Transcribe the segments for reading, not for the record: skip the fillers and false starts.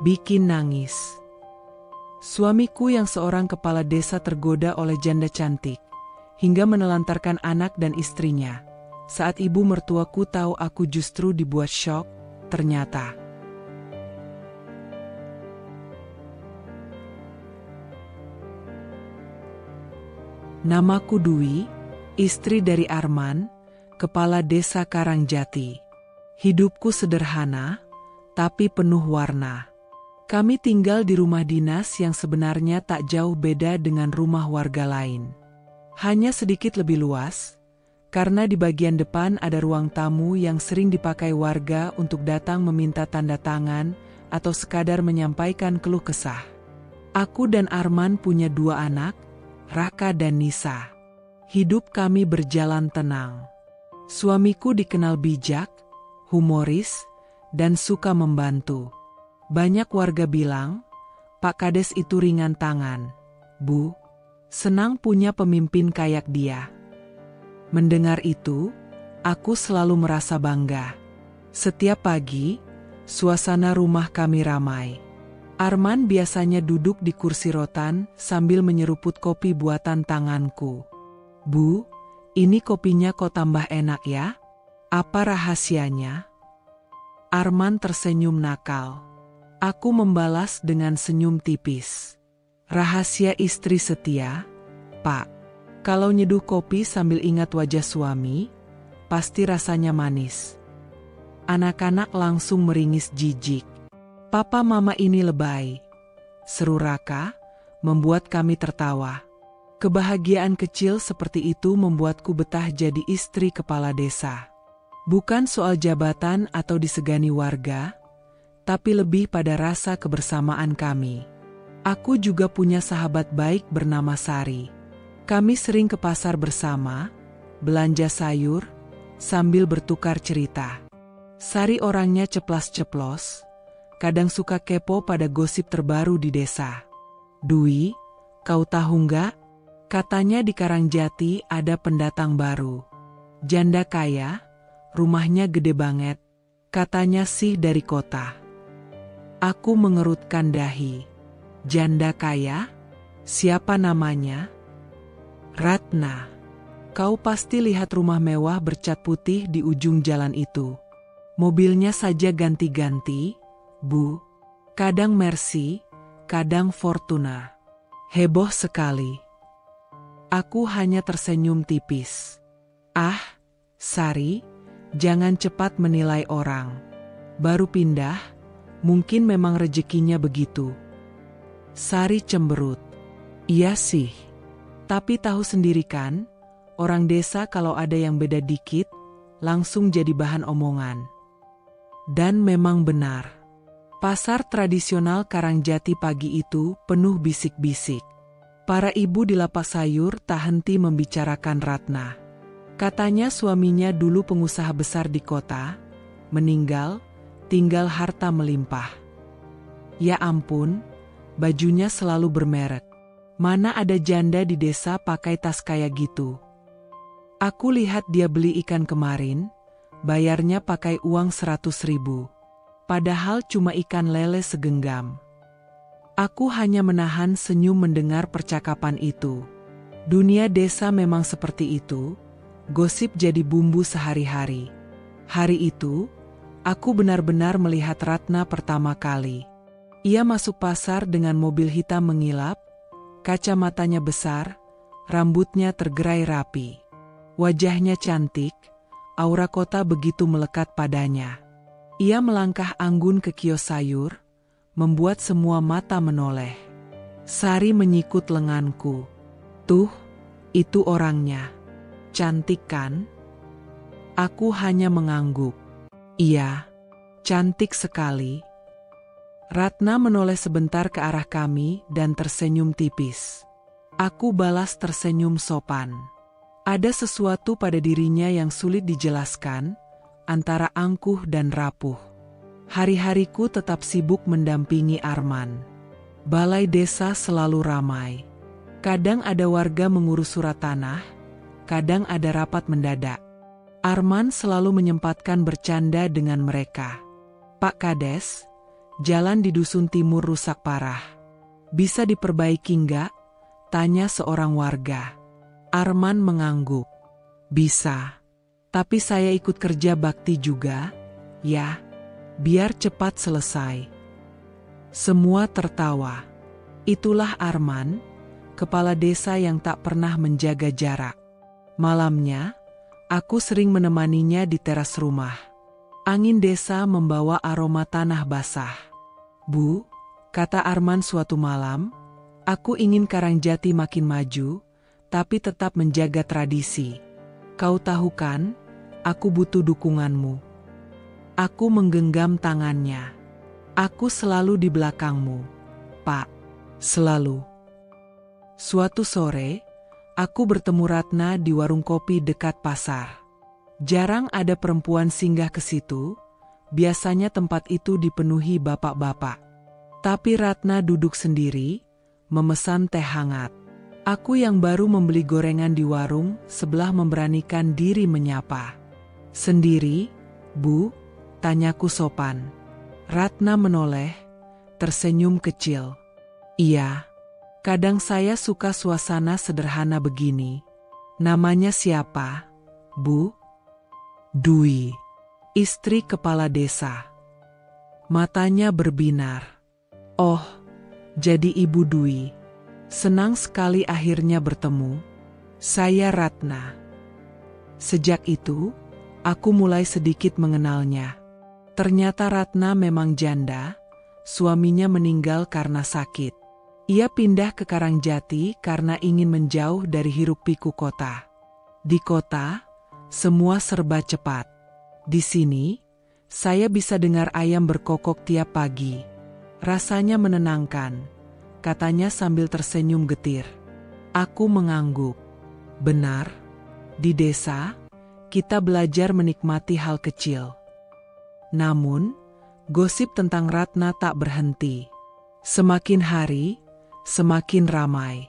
bikin nangis. Suamiku yang seorang kepala desa tergoda oleh janda cantik, hingga menelantarkan anak dan istrinya. Saat ibu mertuaku tahu aku justru dibuat syok, ternyata. Namaku Dwi, istri dari Arman, kepala desa Karangjati. Hidupku sederhana, tapi penuh warna. Kami tinggal di rumah dinas yang sebenarnya tak jauh beda dengan rumah warga lain. Hanya sedikit lebih luas, karena di bagian depan ada ruang tamu yang sering dipakai warga untuk datang meminta tanda tangan atau sekadar menyampaikan keluh kesah. Aku dan Arman punya 2 anak, Raka dan Nisa. Hidup kami berjalan tenang. Suamiku dikenal bijak, humoris, dan suka membantu. Banyak warga bilang, Pak Kades itu ringan tangan. Bu, senang punya pemimpin kayak dia. Mendengar itu, aku selalu merasa bangga. Setiap pagi, suasana rumah kami ramai. Arman biasanya duduk di kursi rotan sambil menyeruput kopi buatan tanganku. Bu, ini kopinya kok tambah enak ya? Apa rahasianya? Arman tersenyum nakal. Aku membalas dengan senyum tipis. Rahasia istri setia, Pak. Kalau nyeduh kopi sambil ingat wajah suami, pasti rasanya manis. Anak-anak langsung meringis jijik. Papa mama ini lebay, seru Raka, membuat kami tertawa. Kebahagiaan kecil seperti itu membuatku betah jadi istri kepala desa. Bukan soal jabatan atau disegani warga, tapi lebih pada rasa kebersamaan kami. Aku juga punya sahabat baik bernama Sari. Kami sering ke pasar bersama, belanja sayur, sambil bertukar cerita. Sari orangnya ceplas-ceplos, kadang suka kepo pada gosip terbaru di desa. Dwi, kau tahu nggak? Katanya di Karangjati ada pendatang baru. Janda kaya, rumahnya gede banget. Katanya sih dari kota. Aku mengerutkan dahi. Janda kaya? Siapa namanya? Ratna. Kau pasti lihat rumah mewah bercat putih di ujung jalan itu. Mobilnya saja ganti-ganti, Bu. Kadang Mercy, kadang Fortuna. Heboh sekali. Aku hanya tersenyum tipis. Ah, Sari, jangan cepat menilai orang. Baru pindah, mungkin memang rezekinya begitu. Sari cemberut. Iya sih. Tapi tahu sendiri kan, orang desa kalau ada yang beda dikit, langsung jadi bahan omongan. Dan memang benar. Pasar tradisional Karangjati pagi itu penuh bisik-bisik. Para ibu di lapak sayur tak henti membicarakan Ratna. Katanya suaminya dulu pengusaha besar di kota, meninggal, tinggal harta melimpah. Ya ampun, bajunya selalu bermerek. Mana ada janda di desa pakai tas kayak gitu. Aku lihat dia beli ikan kemarin, bayarnya pakai uang 100.000. Padahal cuma ikan lele segenggam. Aku hanya menahan senyum mendengar percakapan itu. Dunia desa memang seperti itu, gosip jadi bumbu sehari-hari. Hari itu, aku benar-benar melihat Ratna pertama kali. Ia masuk pasar dengan mobil hitam mengilap, kacamatanya besar, rambutnya tergerai rapi. Wajahnya cantik, aura kota begitu melekat padanya. Ia melangkah anggun ke kios sayur, membuat semua mata menoleh. Sari menyikut lenganku. Tuh, itu orangnya. Cantik kan? Aku hanya mengangguk. Iya, cantik sekali. Ratna menoleh sebentar ke arah kami dan tersenyum tipis. Aku balas tersenyum sopan. Ada sesuatu pada dirinya yang sulit dijelaskan, antara angkuh dan rapuh. Hari-hariku tetap sibuk mendampingi Arman. Balai desa selalu ramai. Kadang ada warga mengurus surat tanah, kadang ada rapat mendadak. Arman selalu menyempatkan bercanda dengan mereka. Pak Kades, Jalan di dusun timur rusak parah. Bisa diperbaiki nggak? Tanya seorang warga. Arman mengangguk. Bisa. Tapi saya ikut kerja bakti juga, ya. Biar cepat selesai. Semua tertawa. Itulah Arman, kepala desa yang tak pernah menjaga jarak. Malamnya, aku sering menemaninya di teras rumah. Angin desa membawa aroma tanah basah. Bu, kata Arman suatu malam, aku ingin Karangjati makin maju, tapi tetap menjaga tradisi. Kau tahu kan, aku butuh dukunganmu. Aku menggenggam tangannya. Aku selalu di belakangmu, Pak. Selalu. Suatu sore, aku bertemu Ratna di warung kopi dekat pasar. Jarang ada perempuan singgah ke situ, biasanya tempat itu dipenuhi bapak-bapak. Tapi Ratna duduk sendiri, memesan teh hangat. Aku yang baru membeli gorengan di warung sebelah memberanikan diri menyapa. Sendiri, Bu? Tanyaku sopan. Ratna menoleh, tersenyum kecil. Iya, kadang saya suka suasana sederhana begini. Namanya siapa, Bu? Dwi, istri kepala desa. Matanya berbinar. Oh, jadi Ibu Dwi. Senang sekali akhirnya bertemu. Saya Ratna. Sejak itu, aku mulai sedikit mengenalnya. Ternyata Ratna memang janda, suaminya meninggal karena sakit. Ia pindah ke Karangjati karena ingin menjauh dari hiruk-pikuk kota. Di kota, semua serba cepat. Di sini, saya bisa dengar ayam berkokok tiap pagi. Rasanya menenangkan, katanya sambil tersenyum getir. Aku mengangguk. Benar, di desa, kita belajar menikmati hal kecil. Namun, gosip tentang Ratna tak berhenti. Semakin hari, semakin ramai.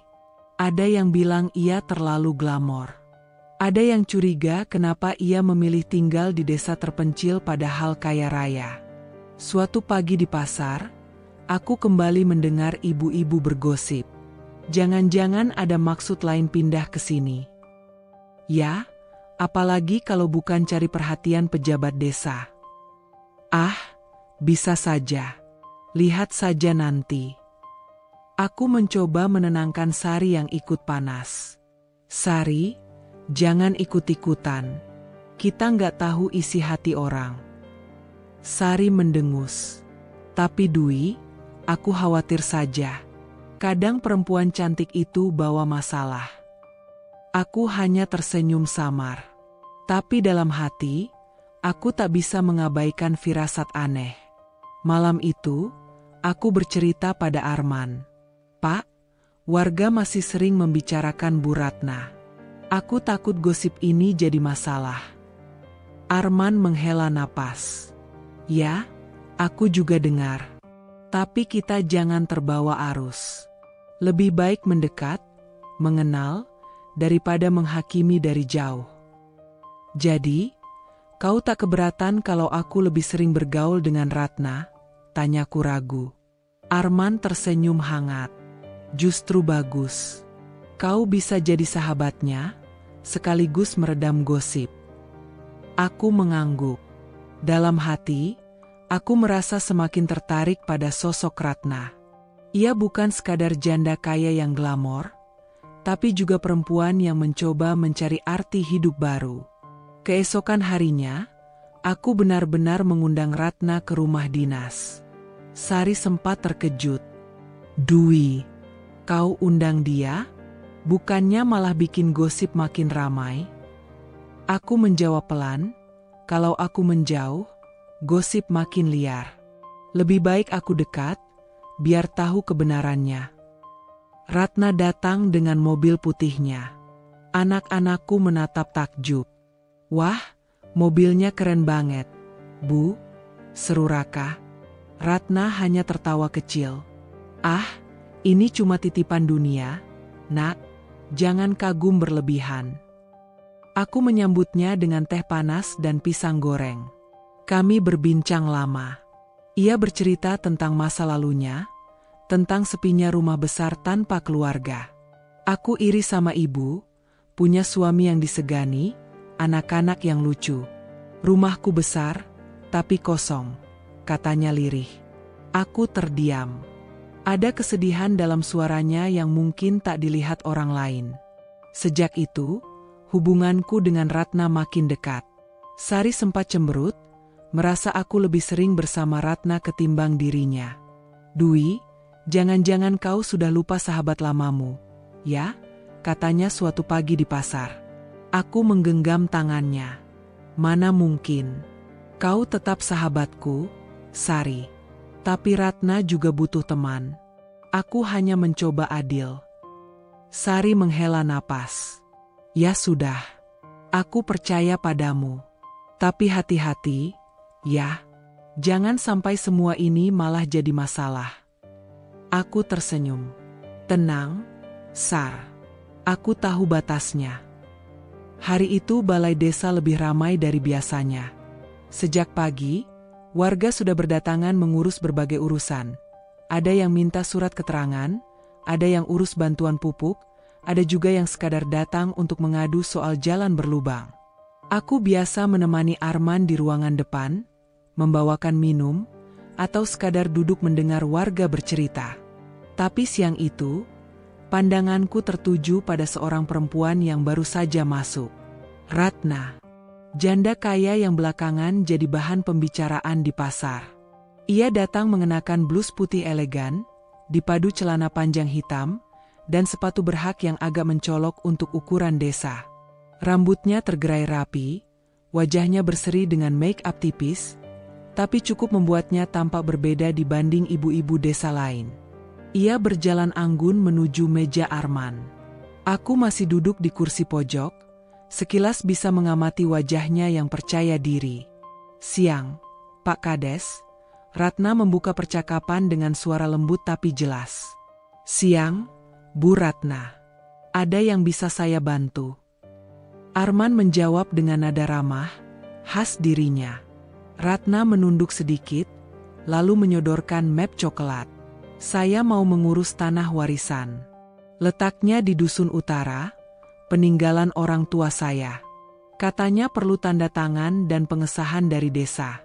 Ada yang bilang ia terlalu glamor. Ada yang curiga kenapa ia memilih tinggal di desa terpencil padahal kaya raya. Suatu pagi di pasar, aku kembali mendengar ibu-ibu bergosip. Jangan-jangan ada maksud lain pindah ke sini. Ya, apalagi kalau bukan cari perhatian pejabat desa. Ah, bisa saja. Lihat saja nanti. Aku mencoba menenangkan Sari yang ikut panas. Sari, jangan ikut-ikutan. Kita nggak tahu isi hati orang. Sari mendengus. Tapi Dwi, aku khawatir saja. Kadang perempuan cantik itu bawa masalah. Aku hanya tersenyum samar. Tapi dalam hati, aku tak bisa mengabaikan firasat aneh. Malam itu, aku bercerita pada Arman. Pak, warga masih sering membicarakan Bu Ratna. Aku takut gosip ini jadi masalah. Arman menghela napas. Ya, aku juga dengar. Tapi kita jangan terbawa arus. Lebih baik mendekat, mengenal, daripada menghakimi dari jauh. Jadi, kau tak keberatan kalau aku lebih sering bergaul dengan Ratna? Tanyaku ragu. Arman tersenyum hangat. Justru bagus. Kau bisa jadi sahabatnya, sekaligus meredam gosip. Aku mengangguk. Dalam hati, aku merasa semakin tertarik pada sosok Ratna. Ia bukan sekadar janda kaya yang glamor, tapi juga perempuan yang mencoba mencari arti hidup baru. Keesokan harinya, aku benar-benar mengundang Ratna ke rumah dinas. Sari sempat terkejut. Dwi, kau undang dia? Bukannya malah bikin gosip makin ramai? Aku menjawab pelan, kalau aku menjauh, gosip makin liar. Lebih baik aku dekat, biar tahu kebenarannya. Ratna datang dengan mobil putihnya. Anak-anakku menatap takjub. Wah, mobilnya keren banget. Bu, seru Raka. Ratna hanya tertawa kecil. Ah, ini cuma titipan dunia, Nak. Jangan kagum berlebihan. Aku menyambutnya dengan teh panas dan pisang goreng. Kami berbincang lama. Ia bercerita tentang masa lalunya, tentang sepinya rumah besar tanpa keluarga. Aku iri sama ibu, punya suami yang disegani, anak-anak yang lucu. Rumahku besar, tapi kosong, katanya lirih. Aku terdiam. Ada kesedihan dalam suaranya yang mungkin tak dilihat orang lain. Sejak itu, hubunganku dengan Ratna makin dekat. Sari sempat cemberut, merasa aku lebih sering bersama Ratna ketimbang dirinya. Dwi, jangan-jangan kau sudah lupa sahabat lamamu, ya? Katanya suatu pagi di pasar. Aku menggenggam tangannya. Mana mungkin. Kau tetap sahabatku, Sari. Tapi Ratna juga butuh teman. Aku hanya mencoba adil. Sari menghela napas. Ya sudah. Aku percaya padamu. Tapi hati-hati, ya. Jangan sampai semua ini malah jadi masalah. Aku tersenyum. Tenang, Sar. Aku tahu batasnya. Hari itu balai desa lebih ramai dari biasanya. Sejak pagi, warga sudah berdatangan mengurus berbagai urusan. Ada yang minta surat keterangan, ada yang urus bantuan pupuk, ada juga yang sekadar datang untuk mengadu soal jalan berlubang. Aku biasa menemani Arman di ruangan depan, membawakan minum, atau sekadar duduk mendengar warga bercerita. Tapi siang itu, pandanganku tertuju pada seorang perempuan yang baru saja masuk. Ratna. Janda kaya yang belakangan jadi bahan pembicaraan di pasar. Ia datang mengenakan blus putih elegan, dipadu celana panjang hitam, dan sepatu berhak yang agak mencolok untuk ukuran desa. Rambutnya tergerai rapi, wajahnya berseri dengan make up tipis, tapi cukup membuatnya tampak berbeda dibanding ibu-ibu desa lain. Ia berjalan anggun menuju meja Arman. Aku masih duduk di kursi pojok, sekilas bisa mengamati wajahnya yang percaya diri. Siang, Pak Kades. Ratna membuka percakapan dengan suara lembut tapi jelas. Siang, Bu Ratna. Ada yang bisa saya bantu? Arman menjawab dengan nada ramah, khas dirinya. Ratna menunduk sedikit, lalu menyodorkan map coklat. Saya mau mengurus tanah warisan. Letaknya di Dusun Utara, peninggalan orang tua saya. Katanya perlu tanda tangan dan pengesahan dari desa.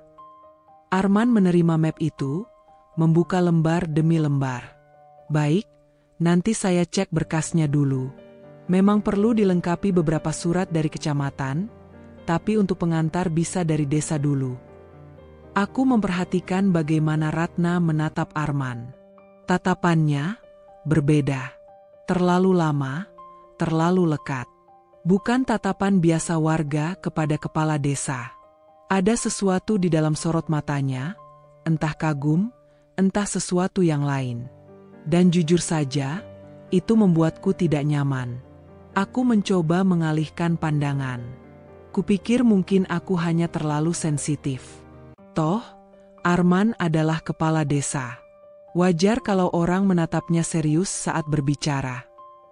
Arman menerima map itu, membuka lembar demi lembar. Baik, nanti saya cek berkasnya dulu. Memang perlu dilengkapi beberapa surat dari kecamatan, tapi untuk pengantar bisa dari desa dulu. Aku memperhatikan bagaimana Ratna menatap Arman. Tatapannya berbeda. Terlalu lama, terlalu lekat. Bukan tatapan biasa warga kepada kepala desa. Ada sesuatu di dalam sorot matanya, entah kagum, entah sesuatu yang lain. Dan jujur saja, itu membuatku tidak nyaman. Aku mencoba mengalihkan pandangan. Kupikir mungkin aku hanya terlalu sensitif. Toh, Arman adalah kepala desa. Wajar kalau orang menatapnya serius saat berbicara.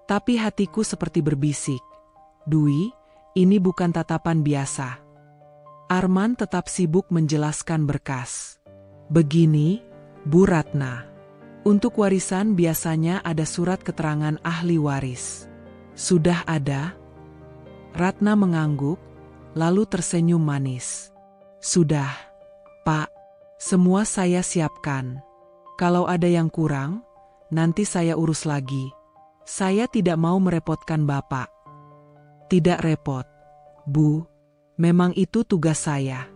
Tapi hatiku seperti berbisik. Dwi, ini bukan tatapan biasa. Arman tetap sibuk menjelaskan berkas. Begini, Bu Ratna. Untuk warisan biasanya ada surat keterangan ahli waris. Sudah ada? Ratna mengangguk, lalu tersenyum manis. Sudah, Pak. Semua saya siapkan. Kalau ada yang kurang, nanti saya urus lagi. Saya tidak mau merepotkan Bapak. Tidak repot, Bu. Memang itu tugas saya.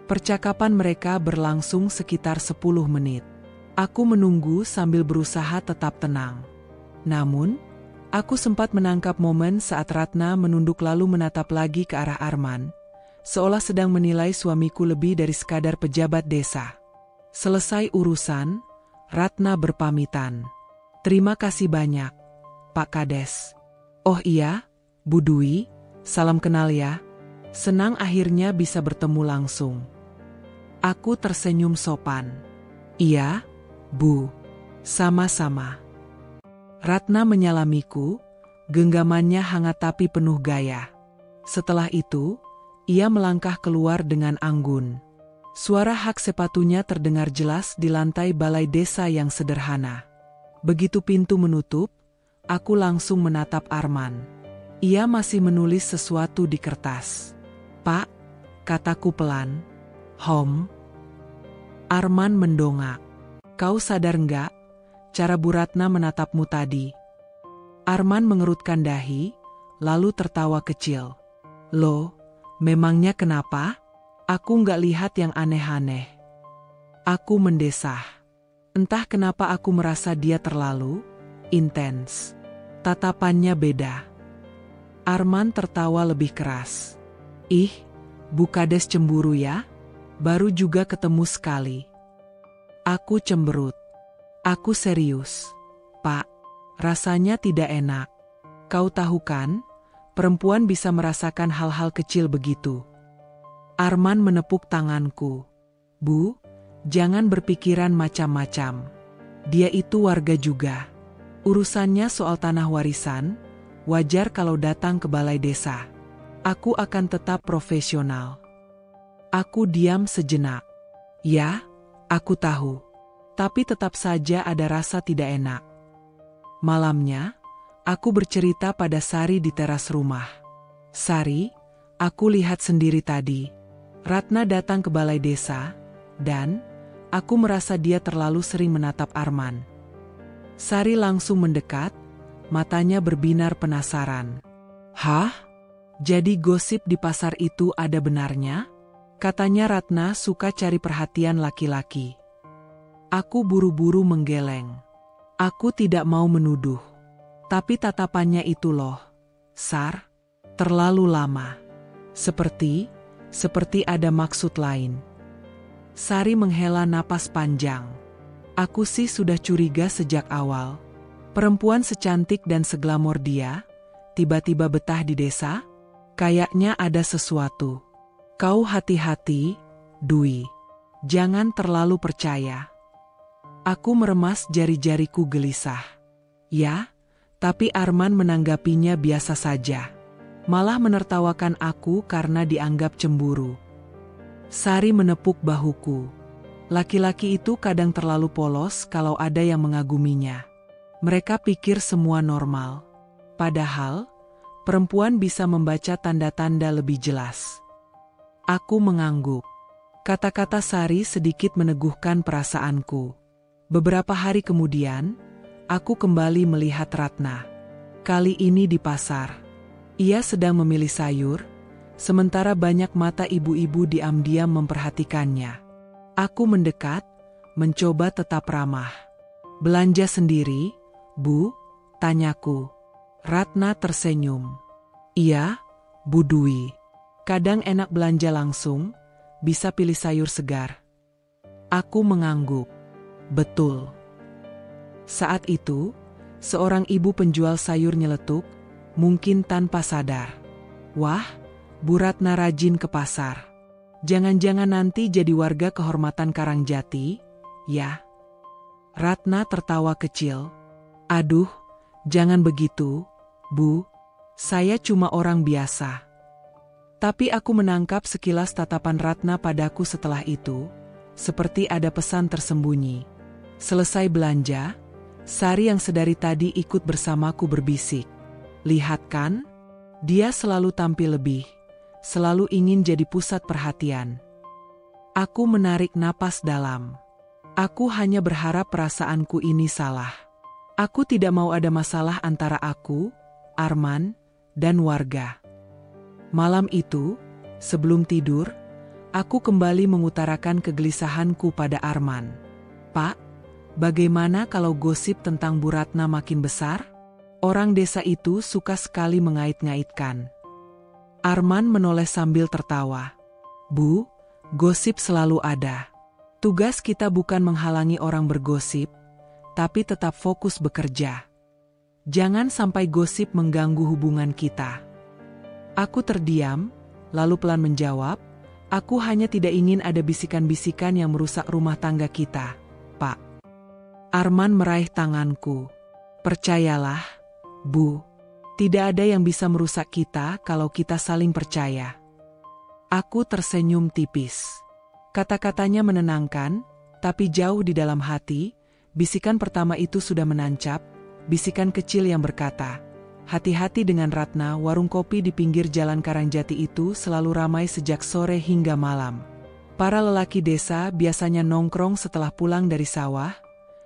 Percakapan mereka berlangsung sekitar 10 menit. Aku menunggu sambil berusaha tetap tenang. Namun, aku sempat menangkap momen saat Ratna menunduk lalu menatap lagi ke arah Arman, seolah sedang menilai suamiku lebih dari sekadar pejabat desa. Selesai urusan, Ratna berpamitan. Terima kasih banyak, Pak Kades. Oh iya, Bu Dwi, salam kenal ya. Senang akhirnya bisa bertemu langsung. Aku tersenyum sopan. Iya, Bu. Sama-sama. Ratna menyalamiku, genggamannya hangat tapi penuh gaya. Setelah itu, ia melangkah keluar dengan anggun. Suara hak sepatunya terdengar jelas di lantai balai desa yang sederhana. Begitu pintu menutup, aku langsung menatap Arman. Ia masih menulis sesuatu di kertas. "Pak," kataku pelan. "Hom." Arman mendongak. "Kau sadar nggak, cara Bu Ratna menatapmu tadi?" Arman mengerutkan dahi, lalu tertawa kecil. "Loh, memangnya kenapa? Aku nggak lihat yang aneh-aneh." Aku mendesah. Entah kenapa aku merasa dia terlalu intens. Tatapannya beda. Arman tertawa lebih keras. "Ih, Bu Kades cemburu ya? Baru juga ketemu sekali." Aku cemberut. "Aku serius, Pak. Rasanya tidak enak. Kau tahu kan, perempuan bisa merasakan hal-hal kecil begitu." Arman menepuk tanganku. "Bu, jangan berpikiran macam-macam. Dia itu warga juga. Urusannya soal tanah warisan, wajar kalau datang ke balai desa. Aku akan tetap profesional." Aku diam sejenak. Ya, aku tahu. Tapi tetap saja ada rasa tidak enak. Malamnya, aku bercerita pada Sari di teras rumah. "Sari, aku lihat sendiri tadi. Ratna datang ke balai desa, dan aku merasa dia terlalu sering menatap Arman." Sari langsung mendekat, matanya berbinar penasaran. "Hah? Jadi gosip di pasar itu ada benarnya? Katanya Ratna suka cari perhatian laki-laki." Aku buru-buru menggeleng. Aku tidak mau menuduh. Tapi tatapannya itu loh, Sar, terlalu lama. Seperti ada maksud lain. Sari menghela napas panjang. Aku sih sudah curiga sejak awal. Perempuan secantik dan seglamor dia, tiba-tiba betah di desa? Kayaknya ada sesuatu. Kau hati-hati, Dwi. Jangan terlalu percaya. Aku meremas jari-jariku gelisah. Ya, tapi Arman menanggapinya biasa saja. Malah menertawakan aku karena dianggap cemburu. Sari menepuk bahuku. Laki-laki itu kadang terlalu polos kalau ada yang mengaguminya. Mereka pikir semua normal. Padahal, perempuan bisa membaca tanda-tanda lebih jelas. Aku mengangguk. Kata-kata Sari sedikit meneguhkan perasaanku. Beberapa hari kemudian, aku kembali melihat Ratna. Kali ini di pasar. Ia sedang memilih sayur, sementara banyak mata ibu-ibu diam-diam memperhatikannya. Aku mendekat, mencoba tetap ramah. "Belanja sendiri, Bu?" tanyaku. Ratna tersenyum. "Iya, Bu Dwi. Kadang enak belanja langsung, bisa pilih sayur segar." Aku mengangguk. Betul. Saat itu, seorang ibu penjual sayur nyeletuk, mungkin tanpa sadar. "Wah, Bu Ratna rajin ke pasar. Jangan-jangan nanti jadi warga kehormatan Karangjati, ya?" Ratna tertawa kecil. "Aduh, jangan begitu, Bu. Saya cuma orang biasa." Tapi aku menangkap sekilas tatapan Ratna padaku setelah itu, seperti ada pesan tersembunyi. Selesai belanja, Sari yang sedari tadi ikut bersamaku berbisik. "Lihat kan, dia selalu tampil lebih, selalu ingin jadi pusat perhatian." Aku menarik napas dalam. Aku hanya berharap perasaanku ini salah. Aku tidak mau ada masalah antara aku, Arman, dan warga. Malam itu, sebelum tidur, aku kembali mengutarakan kegelisahanku pada Arman. "Pak, bagaimana kalau gosip tentang Bu Ratna makin besar? Orang desa itu suka sekali mengait-ngaitkan." Arman menoleh sambil tertawa. "Bu, gosip selalu ada. Tugas kita bukan menghalangi orang bergosip, tapi tetap fokus bekerja. Jangan sampai gosip mengganggu hubungan kita." Aku terdiam, lalu pelan menjawab, "Aku hanya tidak ingin ada bisikan-bisikan yang merusak rumah tangga kita, Pak." Arman meraih tanganku. "Percayalah, Bu, tidak ada yang bisa merusak kita kalau kita saling percaya." Aku tersenyum tipis. Kata-katanya menenangkan, tapi jauh di dalam hati, bisikan pertama itu sudah menancap, bisikan kecil yang berkata, "Hati-hati dengan Ratna." Warung kopi di pinggir jalan Karangjati itu selalu ramai sejak sore hingga malam. Para lelaki desa biasanya nongkrong setelah pulang dari sawah,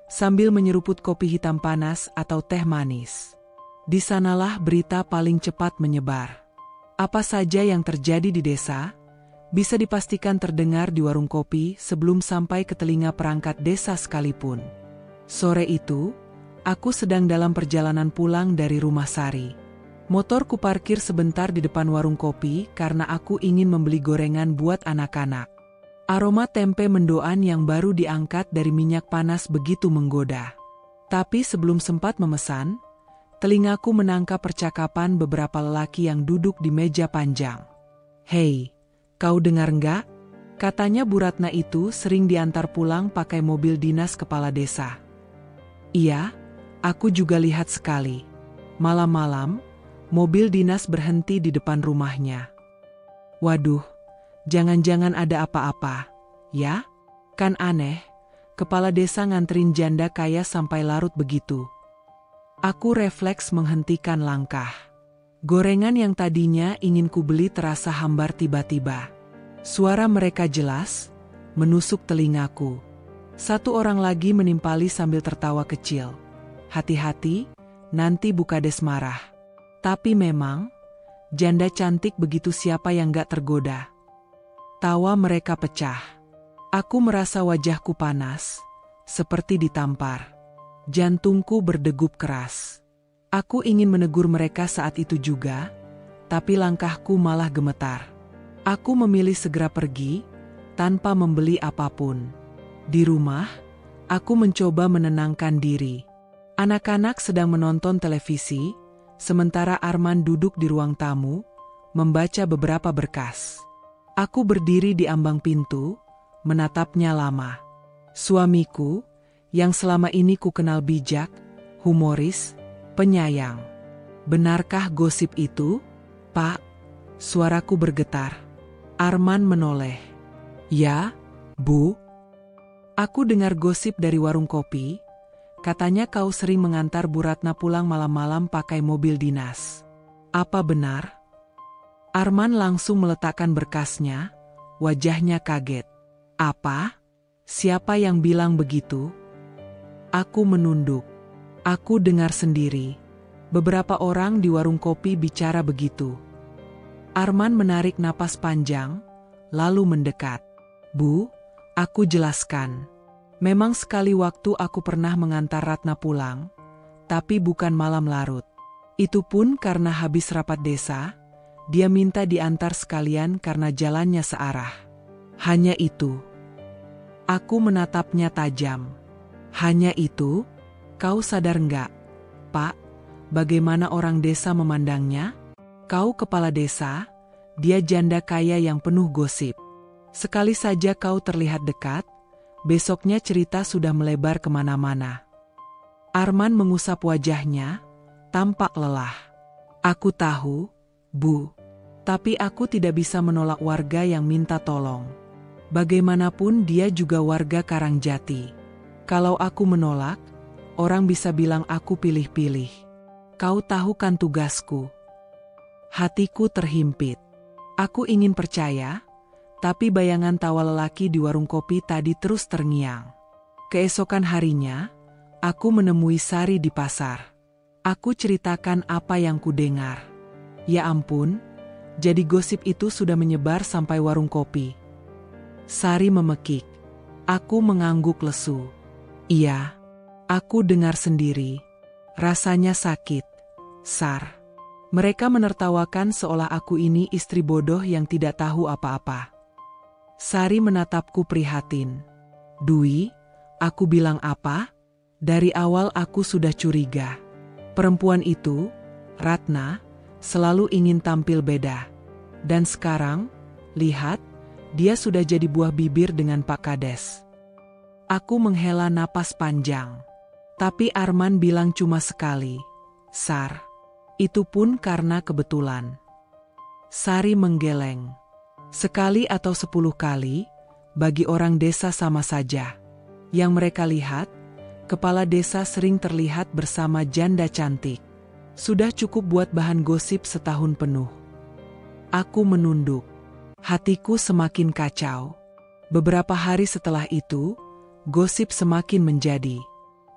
sambil menyeruput kopi hitam panas atau teh manis. Di sanalah berita paling cepat menyebar. Apa saja yang terjadi di desa, bisa dipastikan terdengar di warung kopi sebelum sampai ke telinga perangkat desa sekalipun. Sore itu, aku sedang dalam perjalanan pulang dari rumah Sari. Motor kuparkir sebentar di depan warung kopi karena aku ingin membeli gorengan buat anak-anak. Aroma tempe mendoan yang baru diangkat dari minyak panas begitu menggoda. Tapi sebelum sempat memesan, telingaku menangkap percakapan beberapa lelaki yang duduk di meja panjang. "Hei, kau dengar nggak? Katanya Bu Ratna itu sering diantar pulang pakai mobil dinas kepala desa." "Iya, aku juga lihat sekali. Malam-malam, mobil dinas berhenti di depan rumahnya." "Waduh, jangan-jangan ada apa-apa, ya? Kan aneh, kepala desa nganterin janda kaya sampai larut begitu." Aku refleks menghentikan langkah. Gorengan yang tadinya ingin kubeli terasa hambar tiba-tiba. Suara mereka jelas, menusuk telingaku. Satu orang lagi menimpali sambil tertawa kecil. "Hati-hati, nanti Bu Kades marah." Tapi memang, janda cantik begitu siapa yang gak tergoda. Tawa mereka pecah. Aku merasa wajahku panas, seperti ditampar. Jantungku berdegup keras. Aku ingin menegur mereka saat itu juga, tapi langkahku malah gemetar. Aku memilih segera pergi, tanpa membeli apapun. Di rumah, aku mencoba menenangkan diri. Anak-anak sedang menonton televisi, sementara Arman duduk di ruang tamu, membaca beberapa berkas. Aku berdiri di ambang pintu, menatapnya lama. Suamiku, yang selama ini ku kenal bijak, humoris, penyayang. "Benarkah gosip itu, Pak?" Suaraku bergetar. Arman menoleh. "Ya, Bu. Aku dengar gosip dari warung kopi. Katanya kau sering mengantar Bu Ratna pulang malam-malam pakai mobil dinas. Apa benar?" Arman langsung meletakkan berkasnya, wajahnya kaget. "Apa? Siapa yang bilang begitu?" Aku menunduk. Aku dengar sendiri. Beberapa orang di warung kopi bicara begitu. Arman menarik napas panjang, lalu mendekat. "Bu, aku jelaskan. Memang sekali waktu aku pernah mengantar Ratna pulang, tapi bukan malam larut. Itu pun karena habis rapat desa, dia minta diantar sekalian karena jalannya searah. Hanya itu." Aku menatapnya tajam. "Hanya itu? Kau sadar nggak, Pak, bagaimana orang desa memandangnya? Kau kepala desa, dia janda kaya yang penuh gosip. Sekali saja kau terlihat dekat, besoknya cerita sudah melebar kemana-mana." Arman mengusap wajahnya, tampak lelah. "Aku tahu, Bu, tapi aku tidak bisa menolak warga yang minta tolong. Bagaimanapun dia juga warga Karangjati. Kalau aku menolak, orang bisa bilang aku pilih-pilih. Kau tahu kan tugasku." Hatiku terhimpit. Aku ingin percaya, tapi bayangan tawa lelaki di warung kopi tadi terus terngiang. Keesokan harinya, aku menemui Sari di pasar. Aku ceritakan apa yang kudengar. Ya ampun, jadi gosip itu sudah menyebar sampai warung kopi. Sari memekik. Aku mengangguk lesu. "Iya, aku dengar sendiri. Rasanya sakit, Sar." Mereka menertawakan seolah aku ini istri bodoh yang tidak tahu apa-apa. Sari menatapku prihatin. "Dwi, aku bilang apa? Dari awal aku sudah curiga. Perempuan itu, Ratna, selalu ingin tampil beda. Dan sekarang, lihat, dia sudah jadi buah bibir dengan Pak Kades." Aku menghela napas panjang. Tapi Arman bilang cuma sekali, "Sar." Itu pun karena kebetulan. Sari menggeleng. "Sekali atau 10 kali, bagi orang desa sama saja. Yang mereka lihat, kepala desa sering terlihat bersama janda cantik. Sudah cukup buat bahan gosip setahun penuh. Aku menunduk. Hatiku semakin kacau. Beberapa hari setelah itu, gosip semakin menjadi.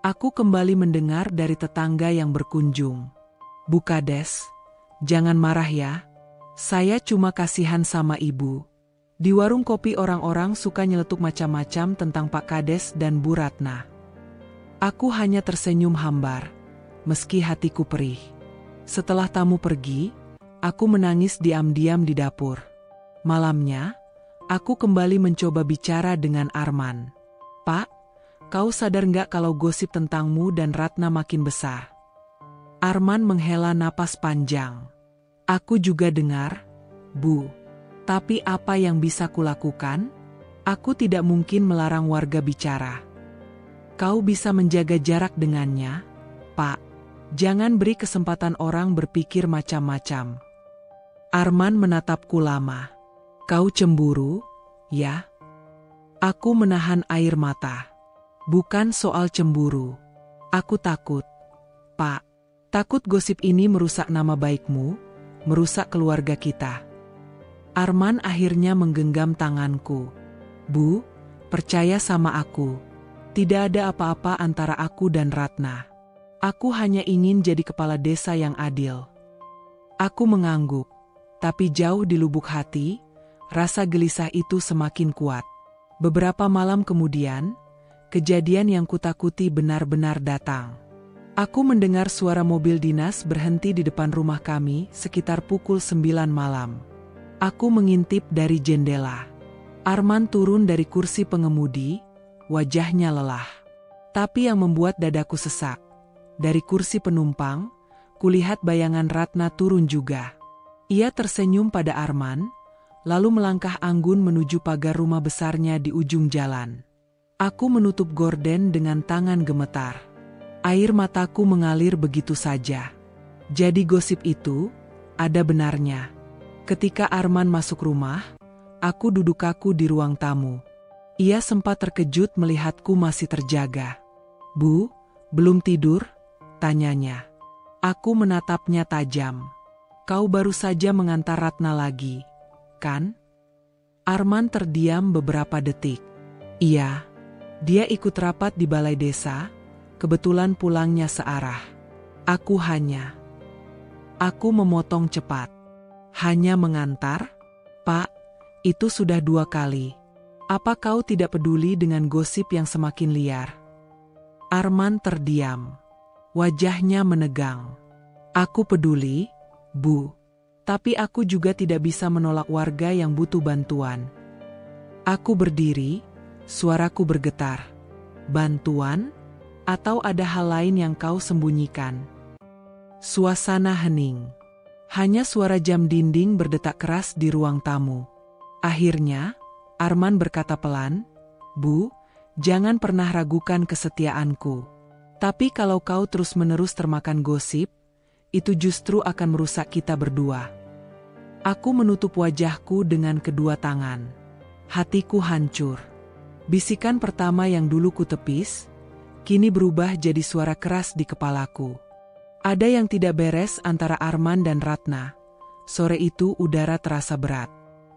Aku kembali mendengar dari tetangga yang berkunjung. "Bu Kades, jangan marah ya. Saya cuma kasihan sama ibu." Di warung kopi orang-orang suka nyeletuk macam-macam tentang Pak Kades dan Bu Ratna. Aku hanya tersenyum hambar, meski hatiku perih. Setelah tamu pergi, aku menangis diam-diam di dapur. Malamnya, aku kembali mencoba bicara dengan Arman. "Pak, kau sadar nggak kalau gosip tentangmu dan Ratna makin besar?" Arman menghela napas panjang. "Aku juga dengar, Bu. Tapi apa yang bisa kulakukan? Aku tidak mungkin melarang warga bicara. Kau bisa menjaga jarak dengannya, Pak. Jangan beri kesempatan orang berpikir macam-macam." Arman menatapku lama. "Kau cemburu, ya?" Aku menahan air mata. "Bukan soal cemburu. Aku takut, Pak. Takut gosip ini merusak nama baikmu, merusak keluarga kita." Arman akhirnya menggenggam tanganku. "Bu, percaya sama aku. Tidak ada apa-apa antara aku dan Ratna. Aku hanya ingin jadi kepala desa yang adil." Aku mengangguk, tapi jauh di lubuk hati, rasa gelisah itu semakin kuat. Beberapa malam kemudian, kejadian yang kutakuti benar-benar datang. Aku mendengar suara mobil dinas berhenti di depan rumah kami sekitar pukul 9 malam. Aku mengintip dari jendela. Arman turun dari kursi pengemudi, wajahnya lelah. Tapi yang membuat dadaku sesak, dari kursi penumpang, kulihat bayangan Ratna turun juga. Ia tersenyum pada Arman, lalu melangkah anggun menuju pagar rumah besarnya di ujung jalan. Aku menutup gorden dengan tangan gemetar. Air mataku mengalir begitu saja. Jadi gosip itu ada benarnya. Ketika Arman masuk rumah, aku duduk kaku di ruang tamu. Ia sempat terkejut melihatku masih terjaga. "Bu, belum tidur?" tanyanya. Aku menatapnya tajam. "Kau baru saja mengantar Ratna lagi, kan?" Arman terdiam beberapa detik. "Iya, dia ikut rapat di balai desa, kebetulan pulangnya searah." Aku memotong cepat. "Hanya mengantar? Pak, itu sudah 2 kali. Apa kau tidak peduli dengan gosip yang semakin liar?" Arman terdiam. Wajahnya menegang. "Aku peduli, Bu. Tapi aku juga tidak bisa menolak warga yang butuh bantuan." Aku berdiri, suaraku bergetar. "Bantuan? Atau ada hal lain yang kau sembunyikan?" Suasana hening. Hanya suara jam dinding berdetak keras di ruang tamu. Akhirnya, Arman berkata pelan, "Bu, jangan pernah ragukan kesetiaanku. Tapi kalau kau terus-menerus termakan gosip, itu justru akan merusak kita berdua." Aku menutup wajahku dengan kedua tangan. Hatiku hancur. Bisikan pertama yang dulu kutepis, kini berubah jadi suara keras di kepalaku. Ada yang tidak beres antara Arman dan Ratna. Sore itu udara terasa berat.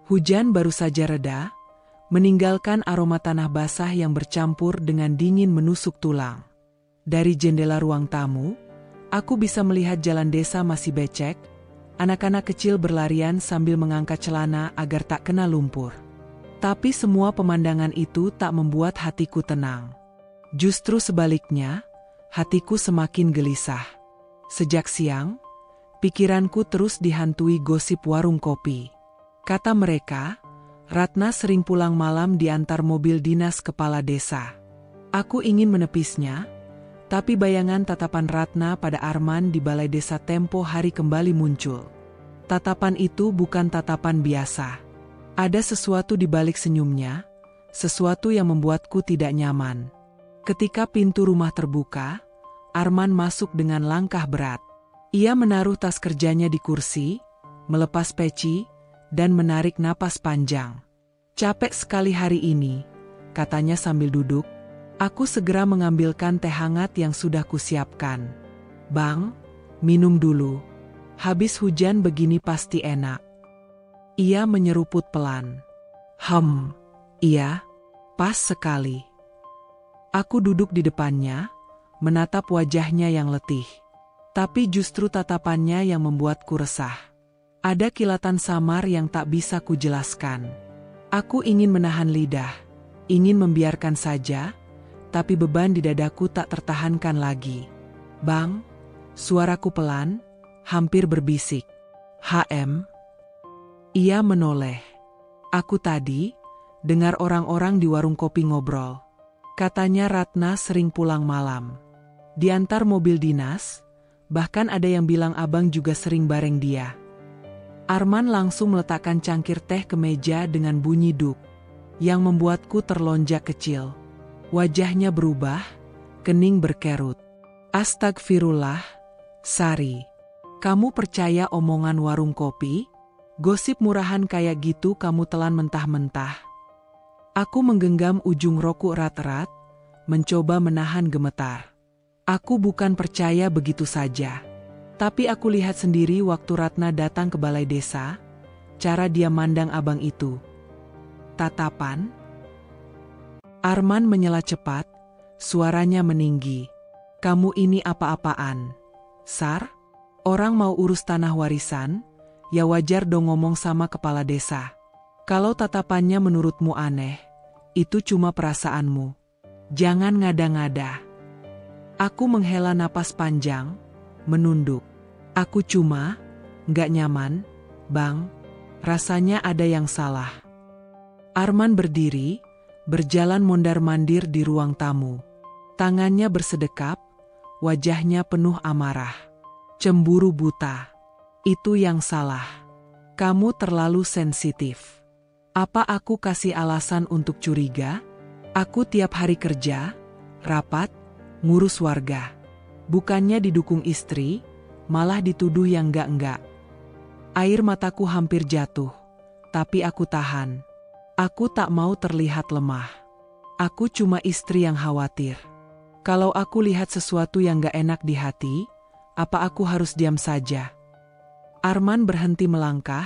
Hujan baru saja reda, meninggalkan aroma tanah basah yang bercampur dengan dingin menusuk tulang. Dari jendela ruang tamu, aku bisa melihat jalan desa masih becek, anak-anak kecil berlarian sambil mengangkat celana agar tak kena lumpur. Tapi semua pemandangan itu tak membuat hatiku tenang. Justru sebaliknya, hatiku semakin gelisah. Sejak siang, pikiranku terus dihantui gosip warung kopi. Kata mereka, Ratna sering pulang malam diantar mobil dinas kepala desa. Aku ingin menepisnya, tapi bayangan tatapan Ratna pada Arman di balai desa tempo hari kembali muncul. Tatapan itu bukan tatapan biasa. Ada sesuatu di balik senyumnya, sesuatu yang membuatku tidak nyaman. Ketika pintu rumah terbuka, Arman masuk dengan langkah berat. Ia menaruh tas kerjanya di kursi, melepas peci, dan menarik napas panjang. Capek sekali hari ini, katanya sambil duduk. Aku segera mengambilkan teh hangat yang sudah kusiapkan. Bang, minum dulu. Habis hujan begini pasti enak. Ia menyeruput pelan. Iya, pas sekali. Aku duduk di depannya, menatap wajahnya yang letih. Tapi justru tatapannya yang membuatku resah. Ada kilatan samar yang tak bisa kujelaskan. Aku ingin menahan lidah, ingin membiarkan saja, tapi beban di dadaku tak tertahankan lagi. Bang, suaraku pelan, hampir berbisik. Ia menoleh. Aku tadi dengar orang-orang di warung kopi ngobrol. Katanya Ratna sering pulang malam. Diantar mobil dinas, bahkan ada yang bilang abang juga sering bareng dia. Arman langsung meletakkan cangkir teh ke meja dengan bunyi duk, yang membuatku terlonjak kecil. Wajahnya berubah, kening berkerut. Astagfirullah, Sari. Kamu percaya omongan warung kopi? Gosip murahan kayak gitu kamu telan mentah-mentah. Aku menggenggam ujung rokok erat-erat, mencoba menahan gemetar. Aku bukan percaya begitu saja. Tapi aku lihat sendiri waktu Ratna datang ke balai desa, cara dia mandang abang itu. Tatapan. Arman menyela cepat, suaranya meninggi. Kamu ini apa-apaan? Sar? Orang mau urus tanah warisan, ya wajar dong ngomong sama kepala desa. Kalau tatapannya menurutmu aneh, itu cuma perasaanmu. Jangan ngada-ngada. Aku menghela napas panjang, menunduk. Aku cuma nggak nyaman, Bang. Rasanya ada yang salah. Arman berdiri, berjalan mondar-mandir di ruang tamu. Tangannya bersedekap, wajahnya penuh amarah. Cemburu buta. Itu yang salah. Kamu terlalu sensitif. Apa aku kasih alasan untuk curiga? Aku tiap hari kerja, rapat, ngurus warga. Bukannya didukung istri, malah dituduh yang enggak-enggak. Air mataku hampir jatuh, tapi aku tahan. Aku tak mau terlihat lemah. Aku cuma istri yang khawatir. Kalau aku lihat sesuatu yang gak enak di hati, apa aku harus diam saja? Arman berhenti melangkah,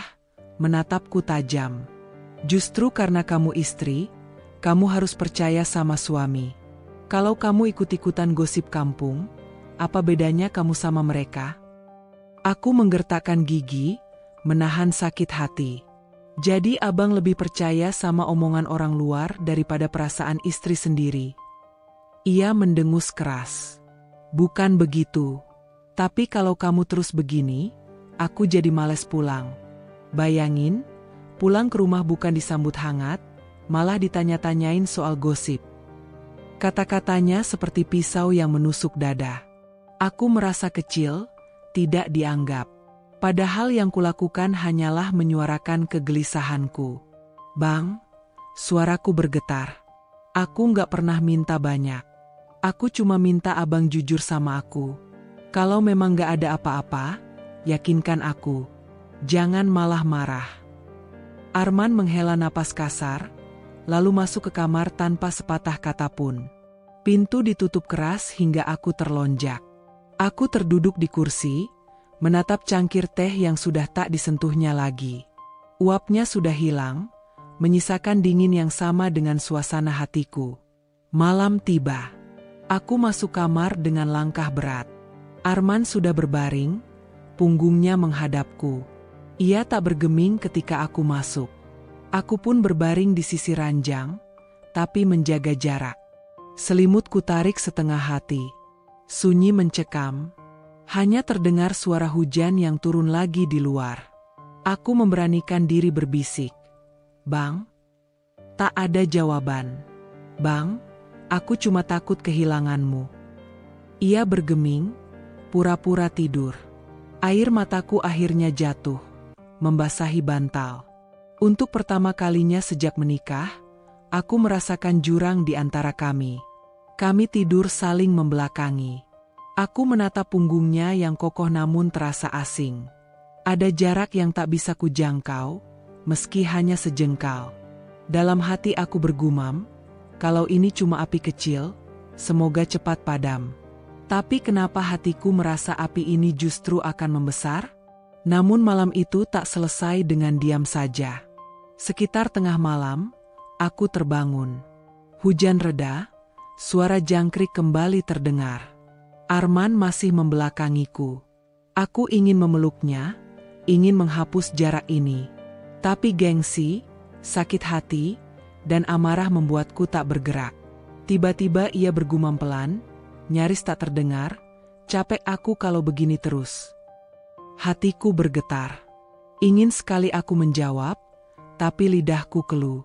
menatapku tajam. Justru karena kamu istri, kamu harus percaya sama suami. Kalau kamu ikut-ikutan gosip kampung, apa bedanya kamu sama mereka? Aku menggertakkan gigi, menahan sakit hati. Jadi abang lebih percaya sama omongan orang luar daripada perasaan istri sendiri. Ia mendengus keras. Bukan begitu. Tapi kalau kamu terus begini, aku jadi males pulang. Bayangin, pulang ke rumah bukan disambut hangat, malah ditanya-tanyain soal gosip. Kata-katanya seperti pisau yang menusuk dada. Aku merasa kecil, tidak dianggap. Padahal yang kulakukan hanyalah menyuarakan kegelisahanku. Bang, suaraku bergetar. Aku nggak pernah minta banyak. Aku cuma minta abang jujur sama aku. Kalau memang nggak ada apa-apa, yakinkan aku. Jangan malah marah. Arman menghela napas kasar, lalu masuk ke kamar tanpa sepatah kata pun. Pintu ditutup keras hingga aku terlonjak. Aku terduduk di kursi, menatap cangkir teh yang sudah tak disentuhnya lagi. Uapnya sudah hilang, menyisakan dingin yang sama dengan suasana hatiku. Malam tiba. Aku masuk kamar dengan langkah berat. Arman sudah berbaring, punggungnya menghadapku. Ia tak bergeming ketika aku masuk. Aku pun berbaring di sisi ranjang, tapi menjaga jarak. Selimutku tarik setengah hati. Sunyi mencekam. Hanya terdengar suara hujan yang turun lagi di luar. Aku memberanikan diri berbisik. Bang? Tak ada jawaban. Bang, aku cuma takut kehilanganmu. Ia bergeming, pura-pura tidur. Air mataku akhirnya jatuh, membasahi bantal. Untuk pertama kalinya sejak menikah, aku merasakan jurang di antara kami. Kami tidur saling membelakangi. Aku menatap punggungnya yang kokoh namun terasa asing. Ada jarak yang tak bisa kujangkau, meski hanya sejengkal. Dalam hati aku bergumam, kalau ini cuma api kecil, semoga cepat padam. Tapi kenapa hatiku merasa api ini justru akan membesar? Namun malam itu tak selesai dengan diam saja. Sekitar tengah malam, aku terbangun. Hujan reda, suara jangkrik kembali terdengar. Arman masih membelakangiku. Aku ingin memeluknya, ingin menghapus jarak ini. Tapi gengsi, sakit hati, dan amarah membuatku tak bergerak. Tiba-tiba ia bergumam pelan, nyaris tak terdengar, "Capek aku kalau begini terus." Hatiku bergetar. Ingin sekali aku menjawab, tapi lidahku keluh.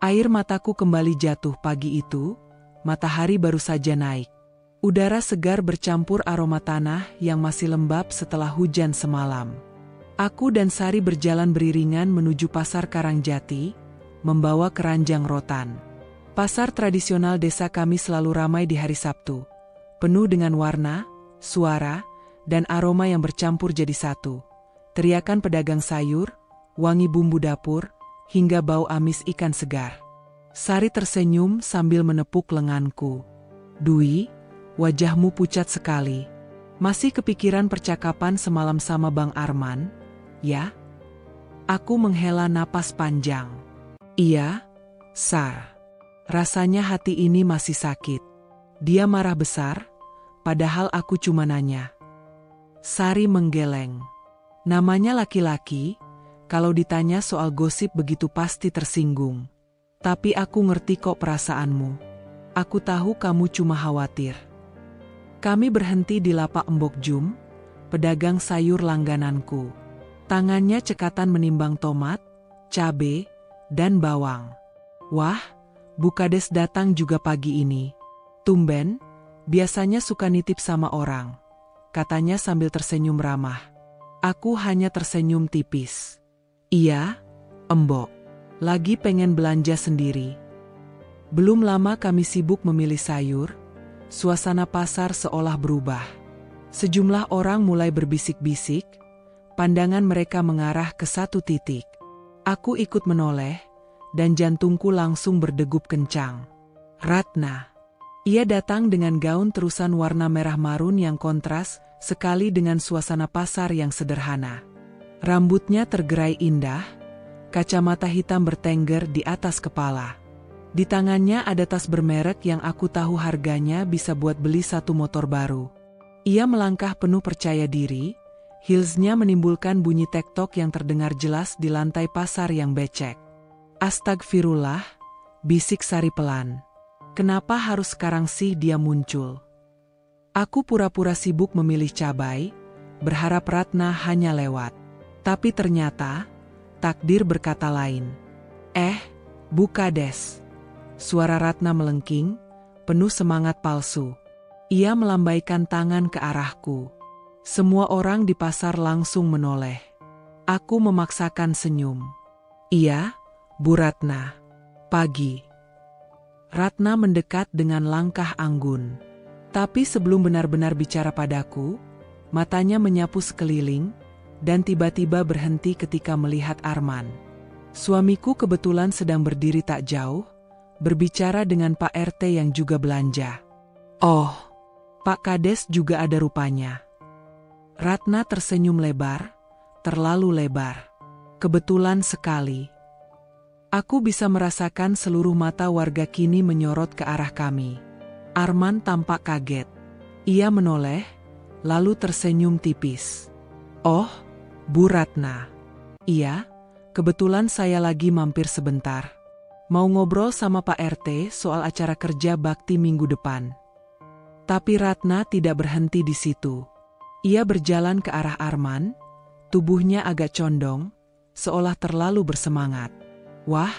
Air mataku kembali jatuh pagi itu, matahari baru saja naik. Udara segar bercampur aroma tanah yang masih lembab setelah hujan semalam. Aku dan Sari berjalan beriringan menuju pasar Karangjati, membawa keranjang rotan. Pasar tradisional desa kami selalu ramai di hari Sabtu, penuh dengan warna, suara, dan aroma yang bercampur jadi satu. Teriakan pedagang sayur, wangi bumbu dapur, hingga bau amis ikan segar. Sari tersenyum sambil menepuk lenganku. "Dwi, wajahmu pucat sekali. Masih kepikiran percakapan semalam sama Bang Arman, ya?" Aku menghela napas panjang. "Iya, Sar. Rasanya hati ini masih sakit." Dia marah besar, padahal aku cuma nanya. Sari menggeleng. Namanya laki-laki, kalau ditanya soal gosip begitu pasti tersinggung. Tapi aku ngerti kok perasaanmu. Aku tahu kamu cuma khawatir. Kami berhenti di lapak Embok Jum, pedagang sayur langgananku. Tangannya cekatan menimbang tomat, cabe, dan bawang. "Wah, Bu Kades datang juga pagi ini. Tumben, biasanya suka nitip sama orang," katanya sambil tersenyum ramah. Aku hanya tersenyum tipis. "Iya, Embok. Lagi pengen belanja sendiri." Belum lama kami sibuk memilih sayur, suasana pasar seolah berubah. Sejumlah orang mulai berbisik-bisik, pandangan mereka mengarah ke satu titik. Aku ikut menoleh, dan jantungku langsung berdegup kencang. Ratna. Ia datang dengan gaun terusan warna merah marun yang kontras sekali dengan suasana pasar yang sederhana. Rambutnya tergerai indah, kacamata hitam bertengger di atas kepala. Di tangannya ada tas bermerek yang aku tahu harganya bisa buat beli satu motor baru. Ia melangkah penuh percaya diri, heelsnya menimbulkan bunyi tek-tok yang terdengar jelas di lantai pasar yang becek. "Astagfirullah," bisik Sari pelan. "Kenapa harus sekarang sih dia muncul?" Aku pura-pura sibuk memilih cabai, berharap Ratna hanya lewat. Tapi ternyata, takdir berkata lain. Bu Kades." Suara Ratna melengking, penuh semangat palsu. Ia melambaikan tangan ke arahku. Semua orang di pasar langsung menoleh. Aku memaksakan senyum. "Iya, Bu Ratna. Pagi." Ratna mendekat dengan langkah anggun. Tapi sebelum benar-benar bicara padaku, matanya menyapu sekeliling, dan tiba-tiba berhenti ketika melihat Arman. Suamiku kebetulan sedang berdiri tak jauh, berbicara dengan Pak RT yang juga belanja. "Oh, Pak Kades juga ada rupanya." Ratna tersenyum lebar, terlalu lebar. "Kebetulan sekali." Aku bisa merasakan seluruh mata warga kini menyorot ke arah kami. Arman tampak kaget. Ia menoleh, lalu tersenyum tipis. "Oh, Bu Ratna. Iya, kebetulan saya lagi mampir sebentar. Mau ngobrol sama Pak RT soal acara kerja bakti minggu depan." Tapi Ratna tidak berhenti di situ. Ia berjalan ke arah Arman, tubuhnya agak condong, seolah terlalu bersemangat. "Wah,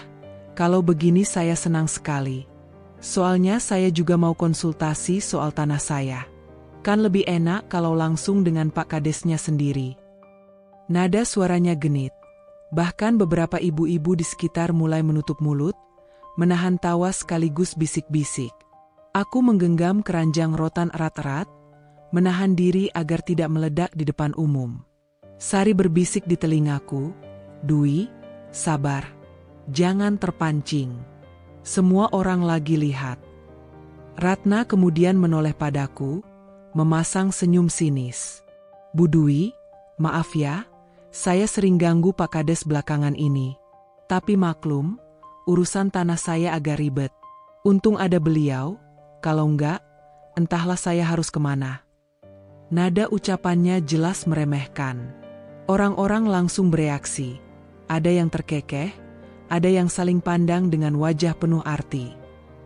kalau begini saya senang sekali. Soalnya saya juga mau konsultasi soal tanah saya. Kan lebih enak kalau langsung dengan Pak Kadesnya sendiri." Nada suaranya genit. Bahkan beberapa ibu-ibu di sekitar mulai menutup mulut, menahan tawa sekaligus bisik-bisik. Aku menggenggam keranjang rotan erat-erat, menahan diri agar tidak meledak di depan umum. Sari berbisik di telingaku, "Dwi, sabar. Jangan terpancing. Semua orang lagi lihat. Ratna kemudian menoleh padaku, memasang senyum sinis. Bu Dwi, maaf ya, saya sering ganggu Pak Kades belakangan ini. Tapi maklum, urusan tanah saya agak ribet. Untung ada beliau, kalau enggak, entahlah saya harus kemana. Nada ucapannya jelas meremehkan. Orang-orang langsung bereaksi. Ada yang terkekeh, ada yang saling pandang dengan wajah penuh arti.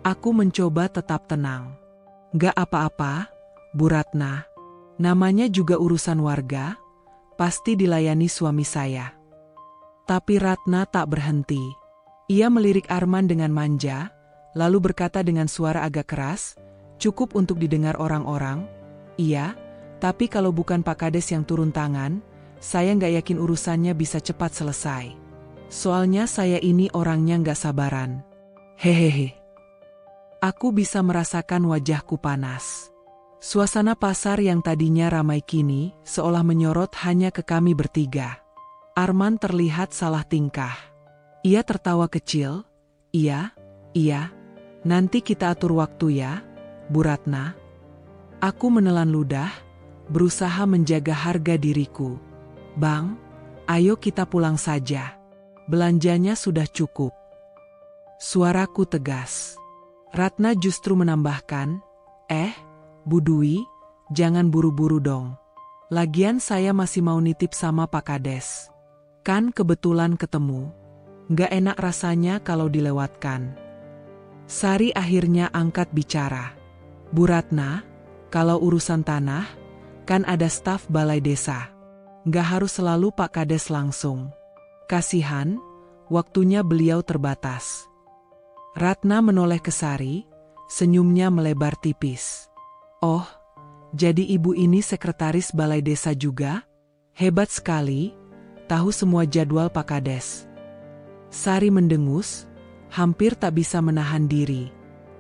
Aku mencoba tetap tenang. Gak apa-apa, Bu Ratna. Namanya juga urusan warga, pasti dilayani suami saya. Tapi Ratna tak berhenti. Ia melirik Arman dengan manja, lalu berkata dengan suara agak keras, cukup untuk didengar orang-orang. Iya, tapi kalau bukan Pak Kades yang turun tangan, saya nggak yakin urusannya bisa cepat selesai. Soalnya saya ini orangnya nggak sabaran. Hehehe. Aku bisa merasakan wajahku panas. Suasana pasar yang tadinya ramai kini seolah menyorot hanya ke kami bertiga. Arman terlihat salah tingkah. Ia tertawa kecil. Iya, nanti kita atur waktu ya, Bu Ratna. Aku menelan ludah, berusaha menjaga harga diriku. Bang, ayo kita pulang saja. Belanjanya sudah cukup. Suaraku tegas. Ratna justru menambahkan, Bu Dwi, jangan buru-buru dong. Lagian saya masih mau nitip sama Pak Kades. Kan kebetulan ketemu. Nggak enak rasanya kalau dilewatkan. Sari akhirnya angkat bicara. Bu Ratna, kalau urusan tanah, kan ada staf balai desa. Nggak harus selalu Pak Kades langsung. Kasihan, waktunya beliau terbatas. Ratna menoleh ke Sari, senyumnya melebar tipis. Oh, jadi ibu ini sekretaris balai desa juga? Hebat sekali, tahu semua jadwal Pak Kades. Sari mendengus, hampir tak bisa menahan diri.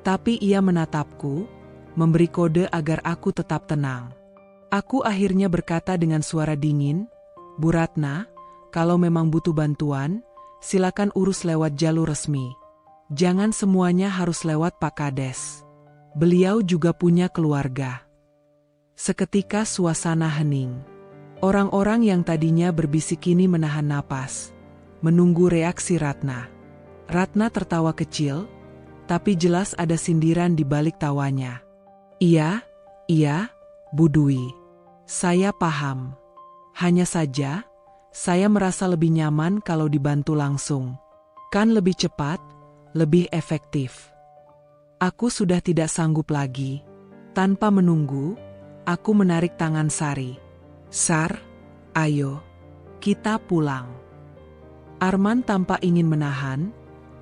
Tapi ia menatapku, memberi kode agar aku tetap tenang. Aku akhirnya berkata dengan suara dingin, Bu Ratna, kalau memang butuh bantuan, silakan urus lewat jalur resmi. Jangan semuanya harus lewat Pak Kades. Beliau juga punya keluarga. Seketika suasana hening. Orang-orang yang tadinya berbisik kini menahan napas, menunggu reaksi Ratna. Ratna tertawa kecil, tapi jelas ada sindiran di balik tawanya. Iya, Bu Dwi. Saya paham. Hanya saja, saya merasa lebih nyaman kalau dibantu langsung. Kan lebih cepat, lebih efektif. Aku sudah tidak sanggup lagi. Tanpa menunggu, aku menarik tangan Sari. Sar, ayo, kita pulang. Arman tampak ingin menahan,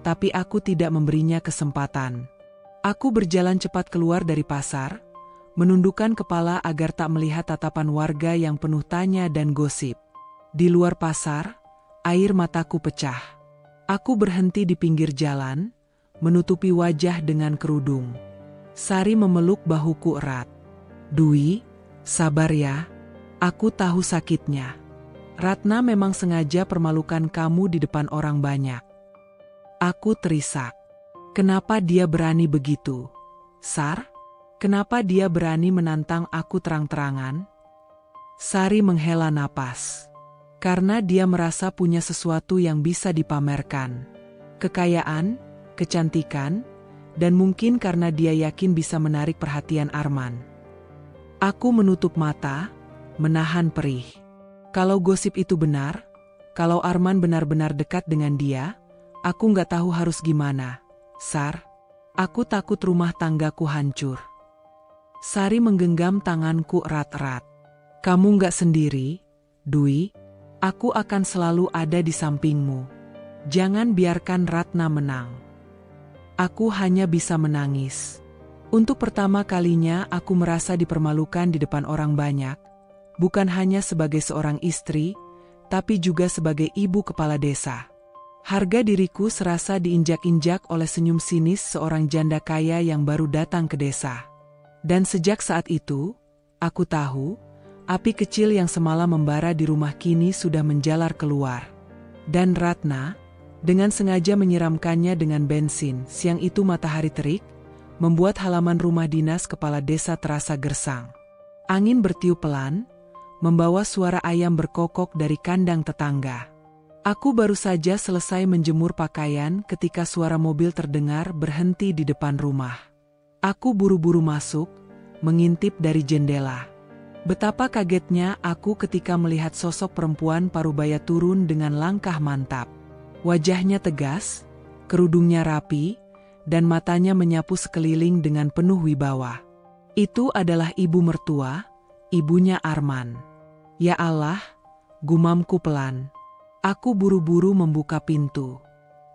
tapi aku tidak memberinya kesempatan. Aku berjalan cepat keluar dari pasar, menundukkan kepala agar tak melihat tatapan warga yang penuh tanya dan gosip. Di luar pasar, air mataku pecah. Aku berhenti di pinggir jalan, menutupi wajah dengan kerudung. Sari memeluk bahuku erat. Dwi, sabar ya. Aku tahu sakitnya. Ratna memang sengaja permalukan kamu di depan orang banyak. Aku terisak. Kenapa dia berani begitu? Sar, kenapa dia berani menantang aku terang-terangan? Sari menghela napas. Karena dia merasa punya sesuatu yang bisa dipamerkan. Kekayaan, kecantikan, dan mungkin karena dia yakin bisa menarik perhatian Arman. Aku menutup mata, menahan perih. Kalau gosip itu benar, kalau Arman benar-benar dekat dengan dia, aku nggak tahu harus gimana. Sar, aku takut rumah tanggaku hancur. Sari menggenggam tanganku erat-erat. Kamu nggak sendiri, Dwi. Aku akan selalu ada di sampingmu. Jangan biarkan Ratna menang. Aku hanya bisa menangis. Untuk pertama kalinya aku merasa dipermalukan di depan orang banyak, bukan hanya sebagai seorang istri, tapi juga sebagai ibu kepala desa. Harga diriku serasa diinjak-injak oleh senyum sinis seorang janda kaya yang baru datang ke desa. Dan sejak saat itu, aku tahu, api kecil yang semalam membara di rumah kini sudah menjalar keluar. Dan Ratna, Dengan sengaja menyiramkannya dengan bensin. Siang itu matahari terik, membuat halaman rumah dinas kepala desa terasa gersang. Angin bertiup pelan, membawa suara ayam berkokok dari kandang tetangga. Aku baru saja selesai menjemur pakaian ketika suara mobil terdengar berhenti di depan rumah. Aku buru-buru masuk, mengintip dari jendela. Betapa kagetnya aku ketika melihat sosok perempuan parubaya turun dengan langkah mantap. Wajahnya tegas, kerudungnya rapi, dan matanya menyapu sekeliling dengan penuh wibawa. Itu adalah ibu mertua, ibunya Arman. Ya Allah, gumamku pelan. Aku buru-buru membuka pintu.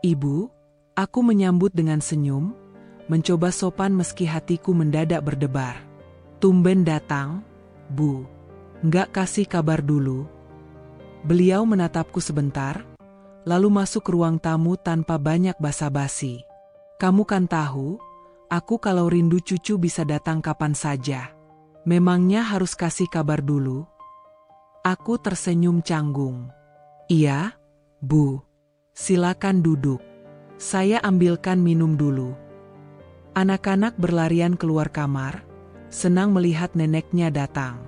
Ibu, aku menyambut dengan senyum, mencoba sopan meski hatiku mendadak berdebar. Tumben datang, Bu. Nggak kasih kabar dulu. Beliau menatapku sebentar, lalu masuk ke ruang tamu tanpa banyak basa-basi. Kamu kan tahu, aku kalau rindu cucu bisa datang kapan saja. Memangnya harus kasih kabar dulu? Aku tersenyum canggung. Iya, Bu. Silakan duduk. Saya ambilkan minum dulu. Anak-anak berlarian keluar kamar, senang melihat neneknya datang.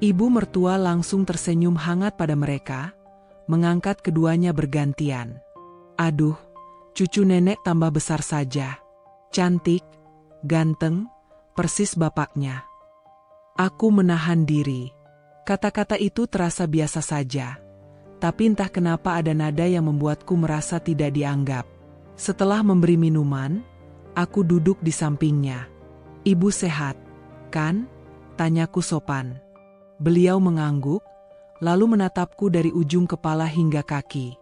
Ibu mertua langsung tersenyum hangat pada mereka, mengangkat keduanya bergantian. Aduh, cucu nenek tambah besar saja. Cantik, ganteng, persis bapaknya. Aku menahan diri. Kata-kata itu terasa biasa saja. Tapi entah kenapa ada nada yang membuatku merasa tidak dianggap. Setelah memberi minuman, aku duduk di sampingnya. Ibu sehat, kan? Tanyaku sopan. Beliau mengangguk, lalu menatapku dari ujung kepala hingga kaki.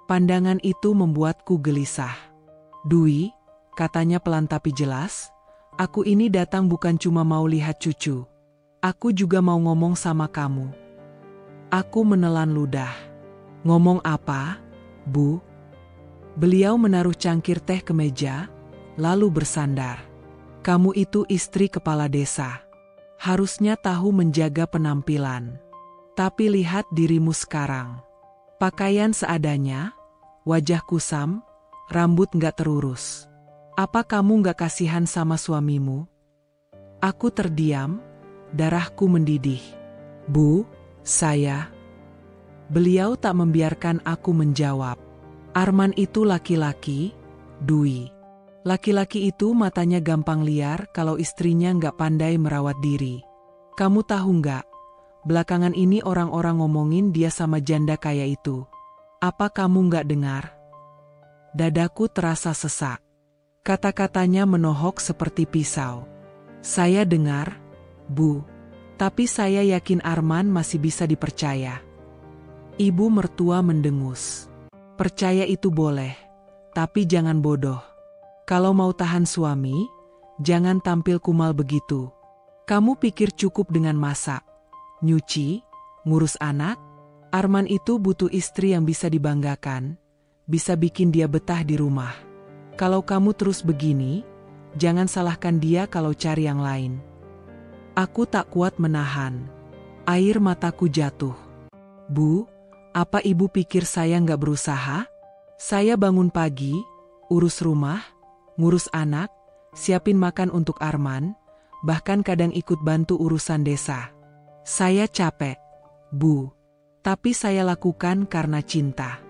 Pandangan itu membuatku gelisah. Dwi, katanya pelan tapi jelas, aku ini datang bukan cuma mau lihat cucu. Aku juga mau ngomong sama kamu. Aku menelan ludah. Ngomong apa, Bu? Beliau menaruh cangkir teh ke meja, lalu bersandar. Kamu itu istri kepala desa. Harusnya tahu menjaga penampilan. Tapi lihat dirimu sekarang. Pakaian seadanya, wajah kusam, rambut nggak terurus. Apa kamu nggak kasihan sama suamimu? Aku terdiam, darahku mendidih. Bu, saya... Beliau tak membiarkan aku menjawab. Arman itu laki-laki, Dwi. Laki-laki itu matanya gampang liar kalau istrinya nggak pandai merawat diri. Kamu tahu nggak? Belakangan ini orang-orang ngomongin dia sama janda kaya itu. Apa kamu nggak dengar? Dadaku terasa sesak. Kata-katanya menohok seperti pisau. Saya dengar, Bu. Tapi saya yakin Arman masih bisa dipercaya. Ibu mertua mendengus. Percaya itu boleh, tapi jangan bodoh. Kalau mau tahan suami, jangan tampil kumal begitu. Kamu pikir cukup dengan masak, nyuci, ngurus anak? Arman itu butuh istri yang bisa dibanggakan, bisa bikin dia betah di rumah. Kalau kamu terus begini, jangan salahkan dia kalau cari yang lain. Aku tak kuat menahan. Air mataku jatuh. Bu, apa ibu pikir saya nggak berusaha? Saya bangun pagi, urus rumah, ngurus anak, siapin makan untuk Arman, bahkan kadang ikut bantu urusan desa. Saya capek, Bu. Tapi saya lakukan karena cinta.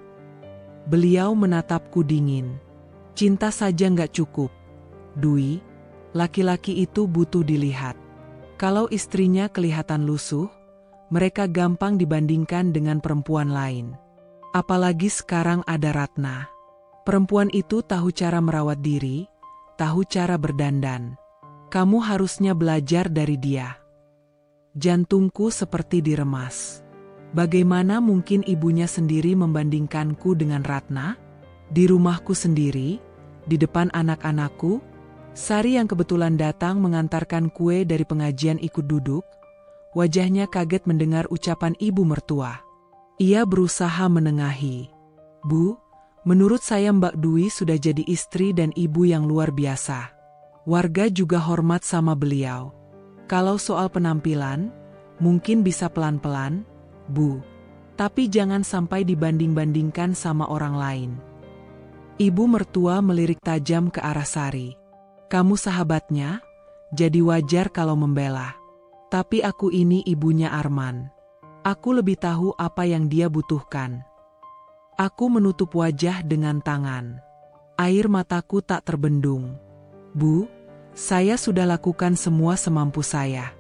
Beliau menatapku dingin. Cinta saja nggak cukup. Dwi, laki-laki itu butuh dilihat. Kalau istrinya kelihatan lusuh, mereka gampang dibandingkan dengan perempuan lain. Apalagi sekarang ada Ratna. Perempuan itu tahu cara merawat diri, tahu cara berdandan. Kamu harusnya belajar dari dia. Jantungku seperti diremas. Bagaimana mungkin ibunya sendiri membandingkanku dengan Ratna? Di rumahku sendiri, di depan anak-anakku, Sari yang kebetulan datang mengantarkan kue dari pengajian ikut duduk. Wajahnya kaget mendengar ucapan ibu mertua. Ia berusaha menengahi. Bu, menurut saya Mbak Dwi sudah jadi istri dan ibu yang luar biasa. Warga juga hormat sama beliau. Kalau soal penampilan, mungkin bisa pelan-pelan, Bu. Tapi jangan sampai dibanding-bandingkan sama orang lain. Ibu mertua melirik tajam ke arah Sari. Kamu sahabatnya, jadi wajar kalau membela. Tapi aku ini ibunya Arman. Aku lebih tahu apa yang dia butuhkan. Aku menutup wajah dengan tangan. Air mataku tak terbendung. Bu, saya sudah lakukan semua semampu saya.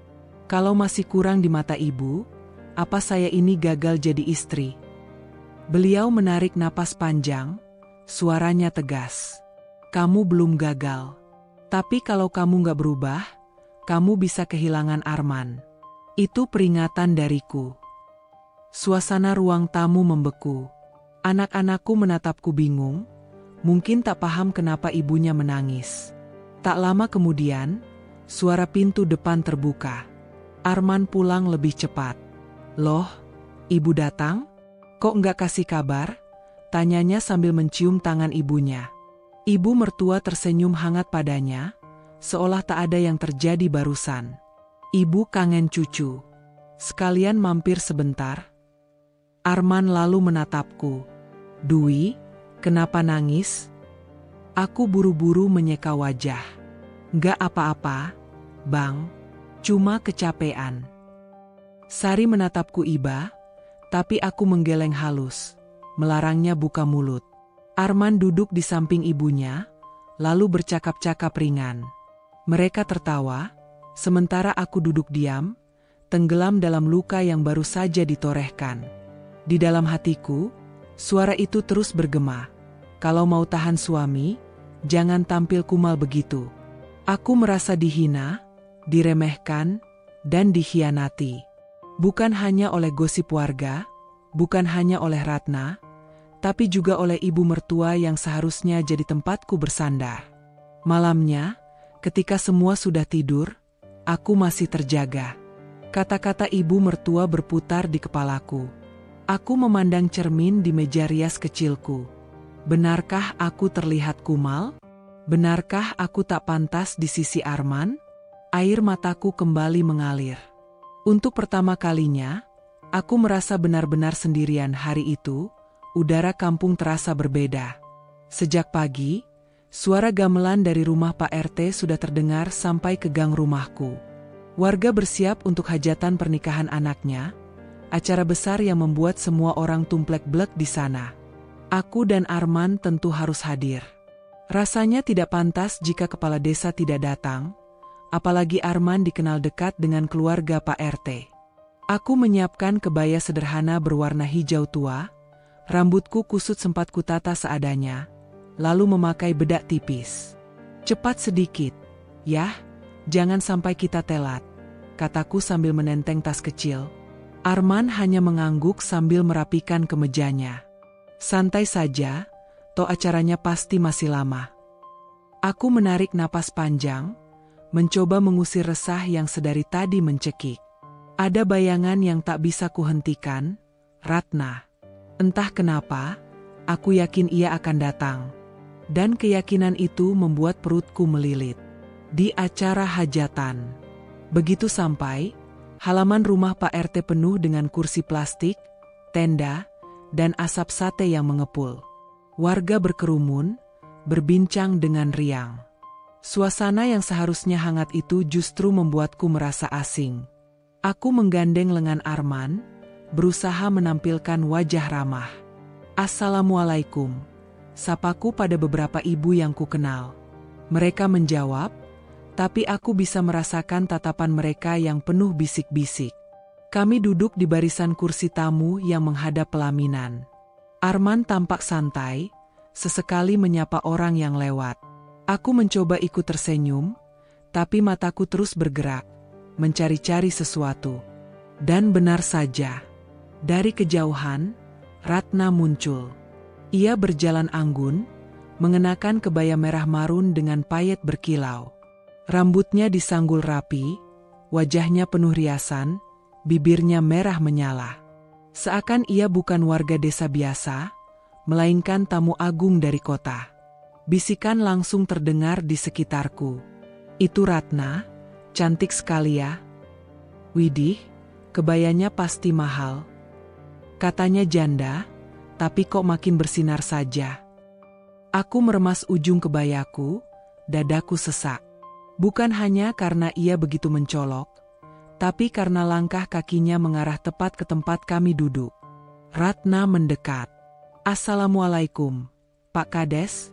Kalau masih kurang di mata ibu, apa saya ini gagal jadi istri? Beliau menarik napas panjang, suaranya tegas. Kamu belum gagal. Tapi kalau kamu gak berubah, kamu bisa kehilangan Arman. Itu peringatan dariku. Suasana ruang tamu membeku. Anak-anakku menatapku bingung, mungkin tak paham kenapa ibunya menangis. Tak lama kemudian, suara pintu depan terbuka. Arman pulang lebih cepat. Loh, ibu datang? Kok nggak kasih kabar? Tanyanya sambil mencium tangan ibunya. Ibu mertua tersenyum hangat padanya, seolah tak ada yang terjadi barusan. Ibu kangen cucu. Sekalian mampir sebentar. Arman lalu menatapku. Dwi, kenapa nangis? Aku buru-buru menyeka wajah. Nggak apa-apa, Bang. Cuma kecapean. Sari menatapku iba, tapi aku menggeleng halus, melarangnya buka mulut. Arman duduk di samping ibunya, lalu bercakap-cakap ringan. Mereka tertawa, sementara aku duduk diam, tenggelam dalam luka yang baru saja ditorehkan. Di dalam hatiku, suara itu terus bergema. Kalau mau tahan suami, jangan tampil kumal begitu. Aku merasa dihina, diremehkan, dan dikhianati. Bukan hanya oleh gosip warga, bukan hanya oleh Ratna, tapi juga oleh ibu mertua yang seharusnya jadi tempatku bersandar. Malamnya, ketika semua sudah tidur, aku masih terjaga. Kata-kata ibu mertua berputar di kepalaku. Aku memandang cermin di meja rias kecilku. Benarkah aku terlihat kumal? Benarkah aku tak pantas di sisi Arman? Air mataku kembali mengalir. Untuk pertama kalinya, aku merasa benar-benar sendirian hari itu. Udara kampung terasa berbeda. Sejak pagi, suara gamelan dari rumah Pak RT sudah terdengar sampai ke gang rumahku. Warga bersiap untuk hajatan pernikahan anaknya, acara besar yang membuat semua orang tumplek-blek di sana. Aku dan Arman tentu harus hadir. Rasanya tidak pantas jika kepala desa tidak datang, apalagi Arman dikenal dekat dengan keluarga Pak RT. Aku menyiapkan kebaya sederhana berwarna hijau tua, rambutku kusut sempat kutata seadanya, lalu memakai bedak tipis. Cepat sedikit, yah, jangan sampai kita telat, kataku sambil menenteng tas kecil. Arman hanya mengangguk sambil merapikan kemejanya. Santai saja, toh acaranya pasti masih lama. Aku menarik napas panjang, mencoba mengusir resah yang sedari tadi mencekik. Ada bayangan yang tak bisa kuhentikan, Ratna. Entah kenapa, aku yakin ia akan datang. Dan keyakinan itu membuat perutku melilit. Di acara hajatan. Begitu sampai, halaman rumah Pak RT penuh dengan kursi plastik, tenda, dan asap sate yang mengepul. Warga berkerumun, berbincang dengan riang. Suasana yang seharusnya hangat itu justru membuatku merasa asing. Aku menggandeng lengan Arman, berusaha menampilkan wajah ramah. Assalamualaikum, sapaku pada beberapa ibu yang kukenal. Mereka menjawab, tapi aku bisa merasakan tatapan mereka yang penuh bisik-bisik. Kami duduk di barisan kursi tamu yang menghadap pelaminan. Arman tampak santai, sesekali menyapa orang yang lewat. Aku mencoba ikut tersenyum, tapi mataku terus bergerak, mencari-cari sesuatu. Dan benar saja, dari kejauhan, Ratna muncul. Ia berjalan anggun, mengenakan kebaya merah marun dengan payet berkilau. Rambutnya disanggul rapi, wajahnya penuh riasan, bibirnya merah menyala. Seakan ia bukan warga desa biasa, melainkan tamu agung dari kota. Bisikan langsung terdengar di sekitarku. Itu Ratna, cantik sekali ya. Widih, kebayanya pasti mahal. Katanya janda, tapi kok makin bersinar saja. Aku meremas ujung kebayaku, dadaku sesak. Bukan hanya karena ia begitu mencolok, tapi karena langkah kakinya mengarah tepat ke tempat kami duduk. Ratna mendekat. "Assalamualaikum, Pak Kades."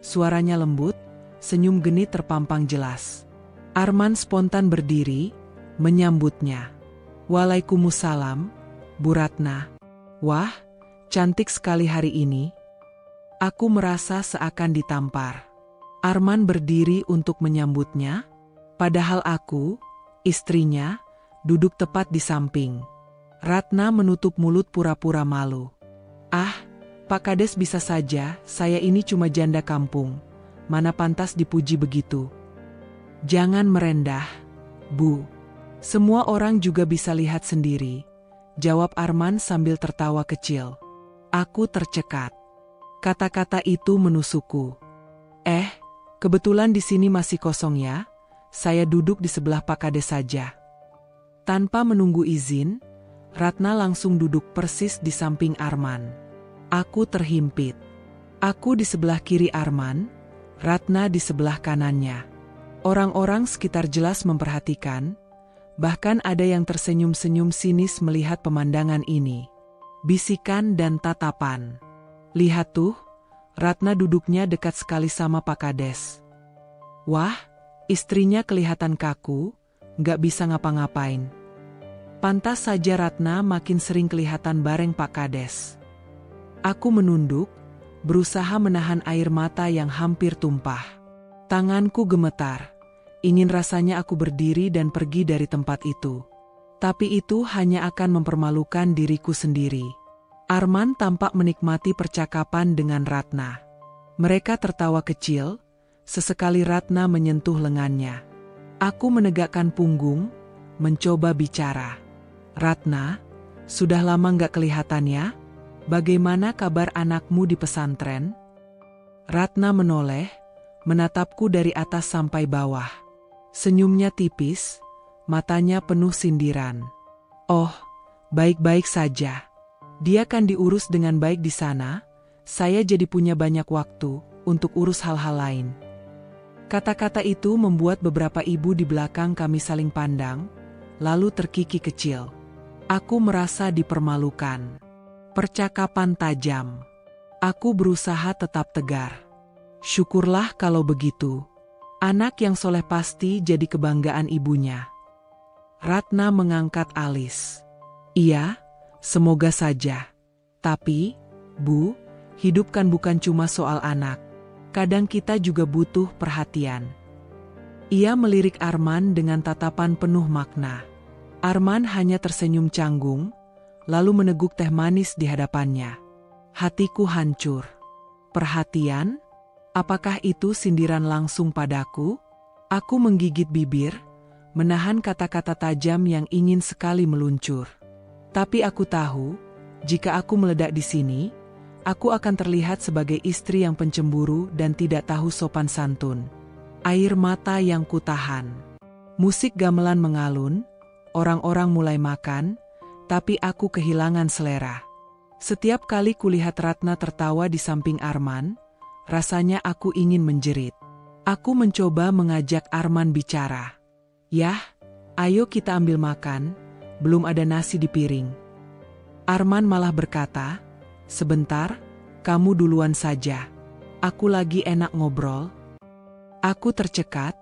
Suaranya lembut, senyum genit terpampang jelas. Arman spontan berdiri, menyambutnya. "Waalaikumsalam, Bu Ratna." "Wah, cantik sekali hari ini." Aku merasa seakan ditampar. Arman berdiri untuk menyambutnya, padahal aku, istrinya, duduk tepat di samping. Ratna menutup mulut pura-pura malu. "Ah, Pak Kades bisa saja, saya ini cuma janda kampung. Mana pantas dipuji begitu." "Jangan merendah, Bu. Semua orang juga bisa lihat sendiri," jawab Arman sambil tertawa kecil. Aku tercekat. Kata-kata itu menusukku. Kebetulan di sini masih kosong ya. Saya duduk di sebelah Pak Kades saja." Tanpa menunggu izin, Ratna langsung duduk persis di samping Arman. Aku terhimpit. Aku di sebelah kiri Arman, Ratna di sebelah kanannya. Orang-orang sekitar jelas memperhatikan, bahkan ada yang tersenyum-senyum sinis melihat pemandangan ini. Bisikan dan tatapan. "Lihat tuh, Ratna duduknya dekat sekali sama Pak Kades. Wah, istrinya kelihatan kaku, nggak bisa ngapa-ngapain. Pantas saja Ratna makin sering kelihatan bareng Pak Kades." Aku menunduk, berusaha menahan air mata yang hampir tumpah. Tanganku gemetar. Ingin rasanya aku berdiri dan pergi dari tempat itu. Tapi itu hanya akan mempermalukan diriku sendiri. Arman tampak menikmati percakapan dengan Ratna. Mereka tertawa kecil, sesekali Ratna menyentuh lengannya. Aku menegakkan punggung, mencoba bicara. "Ratna, sudah lama nggak kelihatan ya? Bagaimana kabar anakmu di pesantren?" Ratna menoleh, menatapku dari atas sampai bawah. Senyumnya tipis, matanya penuh sindiran. "Oh, baik-baik saja. Dia kan diurus dengan baik di sana, saya jadi punya banyak waktu untuk urus hal-hal lain." Kata-kata itu membuat beberapa ibu di belakang kami saling pandang, lalu terkikik kecil. Aku merasa dipermalukan. Percakapan tajam. Aku berusaha tetap tegar. Syukurlah kalau begitu. Anak yang soleh pasti jadi kebanggaan ibunya. Ratna mengangkat alis. "Iya, semoga saja. Tapi, Bu, hidup kan bukan cuma soal anak. Kadang kita juga butuh perhatian." Ia melirik Arman dengan tatapan penuh makna. Arman hanya tersenyum canggung, lalu meneguk teh manis di hadapannya. Hatiku hancur. Perhatian? Apakah itu sindiran langsung padaku? Aku menggigit bibir, menahan kata-kata tajam yang ingin sekali meluncur. Tapi aku tahu, jika aku meledak di sini, aku akan terlihat sebagai istri yang pencemburu dan tidak tahu sopan santun. Air mata yang kutahan. Musik gamelan mengalun, orang-orang mulai makan, tapi aku kehilangan selera. Setiap kali kulihat Ratna tertawa di samping Arman, rasanya aku ingin menjerit. Aku mencoba mengajak Arman bicara. "Yah, ayo kita ambil makan, belum ada nasi di piring." Arman malah berkata, "Sebentar, kamu duluan saja. Aku lagi enak ngobrol." Aku tercekat,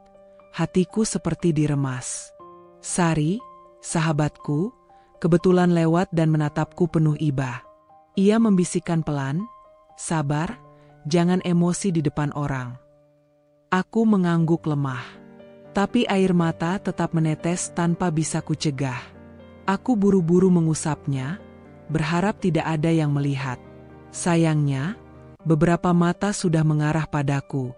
hatiku seperti diremas. Sari, sahabatku, kebetulan lewat dan menatapku penuh iba. Ia membisikkan pelan, "Sabar, jangan emosi di depan orang." Aku mengangguk lemah. Tapi air mata tetap menetes tanpa bisa kucegah. Aku buru-buru mengusapnya, berharap tidak ada yang melihat. Sayangnya, beberapa mata sudah mengarah padaku.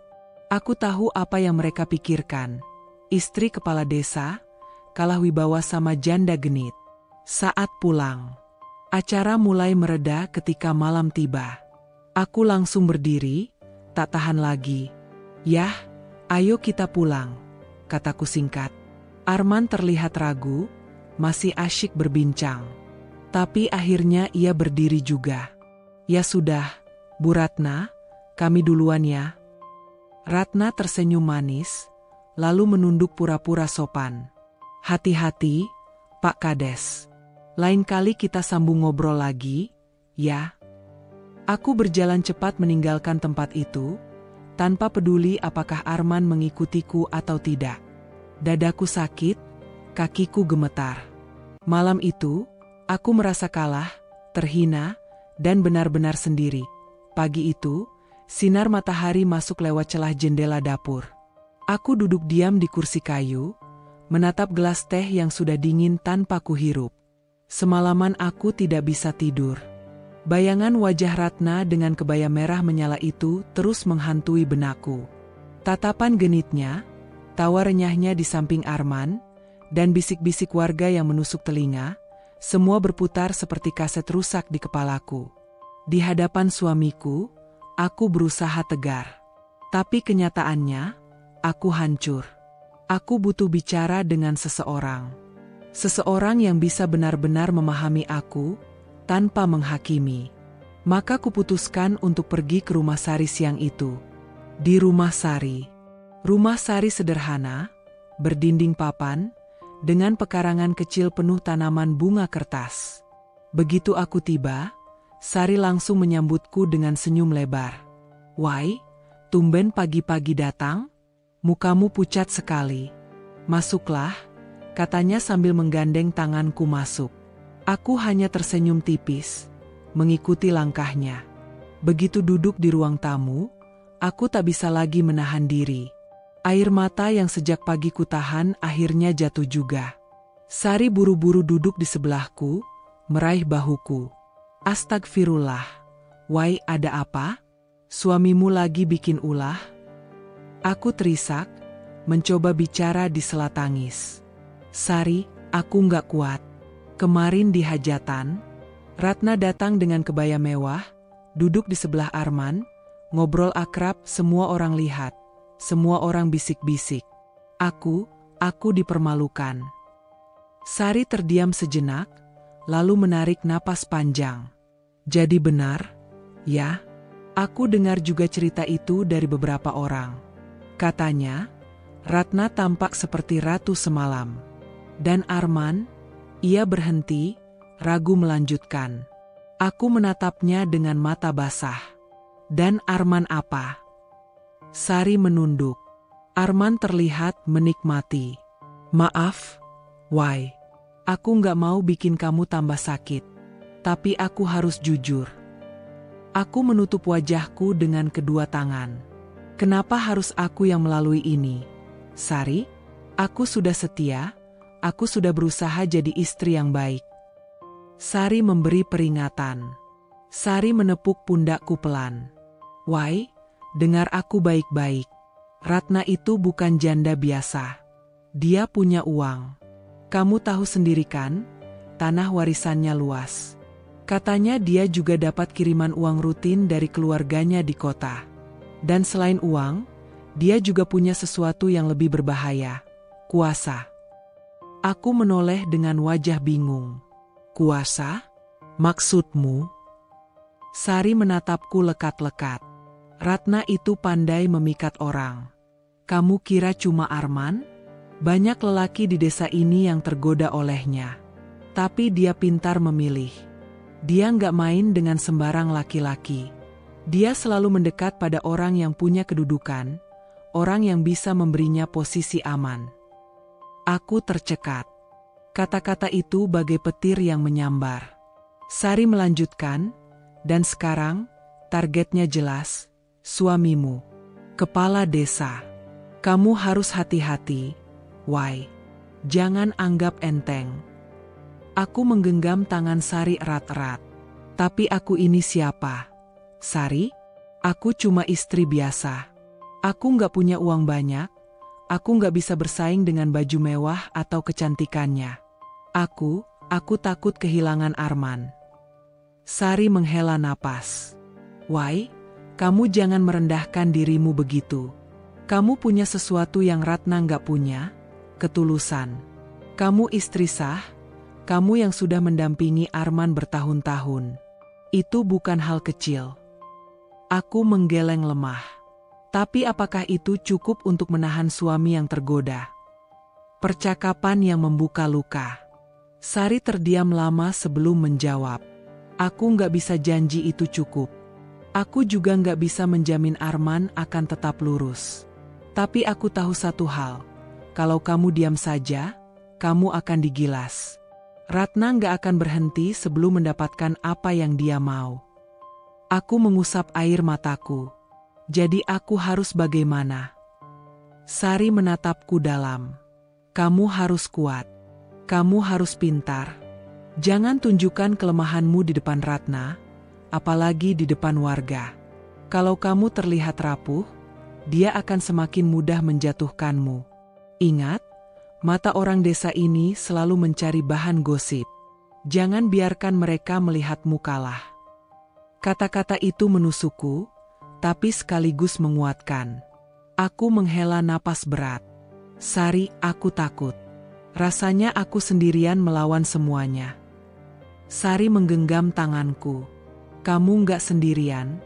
Aku tahu apa yang mereka pikirkan. Istri kepala desa, kalah wibawa sama janda genit. Saat pulang, acara mulai mereda ketika malam tiba. Aku langsung berdiri, tak tahan lagi. "Yah, ayo kita pulang," kataku singkat. Arman terlihat ragu, masih asyik berbincang. Tapi akhirnya ia berdiri juga. "Ya sudah, Bu Ratna, kami duluan ya. Ratna tersenyum manis, lalu menunduk pura-pura sopan. Hati-hati, Pak Kades. Lain kali kita sambung ngobrol lagi, ya. Aku berjalan cepat meninggalkan tempat itu, tanpa peduli apakah Arman mengikutiku atau tidak. Dadaku sakit, kakiku gemetar. Malam itu, aku merasa kalah, terhina, dan benar-benar sendiri. Pagi itu, sinar matahari masuk lewat celah jendela dapur. Aku duduk diam di kursi kayu, menatap gelas teh yang sudah dingin tanpa kuhirup. Semalaman aku tidak bisa tidur. Bayangan wajah Ratna dengan kebaya merah menyala itu terus menghantui benakku. Tatapan genitnya, tawa renyahnya di samping Arman, dan bisik-bisik warga yang menusuk telinga, semua berputar seperti kaset rusak di kepalaku. Di hadapan suamiku, aku berusaha tegar. Tapi kenyataannya, aku hancur. Aku butuh bicara dengan seseorang. Seseorang yang bisa benar-benar memahami aku, tanpa menghakimi. Maka kuputuskan untuk pergi ke rumah Sari siang itu. Di rumah Sari. Rumah Sari sederhana, berdinding papan, dengan pekarangan kecil penuh tanaman bunga kertas. Begitu aku tiba, Sari langsung menyambutku dengan senyum lebar. "Wai, tumben pagi-pagi datang? Mukamu pucat sekali. Masuklah," katanya sambil menggandeng tanganku masuk. Aku hanya tersenyum tipis, mengikuti langkahnya. Begitu duduk di ruang tamu, aku tak bisa lagi menahan diri. Air mata yang sejak pagi kutahan akhirnya jatuh juga. Sari buru-buru duduk di sebelahku, meraih bahuku. "Astagfirullah, Wai, ada apa? Suamimu lagi bikin ulah?" Aku terisak, mencoba bicara di sela tangis. "Sari, aku nggak kuat. Kemarin di hajatan, Ratna datang dengan kebaya mewah, duduk di sebelah Arman, ngobrol akrab, semua orang lihat. Semua orang bisik-bisik. Aku dipermalukan." Sari terdiam sejenak, lalu menarik napas panjang. "Jadi benar, ya? Aku dengar juga cerita itu dari beberapa orang. Katanya, Ratna tampak seperti ratu semalam. Dan Arman?" Ia berhenti, ragu melanjutkan. Aku menatapnya dengan mata basah. "Dan Arman apa?" Sari menunduk. Arman terlihat menikmati. "Maaf, Wai. Aku nggak mau bikin kamu tambah sakit. Tapi aku harus jujur." Aku menutup wajahku dengan kedua tangan. "Kenapa harus aku yang melalui ini? Sari, aku sudah setia, aku sudah berusaha jadi istri yang baik." Sari memberi peringatan. Sari menepuk pundakku pelan. "Wai, dengar aku baik-baik. Ratna itu bukan janda biasa. Dia punya uang. Kamu tahu sendiri kan, tanah warisannya luas. Katanya dia juga dapat kiriman uang rutin dari keluarganya di kota. Dan selain uang, dia juga punya sesuatu yang lebih berbahaya, kuasa." Aku menoleh dengan wajah bingung. "Kuasa? Maksudmu?" Sari menatapku lekat-lekat. "Ratna itu pandai memikat orang. Kamu kira cuma Arman? Banyak lelaki di desa ini yang tergoda olehnya. Tapi dia pintar memilih. Dia nggak main dengan sembarang laki-laki. Dia selalu mendekat pada orang yang punya kedudukan, orang yang bisa memberinya posisi aman." Aku tercekat. Kata-kata itu bagai petir yang menyambar. Sari melanjutkan, "Dan sekarang, targetnya jelas. Suamimu, kepala desa. Kamu harus hati-hati, Wai. Jangan anggap enteng." Aku menggenggam tangan Sari erat-erat. "Tapi aku ini siapa? Sari? Aku cuma istri biasa. Aku nggak punya uang banyak. Aku nggak bisa bersaing dengan baju mewah atau kecantikannya. Aku takut kehilangan Arman." Sari menghela napas. "Wai, kamu jangan merendahkan dirimu begitu. Kamu punya sesuatu yang Ratna nggak punya, ketulusan. Kamu istri sah, kamu yang sudah mendampingi Arman bertahun-tahun. Itu bukan hal kecil." Aku menggeleng lemah. Tapi apakah itu cukup untuk menahan suami yang tergoda? Percakapan yang membuka luka. Sari terdiam lama sebelum menjawab. Aku nggak bisa janji itu cukup. Aku juga nggak bisa menjamin Arman akan tetap lurus. Tapi aku tahu satu hal. Kalau kamu diam saja, kamu akan digilas. Ratna nggak akan berhenti sebelum mendapatkan apa yang dia mau. Aku mengusap air mataku. Jadi aku harus bagaimana? Sari menatapku dalam. Kamu harus kuat. Kamu harus pintar. Jangan tunjukkan kelemahanmu di depan Ratna, apalagi di depan warga. Kalau kamu terlihat rapuh, dia akan semakin mudah menjatuhkanmu. Ingat, mata orang desa ini selalu mencari bahan gosip. Jangan biarkan mereka melihatmu kalah. Kata-kata itu menusukku, tapi sekaligus menguatkan. Aku menghela napas berat. Sari, aku takut. Rasanya aku sendirian melawan semuanya. Sari menggenggam tanganku. Kamu nggak sendirian.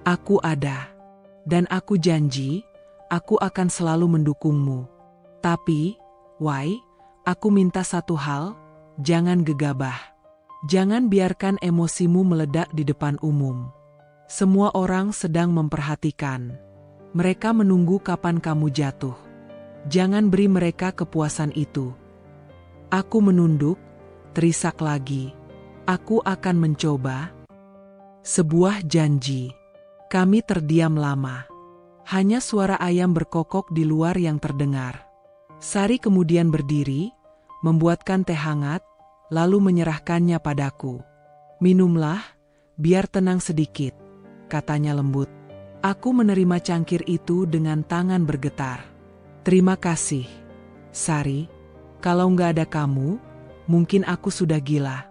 Aku ada. Dan aku janji, aku akan selalu mendukungmu. Tapi, Wai, aku minta satu hal, jangan gegabah. Jangan biarkan emosimu meledak di depan umum. Semua orang sedang memperhatikan. Mereka menunggu kapan kamu jatuh. Jangan beri mereka kepuasan itu. Aku menunduk, terisak lagi. Aku akan mencoba. Sebuah janji. Kami terdiam lama. Hanya suara ayam berkokok di luar yang terdengar. Sari kemudian berdiri, membuatkan teh hangat, lalu menyerahkannya padaku. Minumlah, biar tenang sedikit, katanya lembut. Aku menerima cangkir itu dengan tangan bergetar. Terima kasih, Sari. Kalau nggak ada kamu, mungkin aku sudah gila.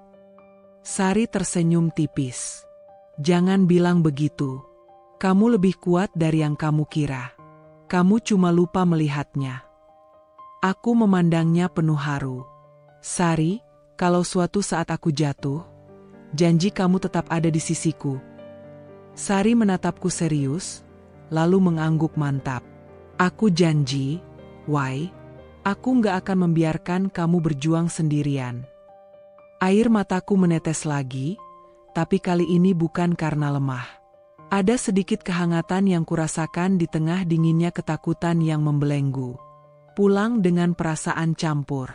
Sari tersenyum tipis. Jangan bilang begitu. Kamu lebih kuat dari yang kamu kira. Kamu cuma lupa melihatnya. Aku memandangnya penuh haru. Sari, kalau suatu saat aku jatuh, janji kamu tetap ada di sisiku. Sari menatapku serius, lalu mengangguk mantap. Aku janji, Wai, aku nggak akan membiarkan kamu berjuang sendirian. Air mataku menetes lagi, tapi kali ini bukan karena lemah. Ada sedikit kehangatan yang kurasakan di tengah dinginnya ketakutan yang membelenggu. Pulang dengan perasaan campur.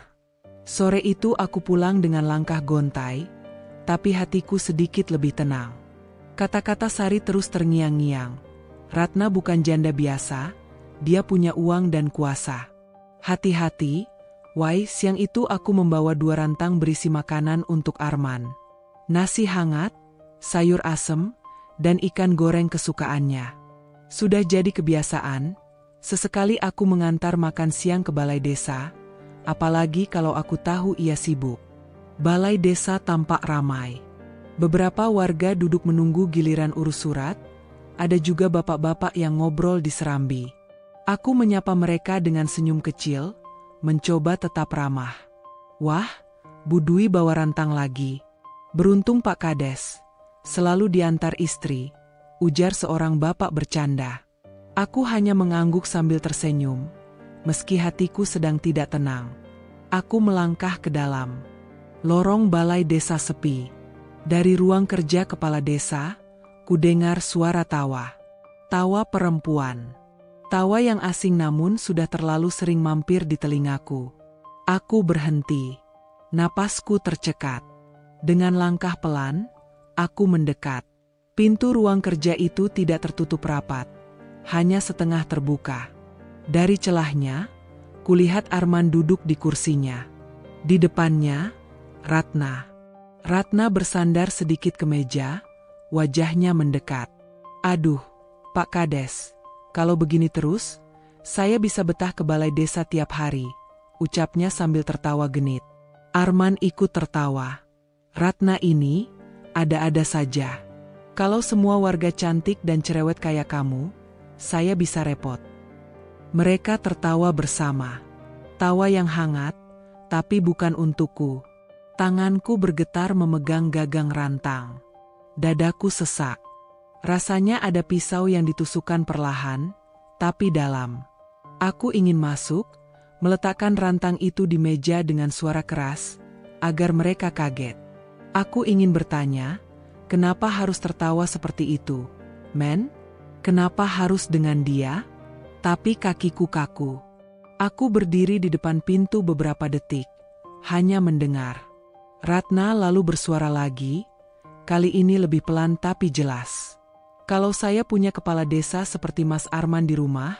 Sore itu aku pulang dengan langkah gontai, tapi hatiku sedikit lebih tenang. Kata-kata Sari terus terngiang-ngiang. Ratna bukan janda biasa, dia punya uang dan kuasa. Hati-hati, Wai, siang itu aku membawa 2 rantang berisi makanan untuk Arman. Nasi hangat, sayur asem, dan ikan goreng kesukaannya. Sudah jadi kebiasaan, sesekali aku mengantar makan siang ke balai desa, apalagi kalau aku tahu ia sibuk. Balai desa tampak ramai. Beberapa warga duduk menunggu giliran urus surat, ada juga bapak-bapak yang ngobrol di serambi. Aku menyapa mereka dengan senyum kecil, mencoba tetap ramah. Wah, Bu Dwi bawa rantang lagi. Beruntung Pak Kades. Selalu diantar istri, ujar seorang bapak bercanda. Aku hanya mengangguk sambil tersenyum, meski hatiku sedang tidak tenang. Aku melangkah ke dalam. Lorong balai desa sepi. Dari ruang kerja kepala desa, kudengar suara tawa. Tawa perempuan. Tawa yang asing namun sudah terlalu sering mampir di telingaku. Aku berhenti. Napasku tercekat. Dengan langkah pelan, aku mendekat. Pintu ruang kerja itu tidak tertutup rapat, hanya setengah terbuka. Dari celahnya, kulihat Arman duduk di kursinya. Di depannya, Ratna. Ratna bersandar sedikit ke meja, wajahnya mendekat. Aduh, Pak Kades, kalau begini terus, saya bisa betah ke balai desa tiap hari, ucapnya sambil tertawa genit. Arman ikut tertawa. Ratna ini, ada-ada saja. Kalau semua warga cantik dan cerewet kayak kamu, saya bisa repot. Mereka tertawa bersama. Tawa yang hangat, tapi bukan untukku. Tanganku bergetar memegang gagang rantang. Dadaku sesak. Rasanya ada pisau yang ditusukkan perlahan, tapi dalam. Aku ingin masuk, meletakkan rantang itu di meja dengan suara keras, agar mereka kaget. Aku ingin bertanya, kenapa harus tertawa seperti itu? Men? Kenapa harus dengan dia? Tapi kakiku kaku. Aku berdiri di depan pintu beberapa detik, hanya mendengar. Ratna lalu bersuara lagi, kali ini lebih pelan tapi jelas. Kalau saya punya kepala desa seperti Mas Arman di rumah,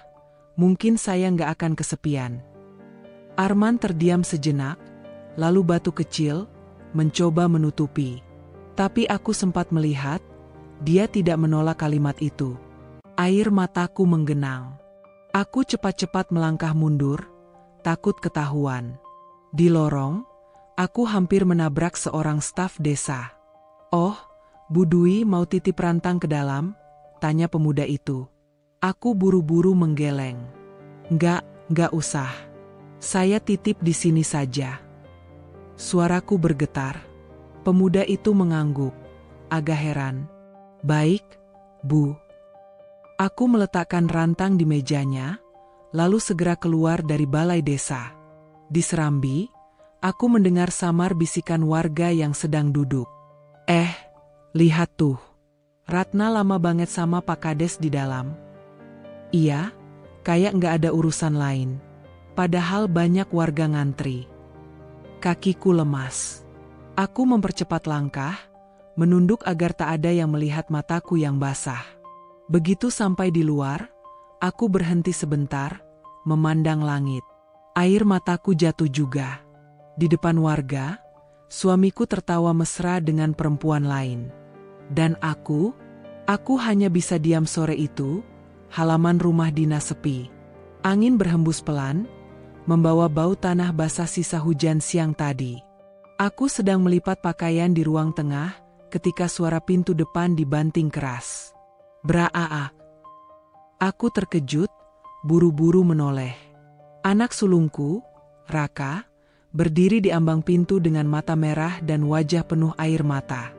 mungkin saya nggak akan kesepian. Arman terdiam sejenak, lalu batu kecil, mencoba menutupi. Tapi aku sempat melihat, dia tidak menolak kalimat itu. Air mataku menggenang. Aku cepat-cepat melangkah mundur, takut ketahuan. Di lorong, aku hampir menabrak seorang staf desa. "Oh, Bu Dwi mau titip rantang ke dalam?" tanya pemuda itu. Aku buru-buru menggeleng. Enggak usah. Saya titip di sini saja." Suaraku bergetar. Pemuda itu mengangguk, agak heran. "Baik, Bu." Aku meletakkan rantang di mejanya, lalu segera keluar dari balai desa. Di serambi, aku mendengar samar bisikan warga yang sedang duduk. Lihat tuh. Ratna lama banget sama Pak Kades di dalam." "Iya, kayak nggak ada urusan lain. Padahal banyak warga ngantri." Kakiku lemas. Aku mempercepat langkah, menunduk agar tak ada yang melihat mataku yang basah. Begitu sampai di luar, aku berhenti sebentar, memandang langit. Air mataku jatuh juga. Di depan warga, suamiku tertawa mesra dengan perempuan lain. Dan aku hanya bisa diam. Sore itu, halaman rumah dinas sepi. Angin berhembus pelan, membawa bau tanah basah sisa hujan siang tadi. Aku sedang melipat pakaian di ruang tengah, ketika suara pintu depan dibanting keras. Braa. Aku terkejut, buru-buru menoleh. Anak sulungku, Raka, berdiri di ambang pintu dengan mata merah dan wajah penuh air mata.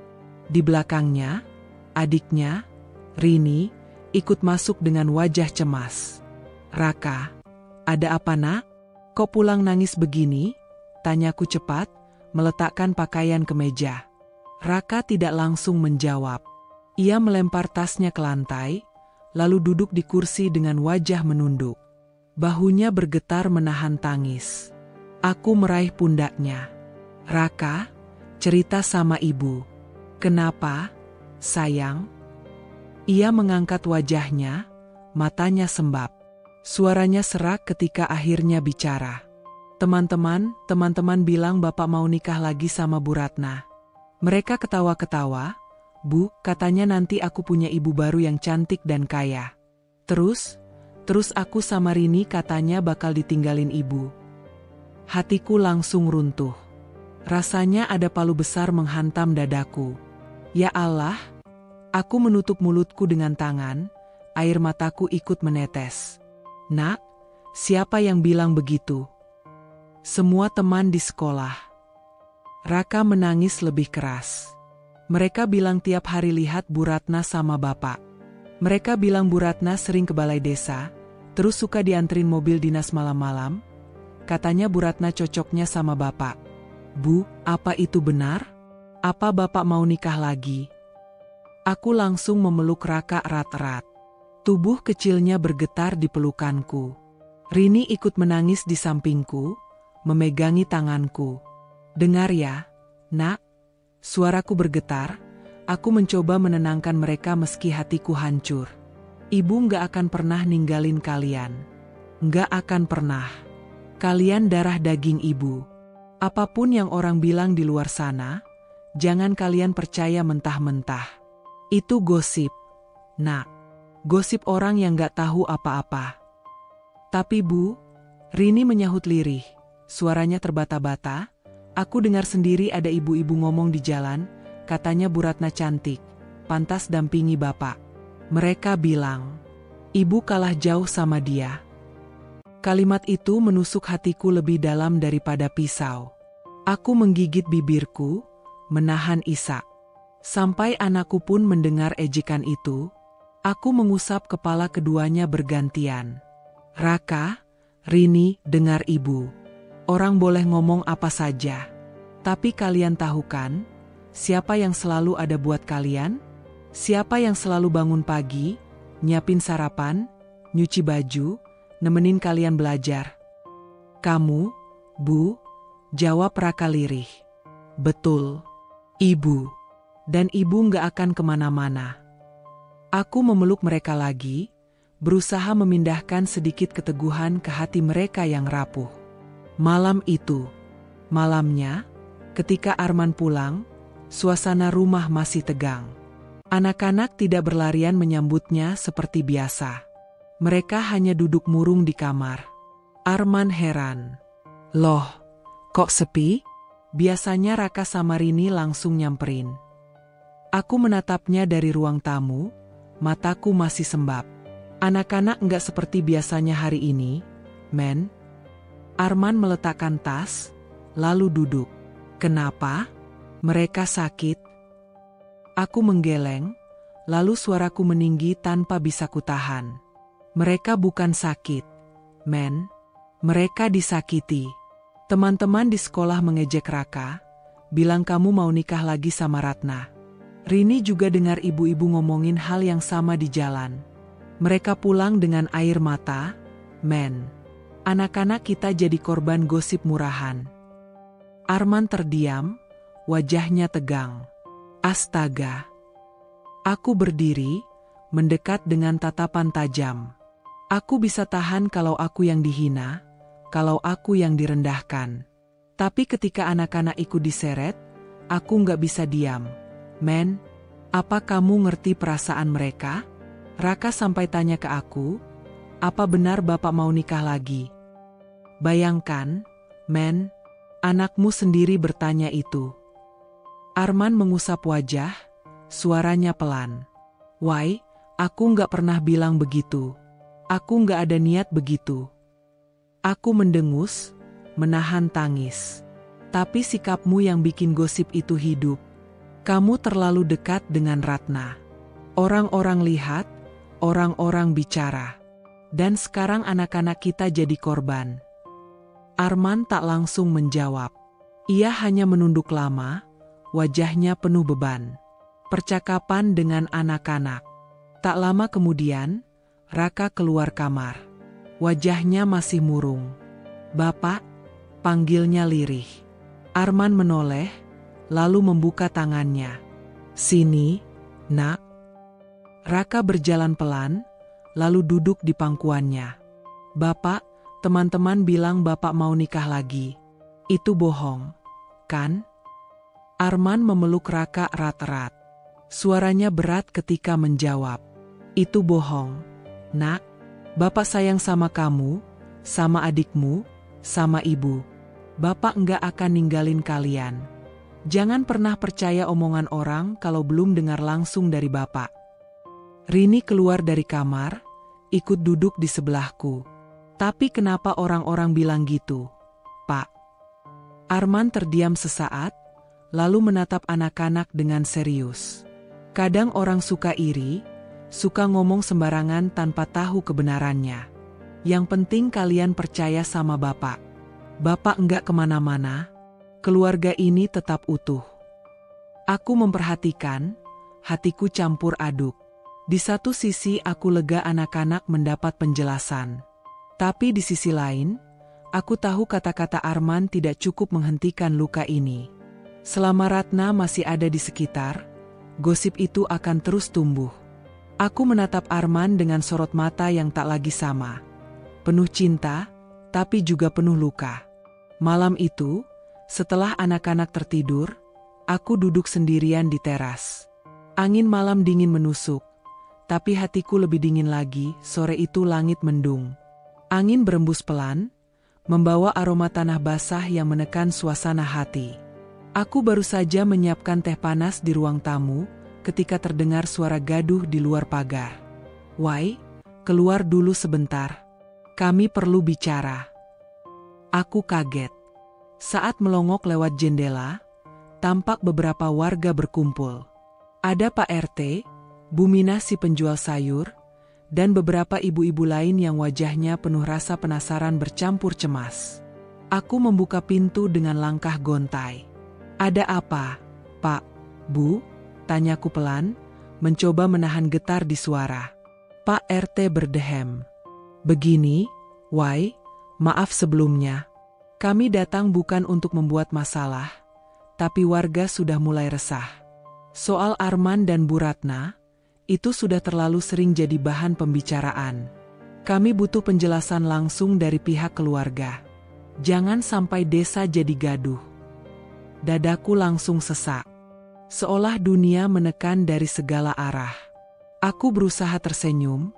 Di belakangnya, adiknya, Rini, ikut masuk dengan wajah cemas. "Raka, ada apa nak? Kok pulang nangis begini?" tanyaku cepat, meletakkan pakaian ke meja. Raka tidak langsung menjawab. Ia melempar tasnya ke lantai, lalu duduk di kursi dengan wajah menunduk. Bahunya bergetar menahan tangis. Aku meraih pundaknya. "Raka, cerita sama ibu. Kenapa, sayang?" Ia mengangkat wajahnya, matanya sembab. Suaranya serak ketika akhirnya bicara. Teman-teman bilang bapak mau nikah lagi sama Bu Ratna. Mereka ketawa-ketawa. "Bu, katanya nanti aku punya ibu baru yang cantik dan kaya. Terus aku sama Rini katanya bakal ditinggalin ibu." Hatiku langsung runtuh. Rasanya ada palu besar menghantam dadaku. Ya Allah, aku menutup mulutku dengan tangan, air mataku ikut menetes. "Nak, siapa yang bilang begitu?" "Semua teman di sekolah." Raka menangis lebih keras. "Mereka bilang tiap hari lihat Bu Ratna sama bapak. Mereka bilang Bu Ratna sering ke balai desa, terus suka dianterin mobil dinas malam-malam. Katanya Bu Ratna cocoknya sama bapak. Bu, apa itu benar? Apa bapak mau nikah lagi?" Aku langsung memeluk Raka erat-erat. Tubuh kecilnya bergetar di pelukanku. Rini ikut menangis di sampingku, memegangi tanganku. "Dengar ya, nak." Suaraku bergetar, aku mencoba menenangkan mereka meski hatiku hancur. "Ibu nggak akan pernah ninggalin kalian. Nggak akan pernah. Kalian darah daging ibu. Apapun yang orang bilang di luar sana, jangan kalian percaya mentah-mentah. Itu gosip, nak. Gosip orang yang gak tahu apa-apa." "Tapi Bu," Rini menyahut lirih, suaranya terbata-bata. "Aku dengar sendiri ada ibu-ibu ngomong di jalan, katanya Bu Ratna cantik, pantas dampingi bapak. Mereka bilang, ibu kalah jauh sama dia." Kalimat itu menusuk hatiku lebih dalam daripada pisau. Aku menggigit bibirku, menahan isak. Sampai anakku pun mendengar ejekan itu, aku mengusap kepala keduanya bergantian. Raka, Rini, dengar ibu. Orang boleh ngomong apa saja. Tapi kalian tahu kan, siapa yang selalu ada buat kalian? Siapa yang selalu bangun pagi, nyiapin sarapan, nyuci baju, nemenin kalian belajar? Kamu, Bu, jawab Raka lirih. Betul, Ibu. Dan ibu nggak akan kemana-mana. Aku memeluk mereka lagi, berusaha memindahkan sedikit keteguhan ke hati mereka yang rapuh. Malam itu, malamnya, ketika Arman pulang, suasana rumah masih tegang. Anak-anak tidak berlarian menyambutnya seperti biasa. Mereka hanya duduk murung di kamar. Arman heran. Loh, kok sepi? Biasanya Raka sama Rini langsung nyamperin. Aku menatapnya dari ruang tamu, mataku masih sembab. Anak-anak nggak seperti biasanya hari ini, men. Arman meletakkan tas, lalu duduk. Kenapa? Mereka sakit? Aku menggeleng, lalu suaraku meninggi tanpa bisa kutahan. Mereka bukan sakit, men. Mereka disakiti. Teman-teman di sekolah mengejek Raka, bilang kamu mau nikah lagi sama Ratna. Rini juga dengar ibu-ibu ngomongin hal yang sama di jalan. Mereka pulang dengan air mata, men. Anak-anak kita jadi korban gosip murahan. Arman terdiam, wajahnya tegang. Astaga. Aku berdiri, mendekat dengan tatapan tajam. Aku bisa tahan kalau aku yang dihina, kalau aku yang direndahkan. Tapi ketika anak-anak ikut diseret, aku nggak bisa diam. Men, apa kamu ngerti perasaan mereka? Raka sampai tanya ke aku, apa benar bapak mau nikah lagi? Bayangkan, men, anakmu sendiri bertanya itu. Arman mengusap wajah, suaranya pelan. Why, aku nggak pernah bilang begitu. Aku nggak ada niat begitu. Aku mendengus, menahan tangis. Tapi sikapmu yang bikin gosip itu hidup. Kamu terlalu dekat dengan Ratna. Orang-orang lihat, orang-orang bicara. Dan sekarang anak-anak kita jadi korban. Arman tak langsung menjawab. Ia hanya menunduk lama, wajahnya penuh beban. Percakapan dengan anak-anak. Tak lama kemudian, Raka keluar kamar. Wajahnya masih murung. Bapak, panggilnya lirih. Arman menoleh, lalu membuka tangannya. Sini, nak. Raka berjalan pelan, lalu duduk di pangkuannya. Bapak, teman-teman bilang bapak mau nikah lagi. Itu bohong, kan? Arman memeluk Raka erat-erat. Suaranya berat ketika menjawab. Itu bohong, nak. Bapak sayang sama kamu, sama adikmu, sama ibu. Bapak nggak akan ninggalin kalian. Jangan pernah percaya omongan orang kalau belum dengar langsung dari bapak. Rini keluar dari kamar, ikut duduk di sebelahku. Tapi kenapa orang-orang bilang gitu, Pak? Arman terdiam sesaat, lalu menatap anak-anak dengan serius. Kadang orang suka iri, suka ngomong sembarangan tanpa tahu kebenarannya. Yang penting kalian percaya sama bapak. Bapak nggak kemana-mana. Keluarga ini tetap utuh. Aku memperhatikan, hatiku campur aduk. Di satu sisi aku lega anak-anak mendapat penjelasan. Tapi di sisi lain, aku tahu kata-kata Arman tidak cukup menghentikan luka ini. Selama Ratna masih ada di sekitar, gosip itu akan terus tumbuh. Aku menatap Arman dengan sorot mata yang tak lagi sama. Penuh cinta, tapi juga penuh luka. Malam itu, setelah anak-anak tertidur, aku duduk sendirian di teras. Angin malam dingin menusuk, tapi hatiku lebih dingin lagi. Sore itu langit mendung. Angin berembus pelan, membawa aroma tanah basah yang menekan suasana hati. Aku baru saja menyiapkan teh panas di ruang tamu, ketika terdengar suara gaduh di luar pagar. Wai, keluar dulu sebentar. Kami perlu bicara. Aku kaget. Saat melongok lewat jendela, tampak beberapa warga berkumpul. Ada Pak RT, Bu Minah si penjual sayur, dan beberapa ibu-ibu lain yang wajahnya penuh rasa penasaran bercampur cemas. Aku membuka pintu dengan langkah gontai. "Ada apa, Pak, Bu?" tanyaku pelan, mencoba menahan getar di suara. Pak RT berdehem. "Begini, Wai, maaf sebelumnya. Kami datang bukan untuk membuat masalah, tapi warga sudah mulai resah. Soal Arman dan Bu Ratna, itu sudah terlalu sering jadi bahan pembicaraan. Kami butuh penjelasan langsung dari pihak keluarga. Jangan sampai desa jadi gaduh." Dadaku langsung sesak. Seolah dunia menekan dari segala arah. Aku berusaha tersenyum,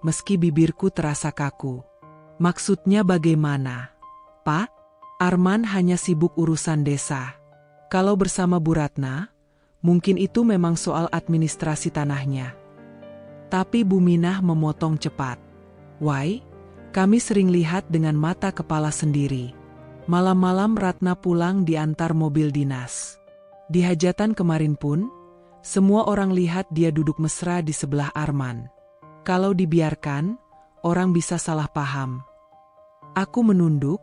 meski bibirku terasa kaku. "Maksudnya bagaimana, Pak? Arman hanya sibuk urusan desa. Kalau bersama Bu Ratna, mungkin itu memang soal administrasi tanahnya." Tapi Bu Minah memotong cepat. "Wai, kami sering lihat dengan mata kepala sendiri. Malam-malam Ratna pulang diantar mobil dinas. Di hajatan kemarin pun, semua orang lihat dia duduk mesra di sebelah Arman. Kalau dibiarkan, orang bisa salah paham." Aku menunduk,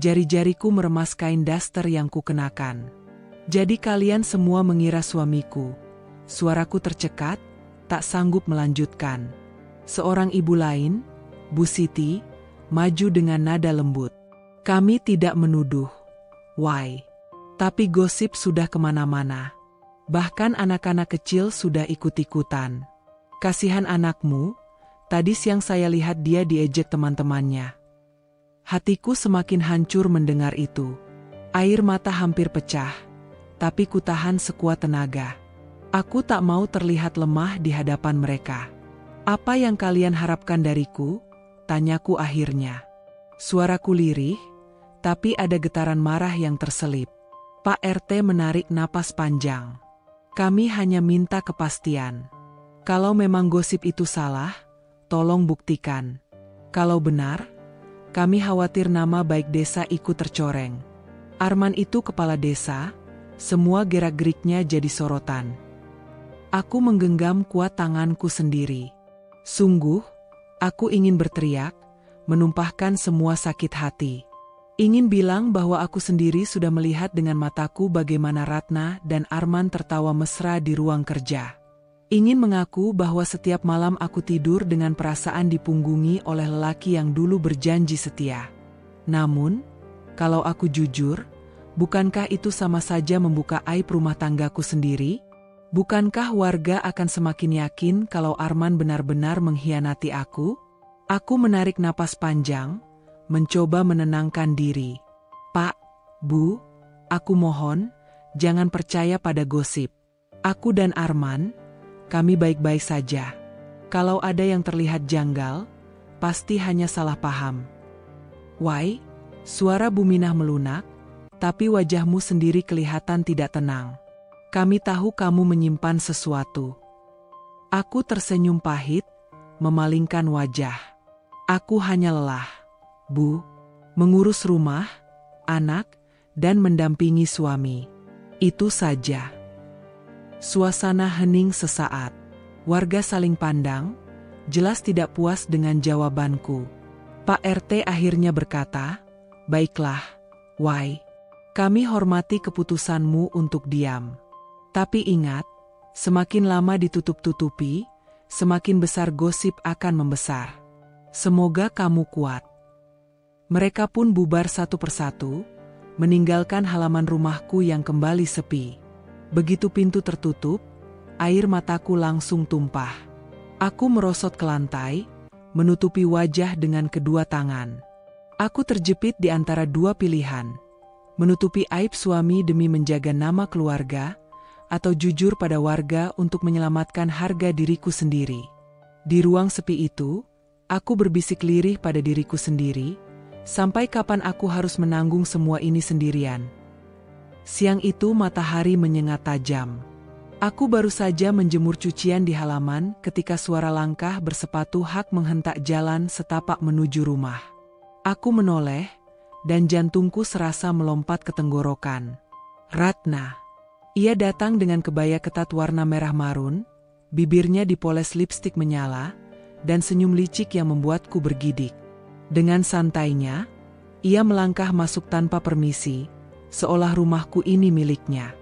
jari-jariku meremas kain daster yang kukenakan. "Jadi kalian semua mengira suamiku?" Suaraku tercekat, tak sanggup melanjutkan. Seorang ibu lain, Bu Siti, maju dengan nada lembut. "Kami tidak menuduh, Wai. Tapi gosip sudah kemana-mana. Bahkan anak-anak kecil sudah ikut-ikutan. Kasihan anakmu, tadi siang saya lihat dia diejek teman-temannya." Hatiku semakin hancur mendengar itu. Air mata hampir pecah, tapi kutahan sekuat tenaga. Aku tak mau terlihat lemah di hadapan mereka. "Apa yang kalian harapkan dariku?" tanyaku akhirnya. Suaraku lirih, tapi ada getaran marah yang terselip. Pak RT menarik napas panjang. "Kami hanya minta kepastian. Kalau memang gosip itu salah, tolong buktikan. Kalau benar, kami khawatir nama baik desa ikut tercoreng. Arman itu kepala desa, semua gerak-geriknya jadi sorotan." Aku menggenggam kuat tanganku sendiri. Sungguh, aku ingin berteriak, menumpahkan semua sakit hati. Ingin bilang bahwa aku sendiri sudah melihat dengan mataku bagaimana Ratna dan Arman tertawa mesra di ruang kerja. Ingin mengaku bahwa setiap malam aku tidur dengan perasaan dipunggungi oleh lelaki yang dulu berjanji setia. Namun, kalau aku jujur, bukankah itu sama saja membuka aib rumah tanggaku sendiri? Bukankah warga akan semakin yakin kalau Arman benar-benar mengkhianati aku? Aku menarik napas panjang, mencoba menenangkan diri. "Pak, Bu, aku mohon, jangan percaya pada gosip. Aku dan Arman, kami baik-baik saja. Kalau ada yang terlihat janggal, pasti hanya salah paham." "Wai," suara Bu Minah melunak, tapi wajahmu sendiri kelihatan tidak tenang. "Kami tahu kamu menyimpan sesuatu." Aku tersenyum pahit, memalingkan wajah. "Aku hanya lelah, Bu, mengurus rumah, anak, dan mendampingi suami. Itu saja." Suasana hening sesaat. Warga saling pandang, jelas tidak puas dengan jawabanku. Pak RT akhirnya berkata, "Baiklah, Wai, kami hormati keputusanmu untuk diam. Tapi ingat, semakin lama ditutup-tutupi, semakin besar gosip akan membesar. Semoga kamu kuat." Mereka pun bubar satu persatu, meninggalkan halaman rumahku yang kembali sepi. Begitu pintu tertutup, air mataku langsung tumpah. Aku merosot ke lantai, menutupi wajah dengan kedua tangan. Aku terjepit di antara dua pilihan, menutupi aib suami demi menjaga nama keluarga, atau jujur pada warga untuk menyelamatkan harga diriku sendiri. Di ruang sepi itu, aku berbisik lirih pada diriku sendiri, sampai kapan aku harus menanggung semua ini sendirian? Siang itu matahari menyengat tajam. Aku baru saja menjemur cucian di halaman ketika suara langkah bersepatu hak menghentak jalan setapak menuju rumah. Aku menoleh, dan jantungku serasa melompat ke tenggorokan. "Ratna." Ia datang dengan kebaya ketat warna merah marun, bibirnya dipoles lipstik menyala, dan senyum licik yang membuatku bergidik. Dengan santainya, ia melangkah masuk tanpa permisi, seolah rumahku ini miliknya.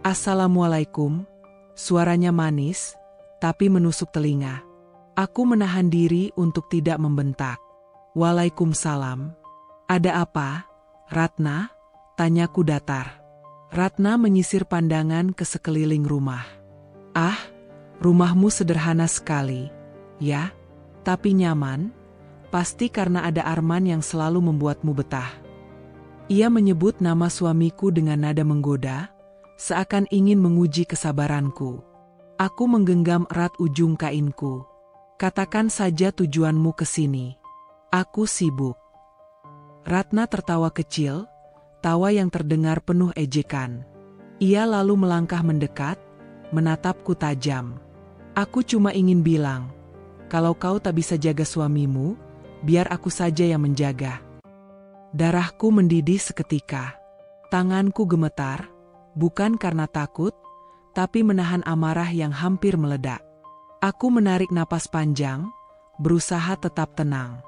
"Assalamualaikum," suaranya manis, tapi menusuk telinga. Aku menahan diri untuk tidak membentak. "Waalaikumsalam. Ada apa, Ratna?" tanyaku datar. Ratna menyisir pandangan ke sekeliling rumah. "Ah, rumahmu sederhana sekali, ya, tapi nyaman. Pasti karena ada Arman yang selalu membuatmu betah." Ia menyebut nama suamiku dengan nada menggoda, seakan ingin menguji kesabaranku. Aku menggenggam erat ujung kainku. "Katakan saja tujuanmu ke sini. Aku sibuk." Ratna tertawa kecil, tawa yang terdengar penuh ejekan. Ia lalu melangkah mendekat, menatapku tajam. "Aku cuma ingin bilang, kalau kau tak bisa jaga suamimu, biar aku saja yang menjaga." Darahku mendidih seketika. Tanganku gemetar, bukan karena takut, tapi menahan amarah yang hampir meledak. Aku menarik napas panjang, berusaha tetap tenang.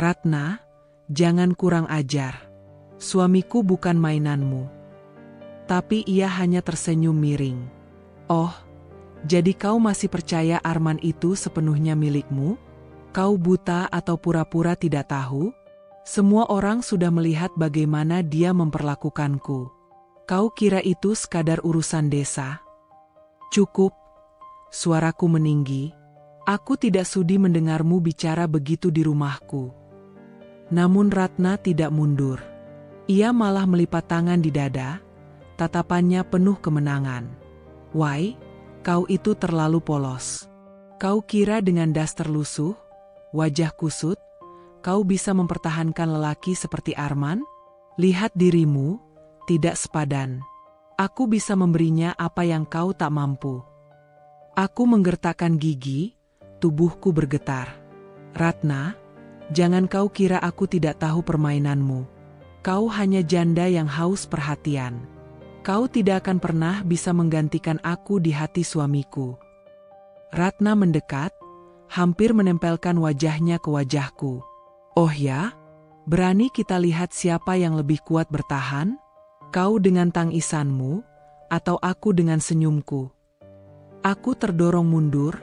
"Ratna, jangan kurang ajar. Suamiku bukan mainanmu." Tapi ia hanya tersenyum miring. "Oh, jadi kau masih percaya Arman itu sepenuhnya milikmu? Kau buta atau pura-pura tidak tahu? Semua orang sudah melihat bagaimana dia memperlakukanku. Kau kira itu sekadar urusan desa?" "Cukup," suaraku meninggi. "Aku tidak sudi mendengarmu bicara begitu di rumahku." Namun Ratna tidak mundur. Ia malah melipat tangan di dada, tatapannya penuh kemenangan. "Wai, kau itu terlalu polos. Kau kira dengan daster lusuh, wajah kusut, kau bisa mempertahankan lelaki seperti Arman? Lihat dirimu, tidak sepadan. Aku bisa memberinya apa yang kau tak mampu." Aku menggertakkan gigi, tubuhku bergetar. "Ratna, jangan kau kira aku tidak tahu permainanmu. Kau hanya janda yang haus perhatian. Kau tidak akan pernah bisa menggantikan aku di hati suamiku." Ratna mendekat, hampir menempelkan wajahnya ke wajahku. "Oh ya? Berani kita lihat siapa yang lebih kuat bertahan? Kau dengan tangisanmu, atau aku dengan senyumku?" Aku terdorong mundur,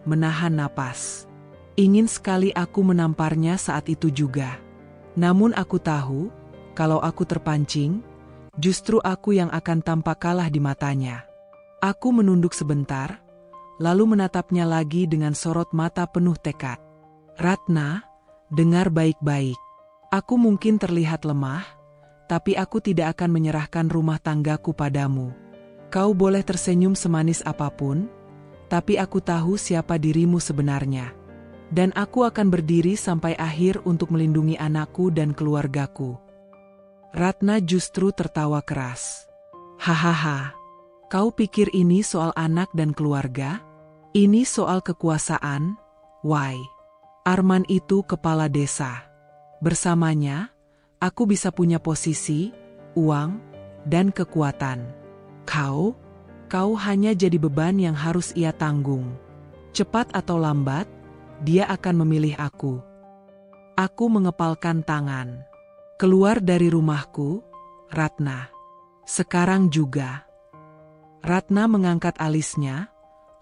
menahan napas. Ingin sekali aku menamparnya saat itu juga. Namun aku tahu, kalau aku terpancing, justru aku yang akan tampak kalah di matanya. Aku menunduk sebentar, lalu menatapnya lagi dengan sorot mata penuh tekad. "Ratna, dengar baik-baik. Aku mungkin terlihat lemah, tapi aku tidak akan menyerahkan rumah tanggaku padamu. Kau boleh tersenyum semanis apapun, tapi aku tahu siapa dirimu sebenarnya. Dan aku akan berdiri sampai akhir untuk melindungi anakku dan keluargaku." Ratna justru tertawa keras. "Hahaha, kau pikir ini soal anak dan keluarga? Ini soal kekuasaan, Wai. Arman itu kepala desa. Bersamanya, aku bisa punya posisi, uang, dan kekuatan. Kau hanya jadi beban yang harus ia tanggung. Cepat atau lambat, dia akan memilih aku." Aku mengepalkan tangan. "Keluar dari rumahku, Ratna. Sekarang juga." Ratna mengangkat alisnya,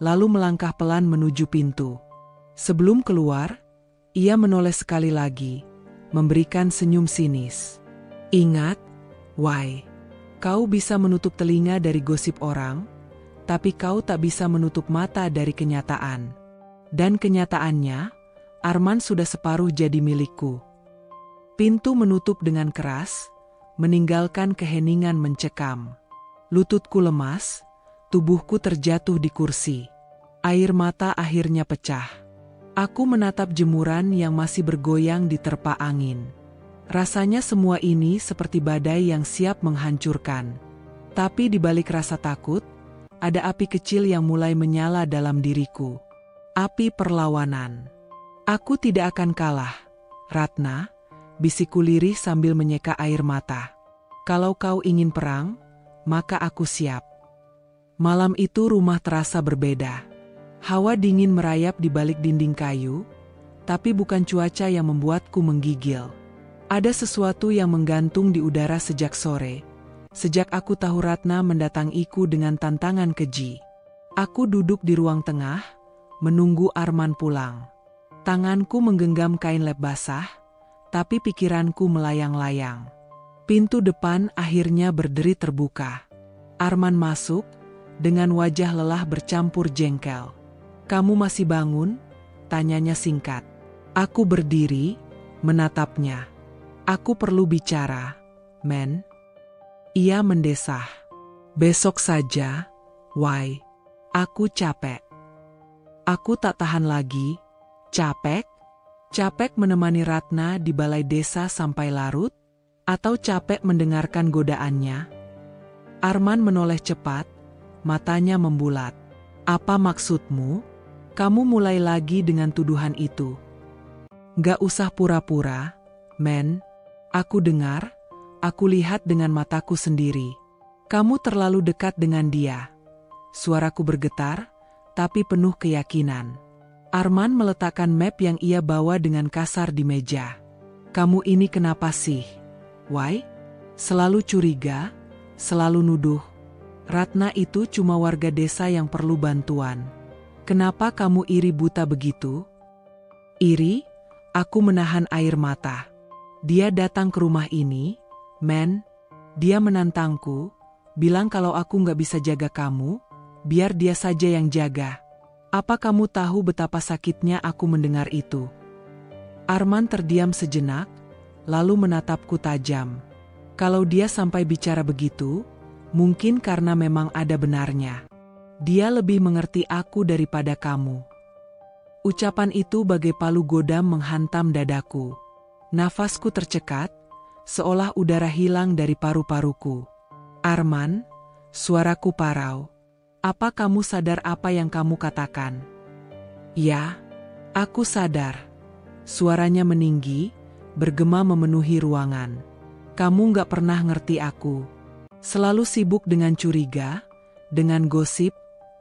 lalu melangkah pelan menuju pintu. Sebelum keluar, ia menoleh sekali lagi, memberikan senyum sinis. "Ingat, Wai, kau bisa menutup telinga dari gosip orang, tapi kau tak bisa menutup mata dari kenyataan. Dan kenyataannya, Arman sudah separuh jadi milikku." Pintu menutup dengan keras, meninggalkan keheningan mencekam. Lututku lemas, tubuhku terjatuh di kursi. Air mata akhirnya pecah. Aku menatap jemuran yang masih bergoyang di terpa angin. Rasanya semua ini seperti badai yang siap menghancurkan. Tapi di balik rasa takut, ada api kecil yang mulai menyala dalam diriku. Api perlawanan. "Aku tidak akan kalah, Ratna," bisikku lirih sambil menyeka air mata. "Kalau kau ingin perang, maka aku siap." Malam itu rumah terasa berbeda. Hawa dingin merayap di balik dinding kayu, tapi bukan cuaca yang membuatku menggigil. Ada sesuatu yang menggantung di udara sejak sore. Sejak aku tahu Ratna mendatangiku dengan tantangan keji. Aku duduk di ruang tengah, menunggu Arman pulang. Tanganku menggenggam kain lap basah, tapi pikiranku melayang-layang. Pintu depan akhirnya berderi terbuka. Arman masuk, dengan wajah lelah bercampur jengkel. "Kamu masih bangun?" tanyanya singkat. Aku berdiri, menatapnya. "Aku perlu bicara, men." Ia mendesah. "Besok saja, Wai. Aku capek." Aku tak tahan lagi. Capek? Capek menemani Ratna di balai desa sampai larut? Atau capek mendengarkan godaannya? Arman menoleh cepat, matanya membulat. "Apa maksudmu? Kamu mulai lagi dengan tuduhan itu." "Gak usah pura-pura, men. Aku dengar, aku lihat dengan mataku sendiri. Kamu terlalu dekat dengan dia." Suaraku bergetar, tapi penuh keyakinan. Arman meletakkan map yang ia bawa dengan kasar di meja. "Kamu ini kenapa sih, Wai? Selalu curiga, selalu nuduh. Ratna itu cuma warga desa yang perlu bantuan. Kenapa kamu iri buta begitu?" "Iri?" Aku menahan air mata. "Dia datang ke rumah ini, men. Dia menantangku, bilang kalau aku gak bisa jaga kamu, biar dia saja yang jaga. Apa kamu tahu betapa sakitnya aku mendengar itu?" Arman terdiam sejenak, lalu menatapku tajam. Kalau dia sampai bicara begitu, mungkin karena memang ada benarnya. Dia lebih mengerti aku daripada kamu. Ucapan itu bagai palu godam menghantam dadaku. Nafasku tercekat, seolah udara hilang dari paru-paruku. "Arman," suaraku parau. "Apa kamu sadar apa yang kamu katakan?" "Ya, aku sadar." Suaranya meninggi, bergema memenuhi ruangan. "Kamu gak pernah ngerti aku. Selalu sibuk dengan curiga, dengan gosip,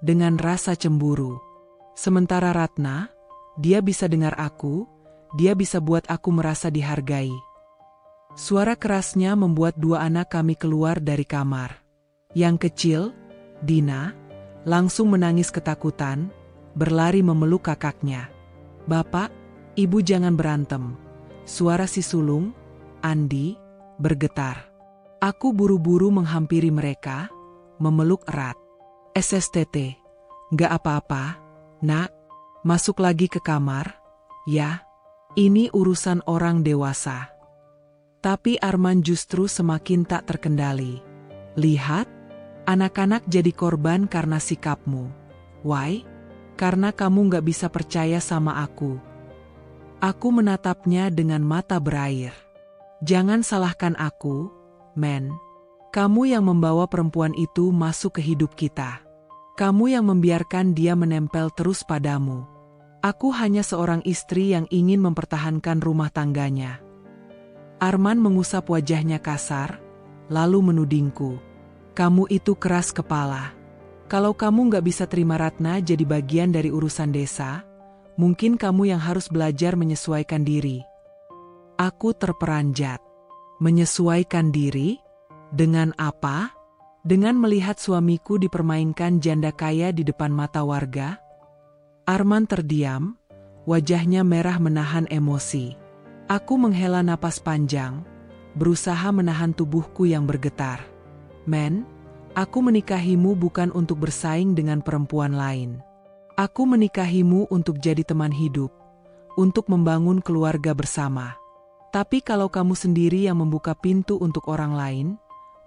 dengan rasa cemburu. Sementara Ratna, dia bisa dengar aku, dia bisa buat aku merasa dihargai." Suara kerasnya membuat dua anak kami keluar dari kamar. Yang kecil, Dina, langsung menangis ketakutan, berlari memeluk kakaknya. "Bapak, Ibu jangan berantem." Suara si sulung, Andi, bergetar. Aku buru-buru menghampiri mereka, memeluk erat. "SSTT, gak apa-apa, nak. Masuk lagi ke kamar, ya. Ini urusan orang dewasa." Tapi Arman justru semakin tak terkendali. "Lihat, anak-anak jadi korban karena sikapmu, Wai. Karena kamu gak bisa percaya sama aku." Aku menatapnya dengan mata berair. "Jangan salahkan aku, men. Kamu yang membawa perempuan itu masuk ke hidup kita. Kamu yang membiarkan dia menempel terus padamu. Aku hanya seorang istri yang ingin mempertahankan rumah tangganya." Arman mengusap wajahnya kasar, lalu menudingku. "Kamu itu keras kepala. Kalau kamu gak bisa terima Ratna jadi bagian dari urusan desa, mungkin kamu yang harus belajar menyesuaikan diri." Aku terperanjat. Menyesuaikan diri? Dengan apa? Dengan melihat suamiku dipermainkan janda kaya di depan mata warga? Arman terdiam, wajahnya merah menahan emosi. Aku menghela napas panjang, berusaha menahan tubuhku yang bergetar. "Men, aku menikahimu bukan untuk bersaing dengan perempuan lain. Aku menikahimu untuk jadi teman hidup, untuk membangun keluarga bersama. Tapi kalau kamu sendiri yang membuka pintu untuk orang lain,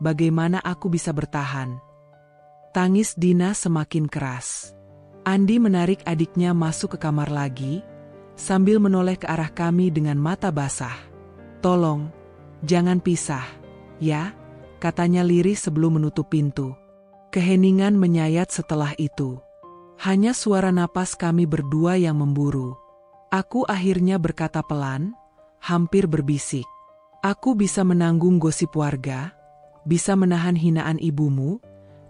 bagaimana aku bisa bertahan?" Tangis Dina semakin keras. Andi menarik adiknya masuk ke kamar lagi, sambil menoleh ke arah kami dengan mata basah. "Tolong, jangan pisah, ya," katanya lirih sebelum menutup pintu. Keheningan menyayat setelah itu. Hanya suara napas kami berdua yang memburu. Aku akhirnya berkata pelan, hampir berbisik. "Aku bisa menanggung gosip warga, bisa menahan hinaan ibumu,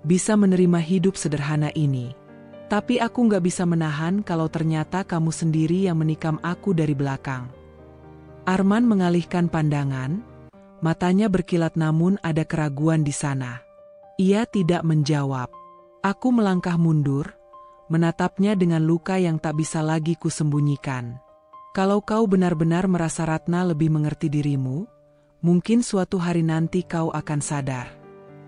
bisa menerima hidup sederhana ini. Tapi aku nggak bisa menahan kalau ternyata kamu sendiri yang menikam aku dari belakang. Arman mengalihkan pandangan, matanya berkilat namun ada keraguan di sana. Ia tidak menjawab. Aku melangkah mundur, menatapnya dengan luka yang tak bisa lagi kusembunyikan. Kalau kau benar-benar merasa Ratna lebih mengerti dirimu, mungkin suatu hari nanti kau akan sadar.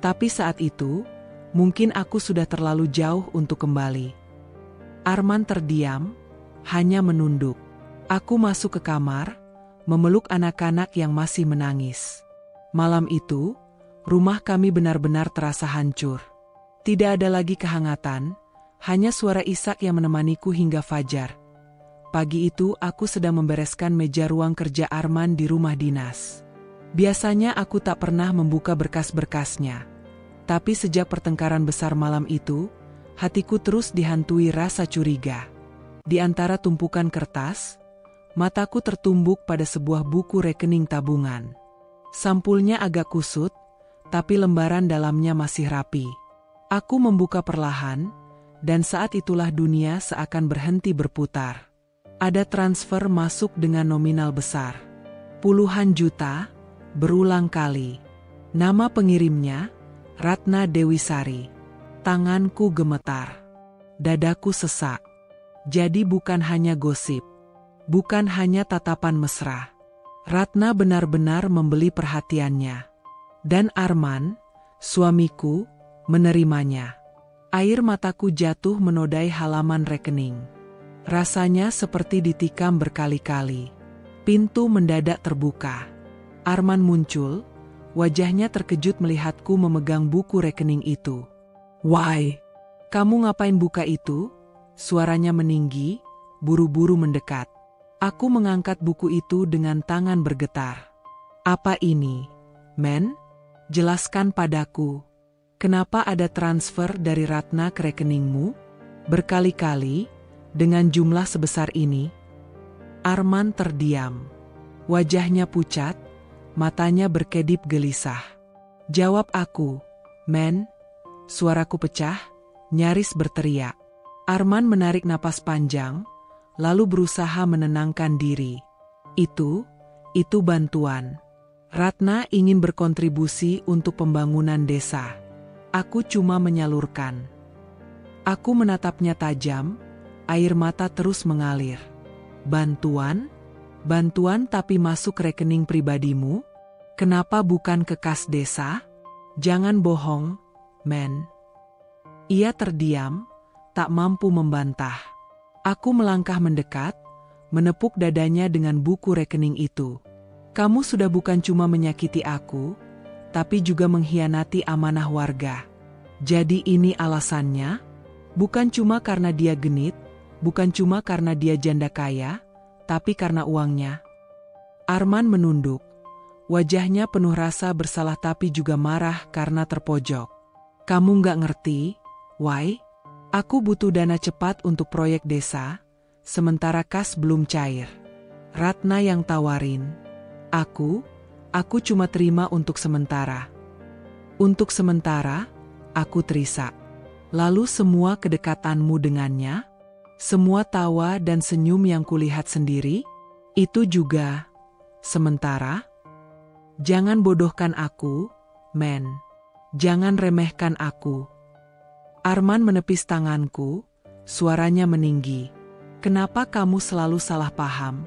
Tapi saat itu, mungkin aku sudah terlalu jauh untuk kembali. Arman terdiam, hanya menunduk. Aku masuk ke kamar, memeluk anak-anak yang masih menangis. Malam itu, rumah kami benar-benar terasa hancur. Tidak ada lagi kehangatan, hanya suara Ishak yang menemaniku hingga fajar. Pagi itu aku sedang membereskan meja ruang kerja Arman di rumah dinas. Biasanya aku tak pernah membuka berkas-berkasnya. Tapi sejak pertengkaran besar malam itu, hatiku terus dihantui rasa curiga. Di antara tumpukan kertas, mataku tertumbuk pada sebuah buku rekening tabungan. Sampulnya agak kusut, tapi lembaran dalamnya masih rapi. Aku membuka perlahan, dan saat itulah dunia seakan berhenti berputar. Ada transfer masuk dengan nominal besar. Puluhan juta, berulang kali. Nama pengirimnya, Ratna Dewisari. Tanganku gemetar. Dadaku sesak. Jadi bukan hanya gosip. Bukan hanya tatapan mesra. Ratna benar-benar membeli perhatiannya. Dan Arman, suamiku, menerimanya. Air mataku jatuh menodai halaman rekening. Rasanya seperti ditikam berkali-kali. Pintu mendadak terbuka. Arman muncul, wajahnya terkejut melihatku memegang buku rekening itu. "Why? Kamu ngapain buka itu?" Suaranya meninggi, buru-buru mendekat. Aku mengangkat buku itu dengan tangan bergetar. "Apa ini, men? Jelaskan padaku. Kenapa ada transfer dari Ratna ke rekeningmu? Berkali-kali? Dengan jumlah sebesar ini?" Arman terdiam. Wajahnya pucat, matanya berkedip gelisah. "Jawab aku, men." Suaraku pecah, nyaris berteriak. Arman menarik napas panjang, lalu berusaha menenangkan diri. Itu bantuan. Ratna ingin berkontribusi untuk pembangunan desa. Aku cuma menyalurkan. Aku menatapnya tajam. Air mata terus mengalir. "Bantuan? Bantuan tapi masuk rekening pribadimu? Kenapa bukan ke kas desa? Jangan bohong, men." Ia terdiam, tak mampu membantah. Aku melangkah mendekat, menepuk dadanya dengan buku rekening itu. "Kamu sudah bukan cuma menyakiti aku, tapi juga mengkhianati amanah warga. Jadi ini alasannya? Bukan cuma karena dia genit, bukan cuma karena dia janda kaya, tapi karena uangnya." Arman menunduk. Wajahnya penuh rasa bersalah tapi juga marah karena terpojok. "Kamu nggak ngerti, Wai? Aku butuh dana cepat untuk proyek desa, sementara kas belum cair. Ratna yang tawarin. Aku cuma terima untuk sementara." "Untuk sementara?" Aku terisak. "Lalu semua kedekatanmu dengannya? Semua tawa dan senyum yang kulihat sendiri, itu juga sementara? Jangan bodohkan aku, men. Jangan remehkan aku." Arman menepis tanganku, suaranya meninggi. "Kenapa kamu selalu salah paham?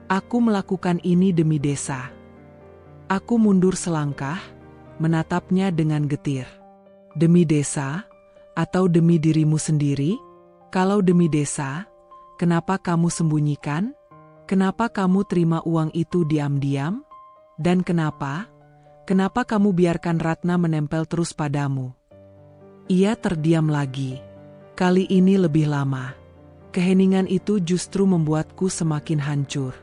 Aku melakukan ini demi desa." Aku mundur selangkah, menatapnya dengan getir. "Demi desa? Atau demi dirimu sendiri? Kalau demi desa, kenapa kamu sembunyikan? Kenapa kamu terima uang itu diam-diam? Dan kenapa kamu biarkan Ratna menempel terus padamu?" Ia terdiam lagi. Kali ini lebih lama. Keheningan itu justru membuatku semakin hancur.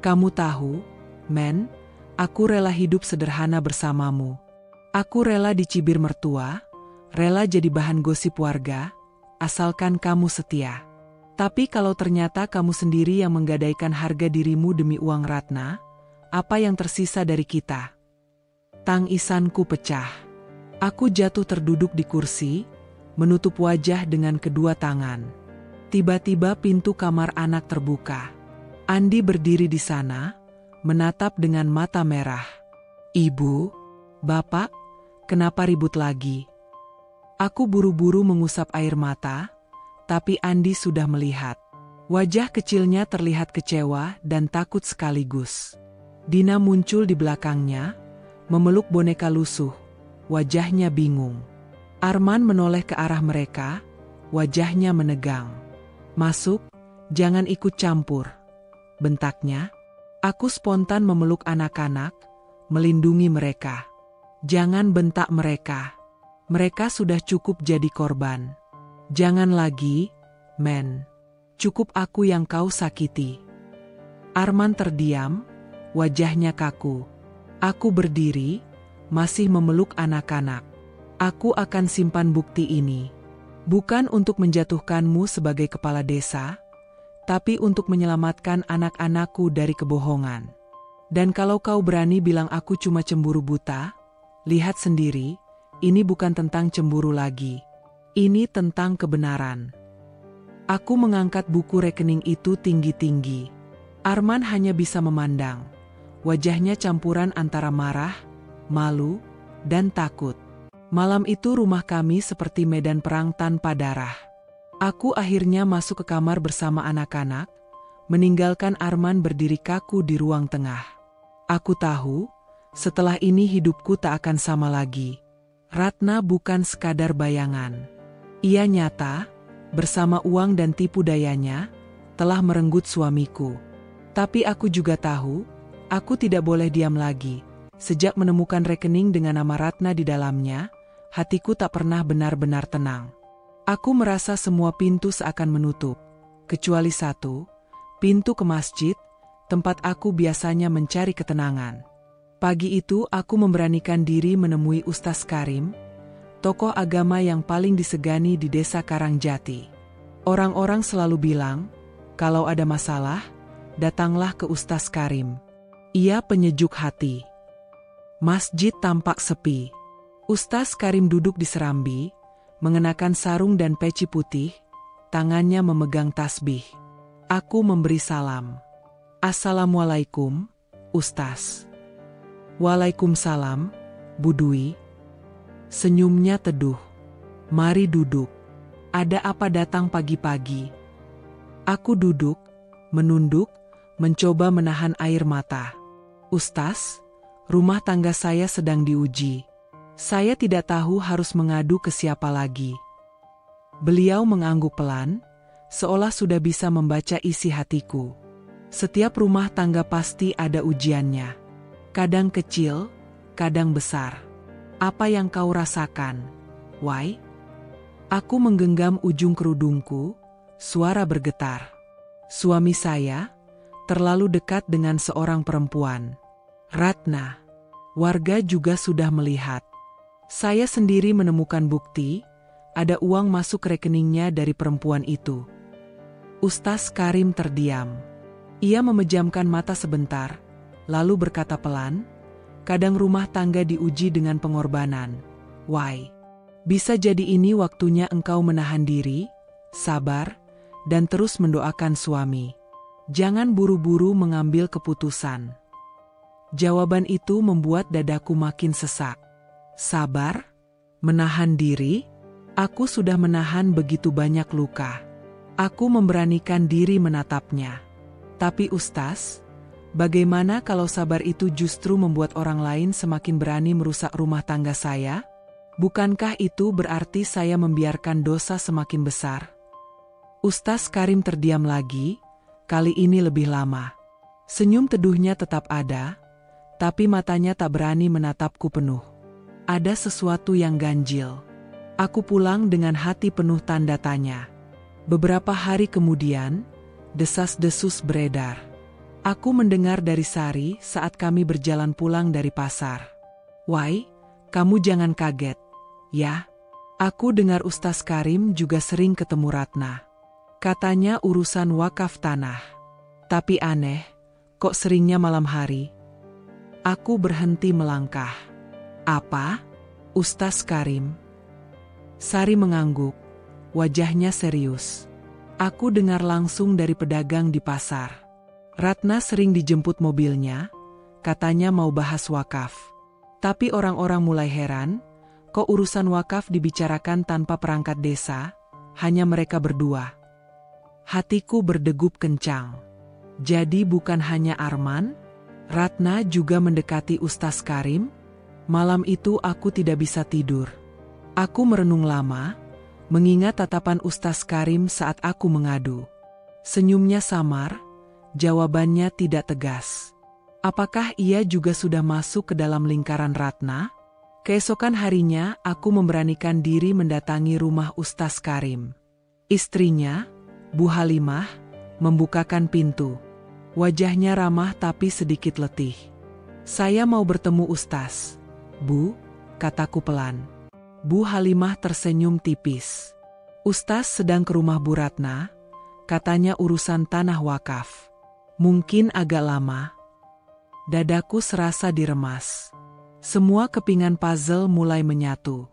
"Kamu tahu, men, aku rela hidup sederhana bersamamu. Aku rela dicibir mertua, rela jadi bahan gosip warga, asalkan kamu setia. Tapi kalau ternyata kamu sendiri yang menggadaikan harga dirimu demi uang Ratna, apa yang tersisa dari kita?" Tangisanku pecah. Aku jatuh terduduk di kursi, menutup wajah dengan kedua tangan. Tiba-tiba pintu kamar anak terbuka. Andi berdiri di sana, menatap dengan mata merah. "Ibu, Bapak, kenapa ribut lagi?" Aku buru-buru mengusap air mata, tapi Andi sudah melihat. Wajah kecilnya terlihat kecewa dan takut sekaligus. Dina muncul di belakangnya, memeluk boneka lusuh. Wajahnya bingung. Arman menoleh ke arah mereka, wajahnya menegang. "Masuk, jangan ikut campur," bentaknya. Aku spontan memeluk anak-anak, melindungi mereka. "Jangan bentak mereka. Mereka sudah cukup jadi korban. Jangan lagi, men. Cukup aku yang kau sakiti." Arman terdiam, wajahnya kaku. Aku berdiri, masih memeluk anak-anak. "Aku akan simpan bukti ini. Bukan untuk menjatuhkanmu sebagai kepala desa, tapi untuk menyelamatkan anak-anakku dari kebohongan. Dan kalau kau berani bilang aku cuma cemburu buta, lihat sendiri, ini bukan tentang cemburu lagi. Ini tentang kebenaran." Aku mengangkat buku rekening itu tinggi-tinggi. Arman hanya bisa memandang. Wajahnya campuran antara marah, malu, dan takut. Malam itu rumah kami seperti medan perang tanpa darah. Aku akhirnya masuk ke kamar bersama anak-anak, meninggalkan Arman berdiri kaku di ruang tengah. Aku tahu, setelah ini hidupku tak akan sama lagi. Ratna bukan sekadar bayangan. Ia nyata, bersama uang dan tipu dayanya, telah merenggut suamiku. Tapi aku juga tahu, aku tidak boleh diam lagi. Sejak menemukan rekening dengan nama Ratna di dalamnya, hatiku tak pernah benar-benar tenang. Aku merasa semua pintu seakan menutup, kecuali satu, pintu ke masjid, tempat aku biasanya mencari ketenangan. Pagi itu aku memberanikan diri menemui Ustaz Karim, tokoh agama yang paling disegani di desa Karangjati. Orang-orang selalu bilang, kalau ada masalah, datanglah ke Ustaz Karim. Ia penyejuk hati. Masjid tampak sepi. Ustaz Karim duduk di serambi, mengenakan sarung dan peci putih, tangannya memegang tasbih. Aku memberi salam. "Assalamualaikum, Ustaz." "Waalaikumsalam, Bu Dwi." Senyumnya teduh. "Mari duduk. Ada apa datang pagi-pagi?" Aku duduk, menunduk, mencoba menahan air mata. "Ustaz, rumah tangga saya sedang diuji. Saya tidak tahu harus mengadu ke siapa lagi." Beliau mengangguk pelan, seolah sudah bisa membaca isi hatiku. Setiap rumah tangga pasti ada ujiannya. Kadang kecil, kadang besar. "Apa yang kau rasakan, Wai?" Aku menggenggam ujung kerudungku, suara bergetar. "Suami saya terlalu dekat dengan seorang perempuan. Ratna. Warga juga sudah melihat. Saya sendiri menemukan bukti, ada uang masuk rekeningnya dari perempuan itu." Ustaz Karim terdiam. Ia memejamkan mata sebentar, lalu berkata pelan, "Kadang rumah tangga diuji dengan pengorbanan. Wai, bisa jadi ini waktunya engkau menahan diri, sabar, dan terus mendoakan suami. Jangan buru-buru mengambil keputusan." Jawaban itu membuat dadaku makin sesak. Sabar? Menahan diri? Aku sudah menahan begitu banyak luka. Aku memberanikan diri menatapnya. Tapi Ustaz, bagaimana kalau sabar itu justru membuat orang lain semakin berani merusak rumah tangga saya? Bukankah itu berarti saya membiarkan dosa semakin besar? Ustaz Karim terdiam lagi, kali ini lebih lama. Senyum teduhnya tetap ada, tapi matanya tak berani menatapku penuh. Ada sesuatu yang ganjil. Aku pulang dengan hati penuh tanda tanya. Beberapa hari kemudian, desas-desus beredar. Aku mendengar dari Sari saat kami berjalan pulang dari pasar. "Wai, kamu jangan kaget. Ya, aku dengar Ustaz Karim juga sering ketemu Ratna. Katanya urusan wakaf tanah. Tapi aneh, kok seringnya malam hari?" Aku berhenti melangkah. "Apa?" Ustaz Karim. Sari mengangguk, wajahnya serius. Aku dengar langsung dari pedagang di pasar. Ratna sering dijemput mobilnya, katanya mau bahas wakaf. Tapi orang-orang mulai heran, kok urusan wakaf dibicarakan tanpa perangkat desa, hanya mereka berdua. Hatiku berdegup kencang. Jadi bukan hanya Arman, Ratna juga mendekati Ustaz Karim. Malam itu aku tidak bisa tidur. Aku merenung lama, mengingat tatapan Ustaz Karim saat aku mengadu. Senyumnya samar, jawabannya tidak tegas. Apakah ia juga sudah masuk ke dalam lingkaran Ratna? Keesokan harinya aku memberanikan diri mendatangi rumah Ustaz Karim. Istrinya, Bu Halimah, membukakan pintu. Wajahnya ramah tapi sedikit letih. "Saya mau bertemu Ustaz, Bu," kataku pelan. Bu Halimah tersenyum tipis. "Ustaz sedang ke rumah Bu Ratna, katanya urusan tanah wakaf. Mungkin agak lama." Dadaku serasa diremas. Semua kepingan puzzle mulai menyatu.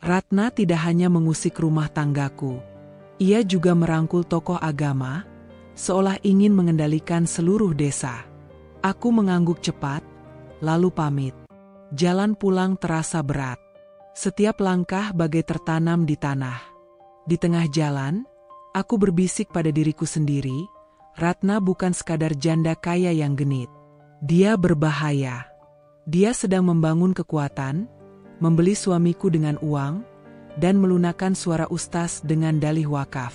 Ratna tidak hanya mengusik rumah tanggaku. Ia juga merangkul tokoh agama, seolah ingin mengendalikan seluruh desa. Aku mengangguk cepat, lalu pamit. Jalan pulang terasa berat. Setiap langkah bagai tertanam di tanah. Di tengah jalan, aku berbisik pada diriku sendiri, Ratna bukan sekadar janda kaya yang genit. Dia berbahaya. Dia sedang membangun kekuatan, membeli suamiku dengan uang, dan melunakkan suara ustaz dengan dalih wakaf.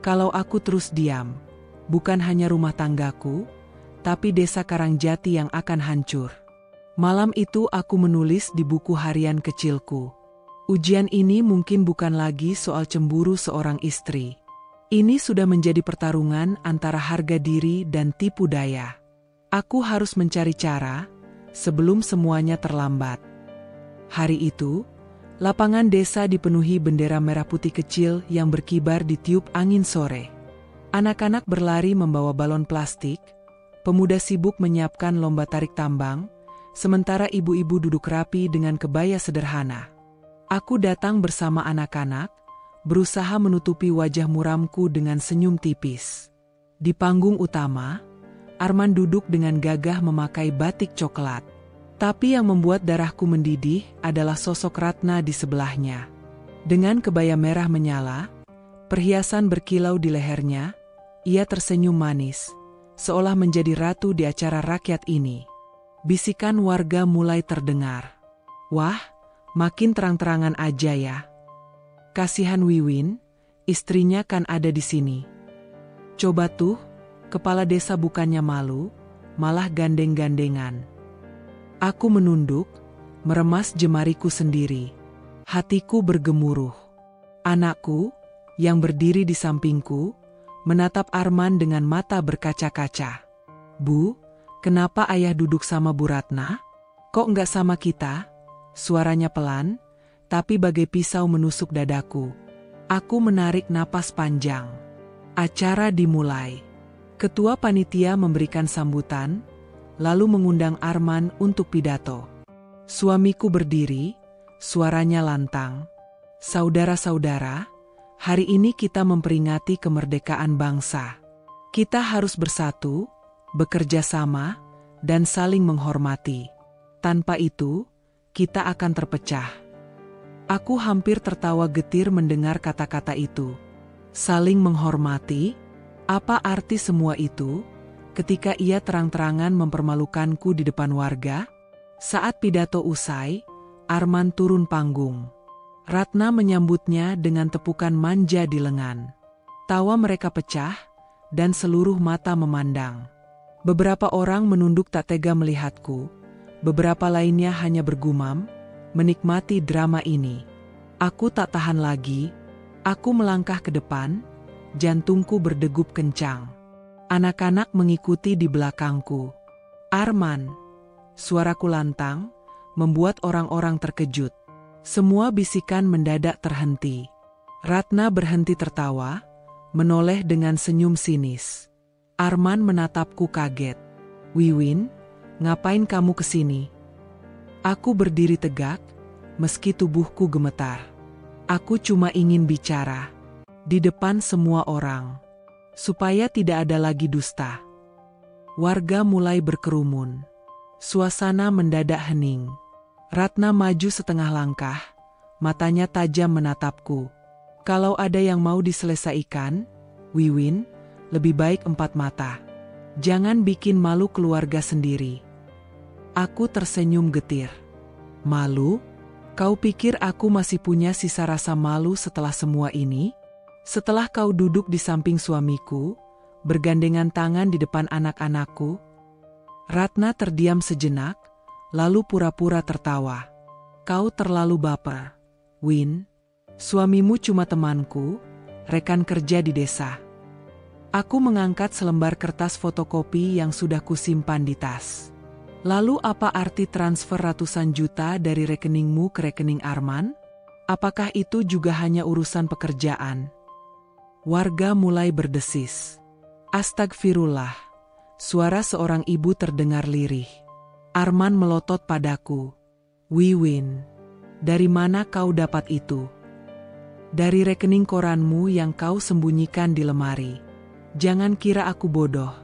Kalau aku terus diam, bukan hanya rumah tanggaku, tapi desa Karangjati yang akan hancur. Malam itu aku menulis di buku harian kecilku. Ujian ini mungkin bukan lagi soal cemburu seorang istri. Ini sudah menjadi pertarungan antara harga diri dan tipu daya. Aku harus mencari cara sebelum semuanya terlambat. Hari itu, lapangan desa dipenuhi bendera merah putih kecil yang berkibar di tiup angin sore. Anak-anak berlari membawa balon plastik, pemuda sibuk menyiapkan lomba tarik tambang, sementara ibu-ibu duduk rapi dengan kebaya sederhana. Aku datang bersama anak-anak, berusaha menutupi wajah muramku dengan senyum tipis. Di panggung utama, Arman duduk dengan gagah memakai batik coklat. Tapi yang membuat darahku mendidih adalah sosok Ratna di sebelahnya. Dengan kebaya merah menyala, perhiasan berkilau di lehernya, ia tersenyum manis, seolah menjadi ratu di acara rakyat ini. Bisikan warga mulai terdengar. "Wah, makin terang-terangan aja ya. Kasihan Wiwin, istrinya kan ada di sini. Coba tuh, kepala desa bukannya malu, malah gandeng-gandengan." Aku menunduk, meremas jemariku sendiri. Hatiku bergemuruh. Anakku, yang berdiri di sampingku, menatap Arman dengan mata berkaca-kaca. "Bu, kenapa ayah duduk sama Bu Ratna? Kok nggak sama kita?" Suaranya pelan, tapi bagai pisau menusuk dadaku. Aku menarik napas panjang. Acara dimulai. Ketua panitia memberikan sambutan, lalu mengundang Arman untuk pidato. Suamiku berdiri, suaranya lantang. "Saudara-saudara, hari ini kita memperingati kemerdekaan bangsa. Kita harus bersatu, bekerja sama, dan saling menghormati. Tanpa itu, kita akan terpecah." Aku hampir tertawa getir mendengar kata-kata itu. Saling menghormati? Apa arti semua itu? Ketika ia terang-terangan mempermalukanku di depan warga? Saat pidato usai, Arman turun panggung. Ratna menyambutnya dengan tepukan manja di lengan. Tawa mereka pecah, dan seluruh mata memandang. Beberapa orang menunduk tak tega melihatku. Beberapa lainnya hanya bergumam, menikmati drama ini. Aku tak tahan lagi. Aku melangkah ke depan, jantungku berdegup kencang. Anak-anak mengikuti di belakangku. "Arman!" Suaraku lantang, membuat orang-orang terkejut. Semua bisikan mendadak terhenti. Ratna berhenti tertawa, menoleh dengan senyum sinis. Arman menatapku kaget. "Wiwin, ngapain kamu kesini?" Aku berdiri tegak, meski tubuhku gemetar. Aku cuma ingin bicara di depan semua orang, supaya tidak ada lagi dusta. Warga mulai berkerumun. Suasana mendadak hening. Ratna maju setengah langkah, matanya tajam menatapku. Kalau ada yang mau diselesaikan, Wiwin, lebih baik 4 mata. Jangan bikin malu keluarga sendiri. Aku tersenyum getir. Malu? Kau pikir aku masih punya sisa rasa malu setelah semua ini? Setelah kau duduk di samping suamiku, bergandengan tangan di depan anak-anakku? Ratna terdiam sejenak, lalu pura-pura tertawa. Kau terlalu baper, Win. Suamimu cuma temanku, rekan kerja di desa. Aku mengangkat selembar kertas fotokopi yang sudah kusimpan di tas. Lalu apa arti transfer ratusan juta dari rekeningmu ke rekening Arman? Apakah itu juga hanya urusan pekerjaan? Warga mulai berdesis. Astagfirullah. Suara seorang ibu terdengar lirih. Arman melotot padaku. Wiwin, dari mana kau dapat itu? Dari rekening koranmu yang kau sembunyikan di lemari. Jangan kira aku bodoh,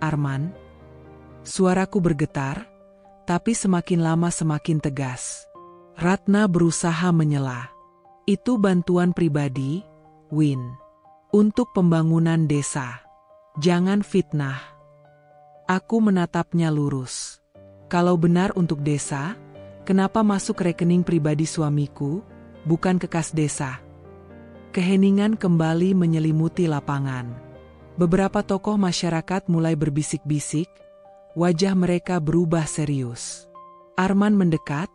Arman. Suaraku bergetar, tapi semakin lama semakin tegas. Ratna berusaha menyela. Itu bantuan pribadi, Win. Untuk pembangunan desa. Jangan fitnah. Aku menatapnya lurus. Kalau benar untuk desa, kenapa masuk rekening pribadi suamiku, bukan ke kas desa? Keheningan kembali menyelimuti lapangan. Beberapa tokoh masyarakat mulai berbisik-bisik, wajah mereka berubah serius. Arman mendekat,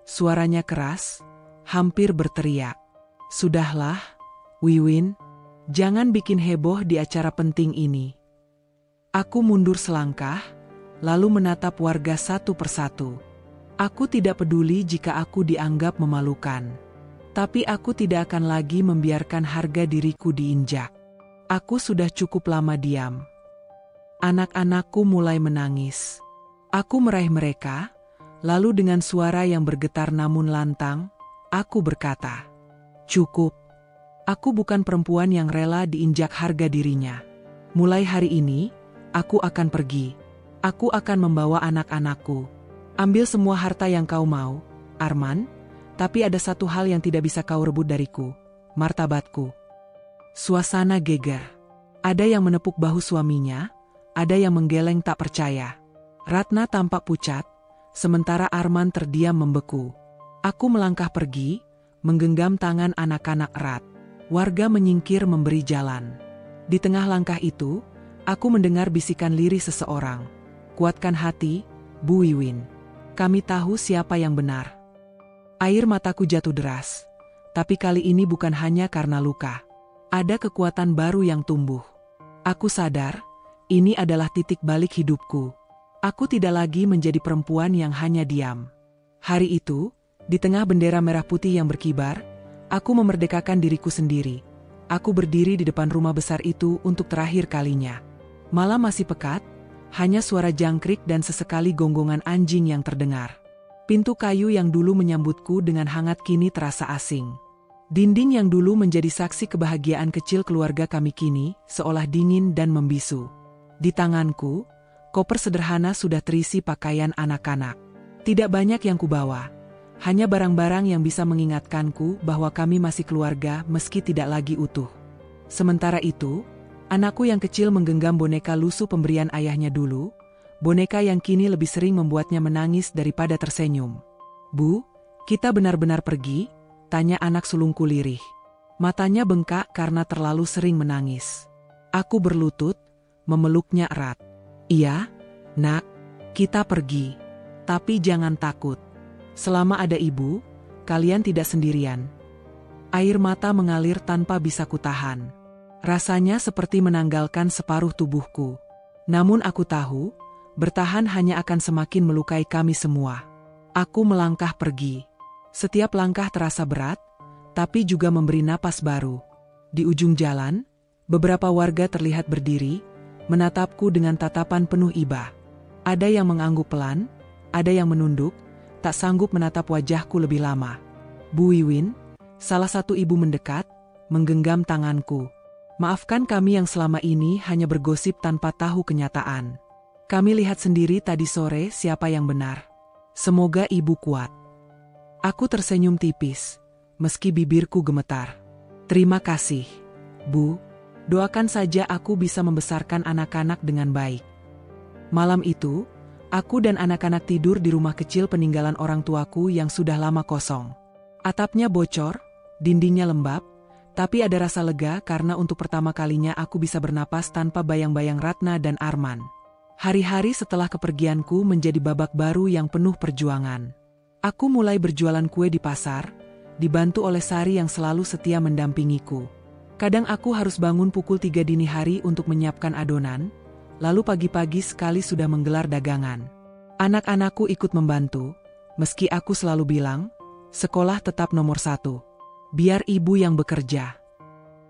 suaranya keras, hampir berteriak. Sudahlah, Wiwin, jangan bikin heboh di acara penting ini. Aku mundur selangkah, lalu menatap warga satu persatu. Aku tidak peduli jika aku dianggap memalukan. Tapi aku tidak akan lagi membiarkan harga diriku diinjak. Aku sudah cukup lama diam. Anak-anakku mulai menangis. Aku meraih mereka, lalu dengan suara yang bergetar namun lantang, aku berkata, "Cukup. Aku bukan perempuan yang rela diinjak harga dirinya. Mulai hari ini, aku akan pergi. Aku akan membawa anak-anakku. Ambil semua harta yang kau mau, Arman. Tapi ada satu hal yang tidak bisa kau rebut dariku, martabatku." Suasana geger. Ada yang menepuk bahu suaminya, ada yang menggeleng tak percaya. Ratna tampak pucat, sementara Arman terdiam membeku. Aku melangkah pergi, menggenggam tangan anak-anak erat. Warga menyingkir memberi jalan. Di tengah langkah itu, aku mendengar bisikan lirih seseorang. "Kuatkan hati, Bu Wiwin. Kami tahu siapa yang benar." Air mataku jatuh deras, tapi kali ini bukan hanya karena luka. Ada kekuatan baru yang tumbuh. Aku sadar, ini adalah titik balik hidupku. Aku tidak lagi menjadi perempuan yang hanya diam. Hari itu, di tengah bendera merah putih yang berkibar, aku memerdekakan diriku sendiri. Aku berdiri di depan rumah besar itu untuk terakhir kalinya. Malam masih pekat, hanya suara jangkrik dan sesekali gonggongan anjing yang terdengar. Pintu kayu yang dulu menyambutku dengan hangat kini terasa asing. Dinding yang dulu menjadi saksi kebahagiaan kecil keluarga kami kini seolah dingin dan membisu. Di tanganku, koper sederhana sudah terisi pakaian anak-anak. Tidak banyak yang kubawa, hanya barang-barang yang bisa mengingatkanku bahwa kami masih keluarga meski tidak lagi utuh. Sementara itu, anakku yang kecil menggenggam boneka lusuh pemberian ayahnya dulu, boneka yang kini lebih sering membuatnya menangis daripada tersenyum. "Bu, kita benar-benar pergi?" tanya anak sulungku lirih. Matanya bengkak karena terlalu sering menangis. Aku berlutut, memeluknya erat. "Iya, Nak, kita pergi. Tapi jangan takut. Selama ada ibu, kalian tidak sendirian." Air mata mengalir tanpa bisa kutahan. Rasanya seperti menanggalkan separuh tubuhku. Namun aku tahu, bertahan hanya akan semakin melukai kami semua. Aku melangkah pergi. Setiap langkah terasa berat, tapi juga memberi napas baru. Di ujung jalan, beberapa warga terlihat berdiri, menatapku dengan tatapan penuh iba. Ada yang mengangguk pelan, ada yang menunduk, tak sanggup menatap wajahku lebih lama. Bu Wiwin, salah satu ibu mendekat, menggenggam tanganku. Maafkan kami yang selama ini hanya bergosip tanpa tahu kenyataan. Kami lihat sendiri tadi sore siapa yang benar. Semoga ibu kuat. Aku tersenyum tipis, meski bibirku gemetar. Terima kasih, Bu. Doakan saja aku bisa membesarkan anak-anak dengan baik. Malam itu, aku dan anak-anak tidur di rumah kecil peninggalan orang tuaku yang sudah lama kosong. Atapnya bocor, dindingnya lembab, tapi ada rasa lega karena untuk pertama kalinya aku bisa bernapas tanpa bayang-bayang Ratna dan Arman. Hari-hari setelah kepergianku menjadi babak baru yang penuh perjuangan. Aku mulai berjualan kue di pasar, dibantu oleh Sari yang selalu setia mendampingiku. Kadang aku harus bangun pukul 3 dini hari untuk menyiapkan adonan, lalu pagi-pagi sekali sudah menggelar dagangan. Anak-anakku ikut membantu, meski aku selalu bilang, sekolah tetap nomor 1. Biar ibu yang bekerja.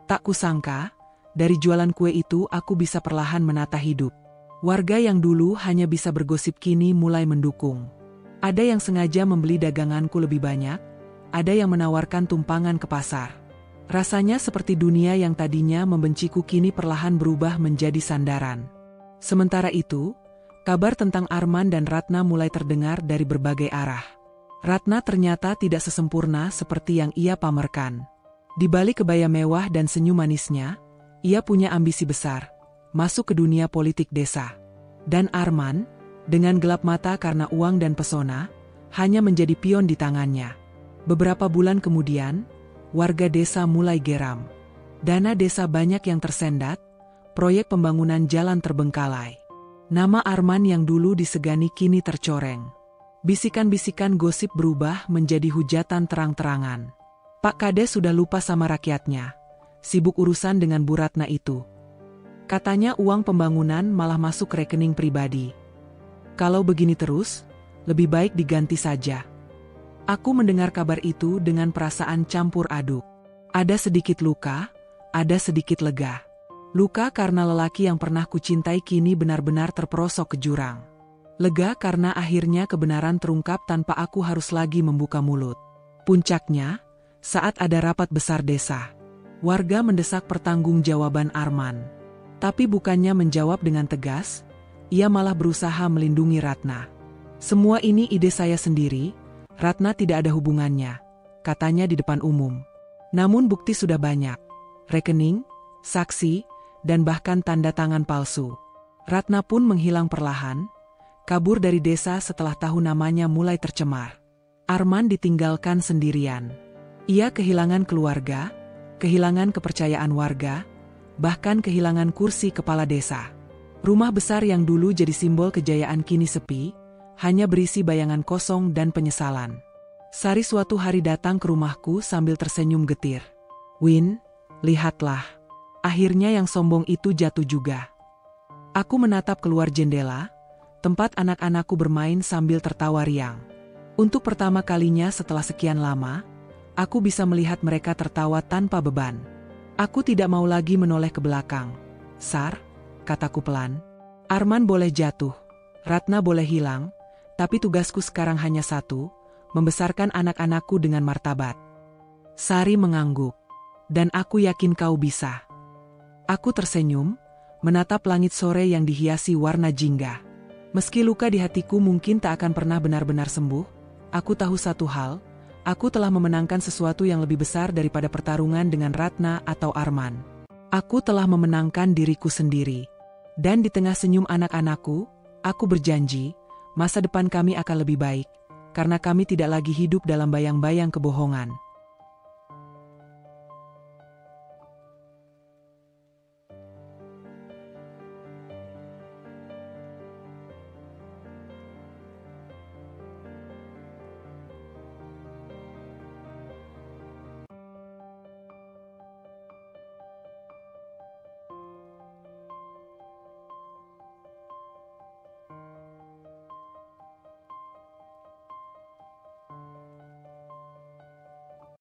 Tak kusangka, dari jualan kue itu aku bisa perlahan menata hidup. Warga yang dulu hanya bisa bergosip kini mulai mendukung. Ada yang sengaja membeli daganganku lebih banyak, ada yang menawarkan tumpangan ke pasar. Rasanya seperti dunia yang tadinya membenciku kini perlahan berubah menjadi sandaran. Sementara itu, kabar tentang Arman dan Ratna mulai terdengar dari berbagai arah. Ratna ternyata tidak sesempurna seperti yang ia pamerkan. Di balik kebaya mewah dan senyum manisnya, ia punya ambisi besar, masuk ke dunia politik desa. Dan Arman, dengan gelap mata karena uang dan pesona, hanya menjadi pion di tangannya. Beberapa bulan kemudian, warga desa mulai geram. Dana desa banyak yang tersendat, proyek pembangunan jalan terbengkalai. Nama Arman yang dulu disegani kini tercoreng. Bisikan-bisikan gosip berubah menjadi hujatan terang-terangan. Pak Kades sudah lupa sama rakyatnya, sibuk urusan dengan Bu Ratna itu. Katanya uang pembangunan malah masuk rekening pribadi. Kalau begini terus, lebih baik diganti saja. Aku mendengar kabar itu dengan perasaan campur aduk. Ada sedikit luka, ada sedikit lega. Luka karena lelaki yang pernah kucintai kini benar-benar terperosok ke jurang. Lega karena akhirnya kebenaran terungkap tanpa aku harus lagi membuka mulut. Puncaknya, saat ada rapat besar desa, warga mendesak pertanggungjawaban Arman. Tapi bukannya menjawab dengan tegas, ia malah berusaha melindungi Ratna. Semua ini ide saya sendiri, Ratna tidak ada hubungannya, katanya di depan umum. Namun bukti sudah banyak, rekening, saksi, dan bahkan tanda tangan palsu. Ratna pun menghilang perlahan, kabur dari desa setelah tahu namanya mulai tercemar. Arman ditinggalkan sendirian. Ia kehilangan keluarga, kehilangan kepercayaan warga, bahkan kehilangan kursi kepala desa. Rumah besar yang dulu jadi simbol kejayaan kini sepi, hanya berisi bayangan kosong dan penyesalan. Sari suatu hari datang ke rumahku sambil tersenyum getir. "Win, lihatlah. Akhirnya yang sombong itu jatuh juga." Aku menatap keluar jendela, tempat anak-anakku bermain sambil tertawa riang. Untuk pertama kalinya setelah sekian lama, aku bisa melihat mereka tertawa tanpa beban. Aku tidak mau lagi menoleh ke belakang. "Sar," kataku pelan, "Arman boleh jatuh, Ratna boleh hilang, tapi tugasku sekarang hanya satu, membesarkan anak-anakku dengan martabat." Sari mengangguk. "Dan aku yakin kau bisa." Aku tersenyum, menatap langit sore yang dihiasi warna jingga. Meski luka di hatiku mungkin tak akan pernah benar-benar sembuh, aku tahu satu hal, aku telah memenangkan sesuatu yang lebih besar daripada pertarungan dengan Ratna atau Arman. Aku telah memenangkan diriku sendiri. Dan di tengah senyum anak-anakku, aku berjanji, masa depan kami akan lebih baik, karena kami tidak lagi hidup dalam bayang-bayang kebohongan.